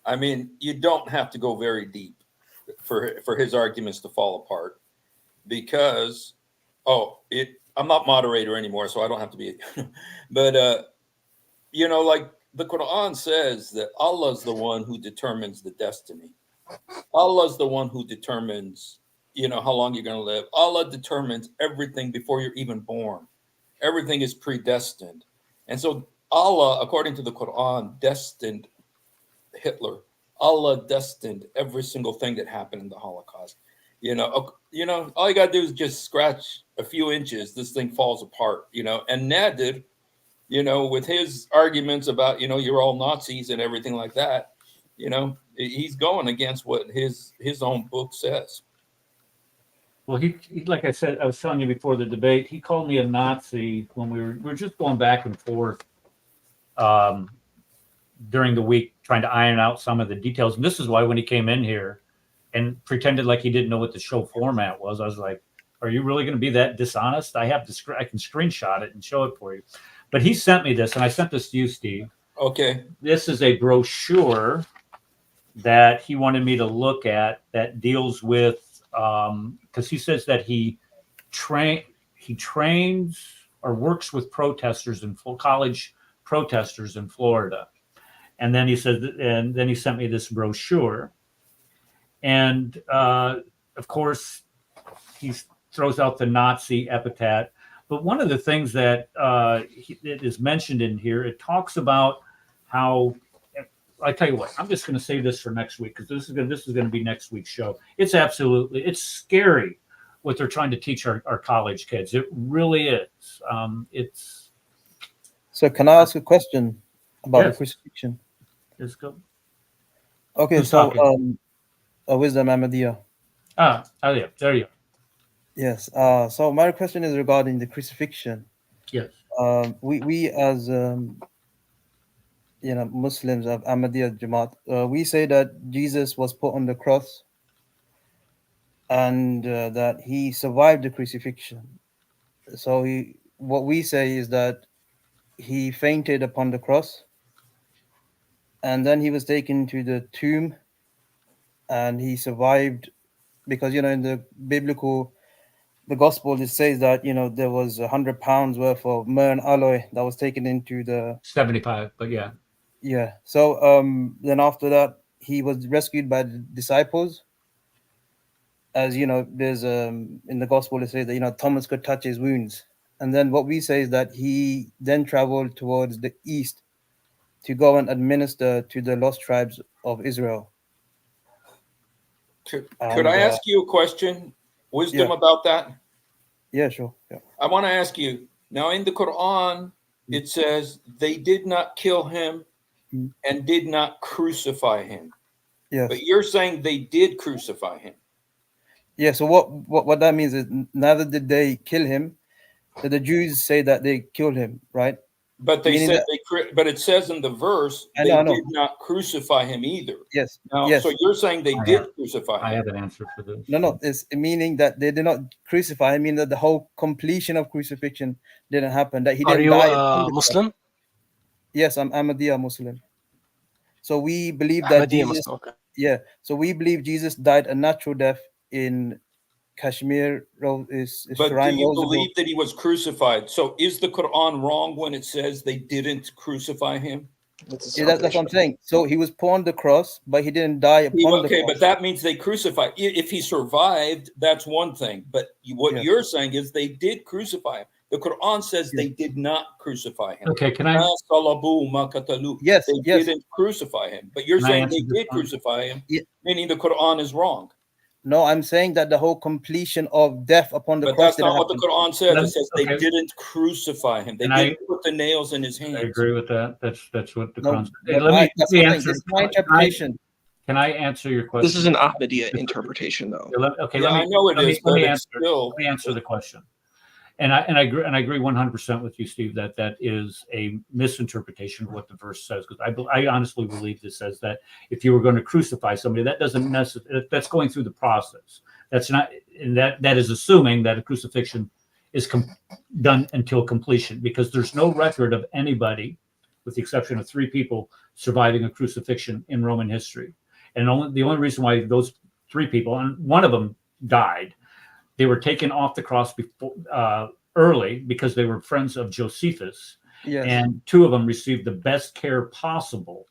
I mean, you don't have to go very deep for his arguments to fall apart, because I'm not moderator anymore, so I don't have to be. But like the Quran says that Allah's the one who determines the destiny. Allah's the one who determines, how long you're going to live. Allah determines everything before you're even born. Everything is predestined. And so Allah, according to the Quran, destined Hitler. Allah destined every single thing that happened in the Holocaust. All you got to do is just scratch a few inches, this thing falls apart, and Nadir, with his arguments about, you're all Nazis and everything like that, he's going against what his own book says. Well, he like I said, I was telling you before the debate, he called me a Nazi when we were just going back and forth during the week, trying to iron out some of the details. And this is why when he came in here and pretended like he didn't know what the show format was, I was like, are you really going to be that dishonest? I can screenshot it and show it for you. But he sent me this, and I sent this to you, Steve. Okay. This is a brochure that he wanted me to look at that deals with, because he says that he trains or works with protesters in college protesters in Florida. And then he said, and then he sent me this brochure. And of course, he throws out the Nazi epithet. But one of the things that it is mentioned in here, it talks about how, I tell you what, I'm just going to save this for next week, because this is going to be next week's show. It's it's scary what they're trying to teach our college kids. It really is. So can I ask a question about the crucifixion? Let's go. Okay, Who's so talking? Wisdom Ahmadiyya. Yeah, there you go. Yes. So my question is regarding the crucifixion. Yes. We as Muslims of Ahmadiyya Jamaat, we say that Jesus was put on the cross and that he survived the crucifixion. So what we say is that he fainted upon the cross, and then he was taken to the tomb, and he survived, because in the gospel it says that there was 100 pounds worth of myrrh and aloe that was taken into the 75, but yeah. So then after that he was rescued by the disciples, as there's in the gospel it says that Thomas could touch his wounds. And then what we say is that he then traveled towards the east to go and administer to the lost tribes of Israel. Could And, I ask you a question? Wisdom about that? Yeah, sure. Yeah. I want to ask you, now in the Quran, it says they did not kill him and did not crucify him. Yes. But you're saying they did crucify him. Yeah, so what that means is neither did they kill him. The Jews say that they killed him, right? But they Meaning said that- but it says in the verse I they know. did not crucify him either. Yes. Now, yes. so you're saying they did crucify him. I have an answer for this. No, it's meaning that they did not crucify him, meaning that the whole completion of crucifixion didn't happen. That he Are didn't you die. On the cross. Muslim? Yes, I'm Ahmadiyya Muslim. So we believe that Ahmadiyya Jesus. Muslim, okay. Yeah. So we believe Jesus died a natural death in Kashmir. But do Shrine you Rose believe that he was crucified? So is the Quran wrong when it says they didn't crucify him? Yeah, that's what I'm saying. So he was put on the cross, but he didn't die upon the cross. Okay, but that means they crucified. If he survived, that's one thing. But what you're saying is they did crucify him. The Quran says they did not crucify him. Okay, can I? Yes, they didn't crucify him. But you're Can I saying answer they this did one? crucify him, meaning the Quran is wrong. No, I'm saying that the whole completion of death upon the But cross. that's not what the Quran says. It says they Okay. didn't crucify him. They And didn't put the nails in his hands. I agree with that. That's what the No, Quran says. but Hey, let me that's what I'm saying. answer. This is my interpretation. Can I answer your question? This is an Ahmadiyya interpretation, though. Okay, Yeah, I know it is, let me but answer. it's still. Let me answer the question. And I agree 100% with you, Steve, that is a misinterpretation of what the verse says. Because I honestly believe this says that if you were going to crucify somebody, that doesn't necessarily, that's going through the process. That's not, and that is assuming that a crucifixion is done until completion, because there's no record of anybody, with the exception of 3 people, surviving a crucifixion in Roman history. And the only reason why those 3 people, and one of them died, they were taken off the cross before, early, because they were friends of Josephus. Yes. And 2 of them received the best care possible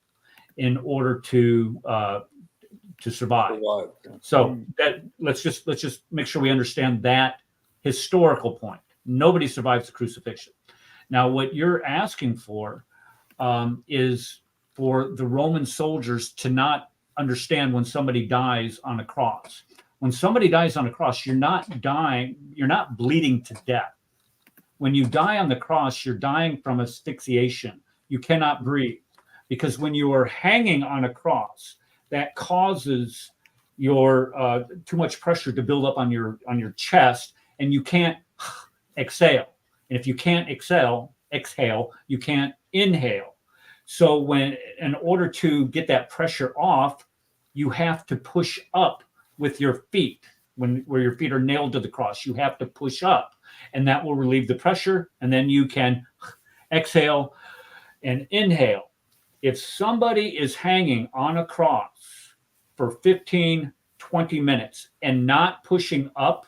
in order to survive. So that let's just make sure we understand that historical point. Nobody survives the crucifixion. Now, what you're asking for is for the Roman soldiers to not understand when somebody dies on a cross. When somebody dies on a cross, you're not dying, you're not bleeding to death. When you die on the cross, you're dying from asphyxiation. You cannot breathe, because when you are hanging on a cross, that causes your too much pressure to build up on your chest, and you can't exhale. And if you can't exhale, you can't inhale. So in order to get that pressure off, you have to push up with your feet. Where your feet are nailed to the cross, you have to push up, and that will relieve the pressure, and then you can exhale and inhale. If somebody is hanging on a cross for 15, 20 minutes and not pushing up,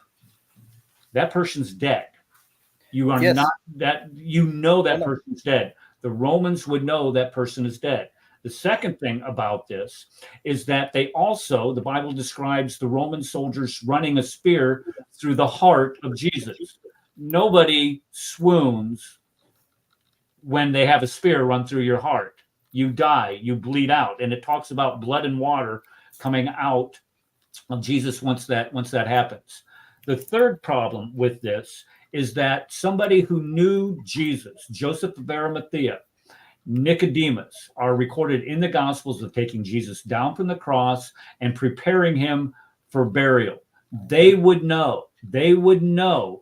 that person's dead. You are not that, that person's dead. The Romans would know that person is dead. The second thing about this is that the Bible describes the Roman soldiers running a spear through the heart of Jesus. Nobody swoons when they have a spear run through your heart. You die, you bleed out. And it talks about blood and water coming out of Jesus once that happens. The third problem with this is that somebody who knew Jesus, Joseph of Arimathea, Nicodemus, are recorded in the Gospels of taking Jesus down from the cross and preparing him for burial. They would know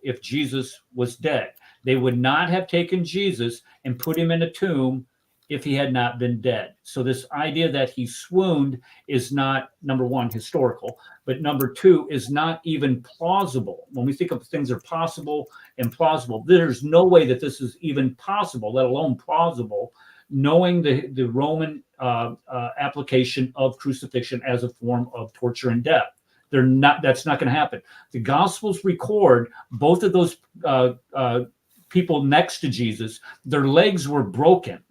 if Jesus was dead. They would not have taken Jesus and put him in a tomb if he had not been dead. So this idea that he swooned is not, number one, historical, but number two, is not even plausible. When we think of things that are possible and plausible, there's no way that this is even possible, let alone plausible, knowing the Roman application of crucifixion as a form of torture and death. That's not going to happen. The Gospels record both of those people next to Jesus, their legs were broken.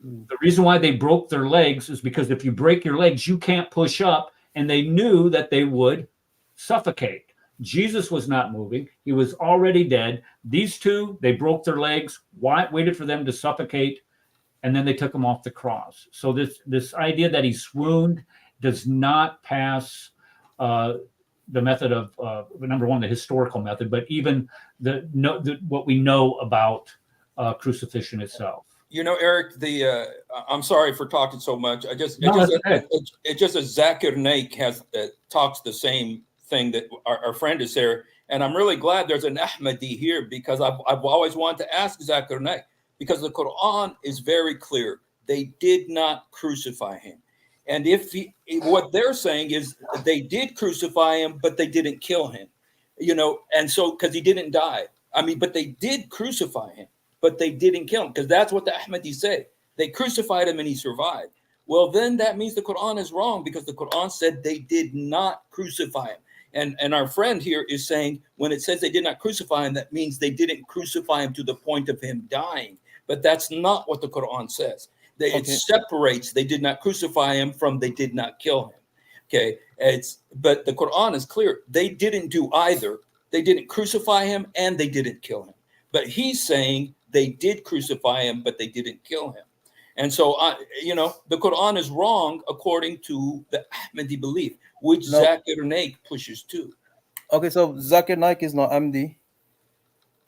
The reason why they broke their legs is because if you break your legs, you can't push up, and they knew that they would suffocate. Jesus was not moving. He was already dead. These two, they broke their legs, waited for them to suffocate, and then they took him off the cross. So this idea that he swooned does not pass the method of number one, the historical method, but even what we know about crucifixion itself. You know, Eric, I'm sorry for talking so much. It's just that Zakir Naik talks the same thing that our friend is there, and I'm really glad there's an Ahmadi here, because I've always wanted to ask Zakir Naik, because the Quran is very clear. They did not crucify him. And what they're saying is they did crucify him, but they didn't kill him, you know, and so because he didn't die. I mean, but they did crucify him, but they didn't kill him, because that's what the Ahmadis say. They crucified him and he survived. Well, then that means the Quran is wrong, because the Quran said they did not crucify him. And our friend here is saying when it says they did not crucify him, that means they didn't crucify him to the point of him dying. But that's not what the Quran says. It separates they did not crucify him from they did not kill him. Okay, but the Quran is clear. They didn't do either. They didn't crucify him and they didn't kill him. But he's saying they did crucify him, but they didn't kill him. And so, the Quran is wrong according to the Ahmadi belief, which Zakir Naik pushes to. Okay, so Zakir Naik is not Ahmadi,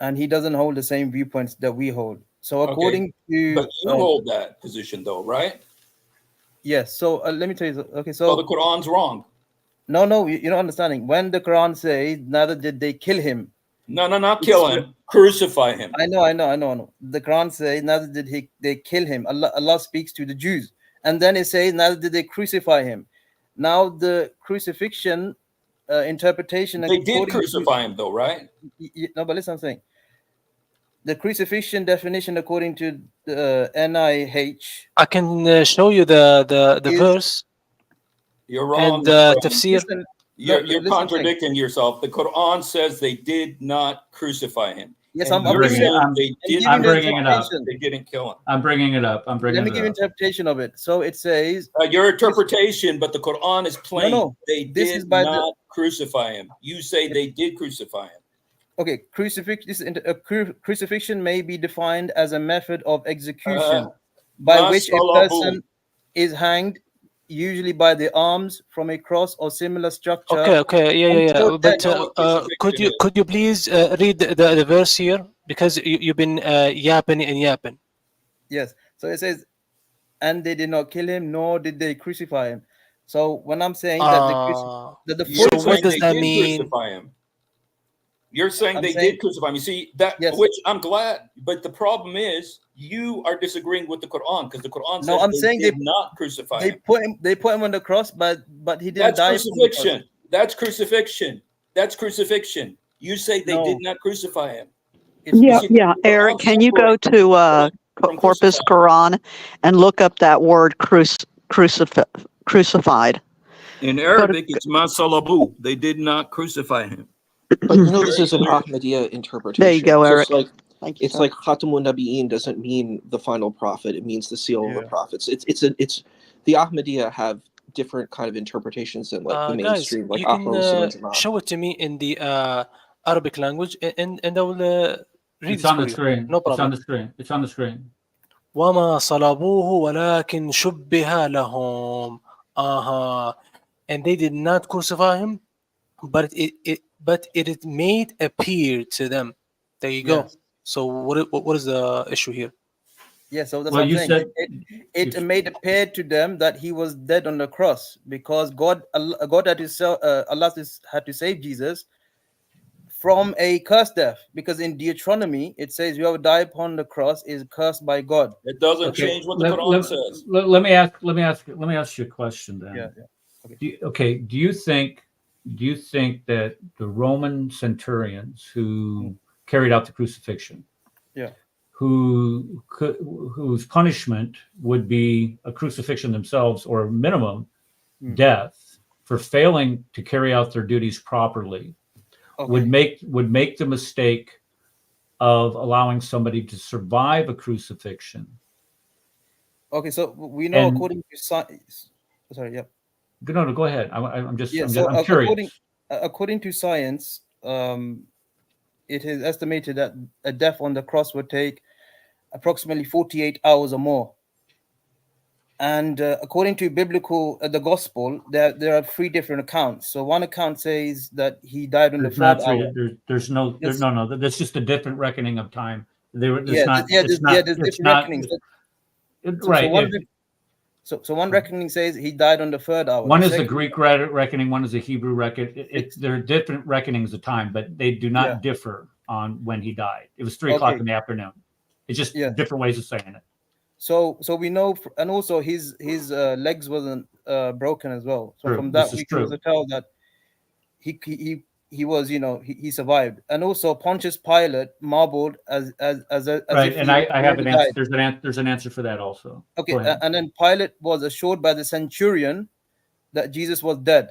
and he doesn't hold the same viewpoints that we hold. So according to... But you hold that position though, right? Yes. So let me tell you. Okay, so the Quran's wrong. No, you're not understanding. When the Quran says, neither did they kill him. No, not kill him. Crucify him. I know. The Quran says, neither did they kill him. Allah speaks to the Jews. And then it says, neither did they crucify him. Now the crucifixion interpretation... They did crucify him though, right? No, but listen, I'm saying. The crucifixion definition according to the NIH... I can show you the verse. You're wrong. And tafsir. You're contradicting yourself. The Quran says they did not crucify him. Yes, I'm bringing it up. They didn't kill him. I'm bringing it up. Let me give interpretation of it. So it says... your interpretation, but the Quran is plain. No, they did not crucify him. You say they did crucify him. Okay, crucifixion may be defined as a method of execution by which a person is hanged, usually by the arms from a cross or similar structure. Okay, yeah. But could you please read the verse here, because you've been yapping and yapping. Yes. So it says, and they did not kill him, nor did they crucify him. So when I'm saying that so what does that mean? You're saying they did crucify him. You see that, which I'm glad, but the problem is you are disagreeing with the Quran, because the Quran says they did not crucify him. They put him on the cross, but he didn't die. That's crucifixion. You say they did not crucify him. Yeah. Eric, can you go to Corpus Quran and look up that word crucified? In Arabic, it's masalabu. They did not crucify him. But this is an Ahmadiyya interpretation. There you go, Eric. It's like Khatamun Nabiyyin doesn't mean the final prophet; it means the seal of the prophets. It's the Ahmadiyya have different kind of interpretations than like the mainstream. Guys, you can show it to me in the Arabic language, and I will read it on the screen. No problem. It's on the screen. وَمَا صَلَبُوهُ وَلَكِنْ شُبِّهَ لَهُمْ. And they did not crucify him, but it made appear to them. There you go. So what is the issue here? Yeah, so that's what I'm saying. It made appear to them that he was dead on the cross, because Allah had to save Jesus from a cursed death, because in Deuteronomy it says whoever died upon the cross is cursed by God. It doesn't change what the Quran says. Let me ask you a question then. Okay. Do you think that the Roman centurions who carried out the crucifixion, whose punishment would be a crucifixion themselves, or minimum death for failing to carry out their duties properly, would make the mistake of allowing somebody to survive a crucifixion? Okay, so we know according to science. Sorry, yeah. No, go ahead. I'm curious. According to science, it is estimated that a death on the cross would take approximately 48 hours or more. And according to biblical, the gospel, there are three different accounts. So one account says that he died on the There's third not three. hour. There's no. Yes. No. That's just a different reckoning of time. There's not. There's It's not. different It's not. reckonings. Right. So one reckoning says he died on the third hour. One The is the second- Greek reckoning. One is the Hebrew reckoning. They're different reckonings of time, but they do not differ on when he died. It was 3 o'clock in the afternoon. It's just different ways of saying it. So we know, and also his legs wasn't broken as well. So True. from that This is we can also tell that he was, he survived. And also Pontius Pilate marveled as Right, if and he I have an died. answer. There's an answer for that also. Okay, and then Pilate was assured by the centurion that Jesus was dead.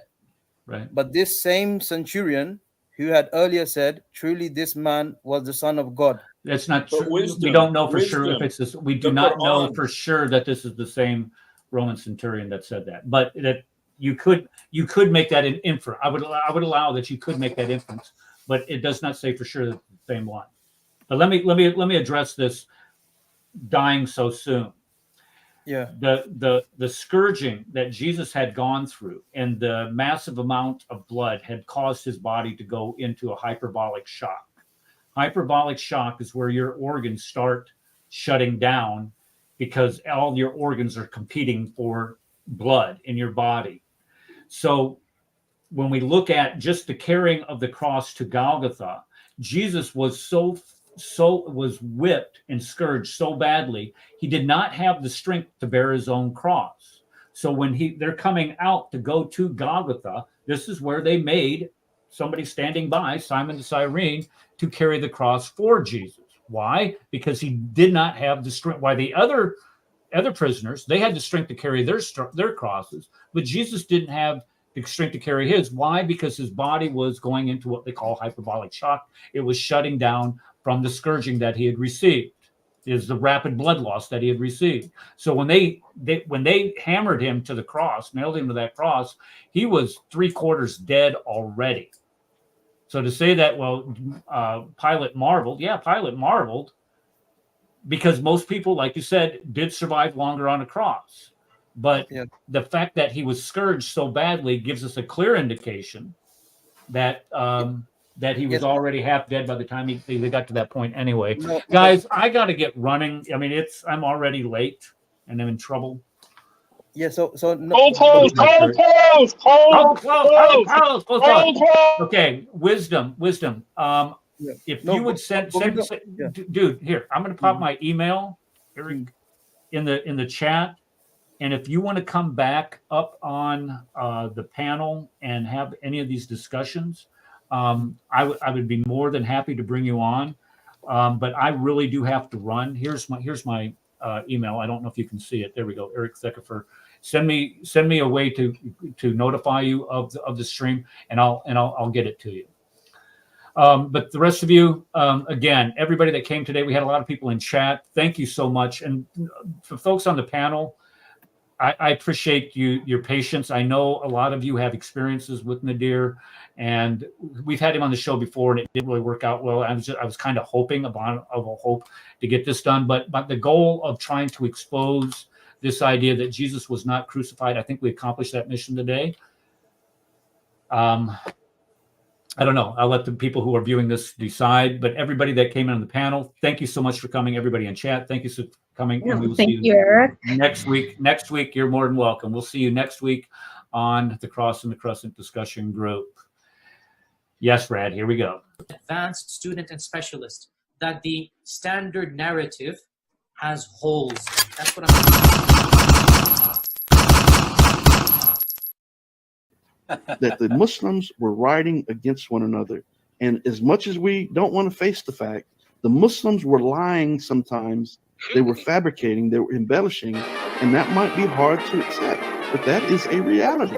Right. But this same centurion who had earlier said, "Truly, this man was the Son of God." That's not But true. wisdom, We don't know for sure if wisdom. it's this. We do The not know Quran. for sure that this is the same Roman centurion that said that. But that you could make that an inference. I would allow that you could make that inference, but it does not say for sure that it's the same one. But let me address this dying so soon. Yeah. The scourging that Jesus had gone through and the massive amount of blood had caused his body to go into a hyperbolic shock. Hyperbolic shock is where your organs start shutting down because all your organs are competing for blood in your body. So when we look at just the carrying of the cross to Golgotha, Jesus was was whipped and scourged so badly, he did not have the strength to bear his own cross. So when they're coming out to go to Golgotha, this is where they made somebody standing by, Simon the Cyrene, to carry the cross for Jesus. Why? Because he did not have the strength. Why the other prisoners, they had the strength to carry their crosses, but Jesus didn't have the strength to carry his. Why? Because his body was going into what they call hyperbolic shock. It was shutting down from the scourging that he had received, is the rapid blood loss that he had received. So when they hammered him to the cross, nailed him to that cross, he was 3/4 dead already. So to say that, Pilate marveled. Yeah, Pilate marveled because most people, like you said, did survive longer on a cross. But the fact that he was scourged so badly gives us a clear indication that that he was already half dead by the time they got to that point anyway. Guys, I got to get running. I mean, I'm already late and I'm in trouble. Yeah, so no. Okay, wisdom. If you would send, dude, here, I'm going to pop my email, Eric, in the chat. And if you want to come back up on the panel and have any of these discussions, I would be more than happy to bring you on. But I really do have to run. Here's my email. I don't know if you can see it. There we go. Eric Thekafir. Send me a way to notify you of the stream, and I'll get it to you. But the rest of you, again, everybody that came today, we had a lot of people in chat. Thank you so much. And for folks on the panel, I appreciate your patience. I know a lot of you have experiences with Nadir, and we've had him on the show before, and it didn't really work out well. I was kind of hoping of a hope to get this done, but the goal of trying to expose this idea that Jesus was not crucified, I think we accomplished that mission today. I don't know. I'll let the people who are viewing this decide. But everybody that came in on the panel, thank you so much for coming. Everybody in chat, thank you for coming. And we will see you Eric. next week. Next week, you're more than welcome. We'll see you next week on the Cross and the Crescent discussion group. Yes, Brad, here we go. Advanced student and specialist, that the standard narrative has holes. That's what that the Muslims were rioting against one another. And as much as we don't want to face the fact, the Muslims were lying sometimes. They were fabricating, they were embellishing, and that might be hard to accept, but that is a reality.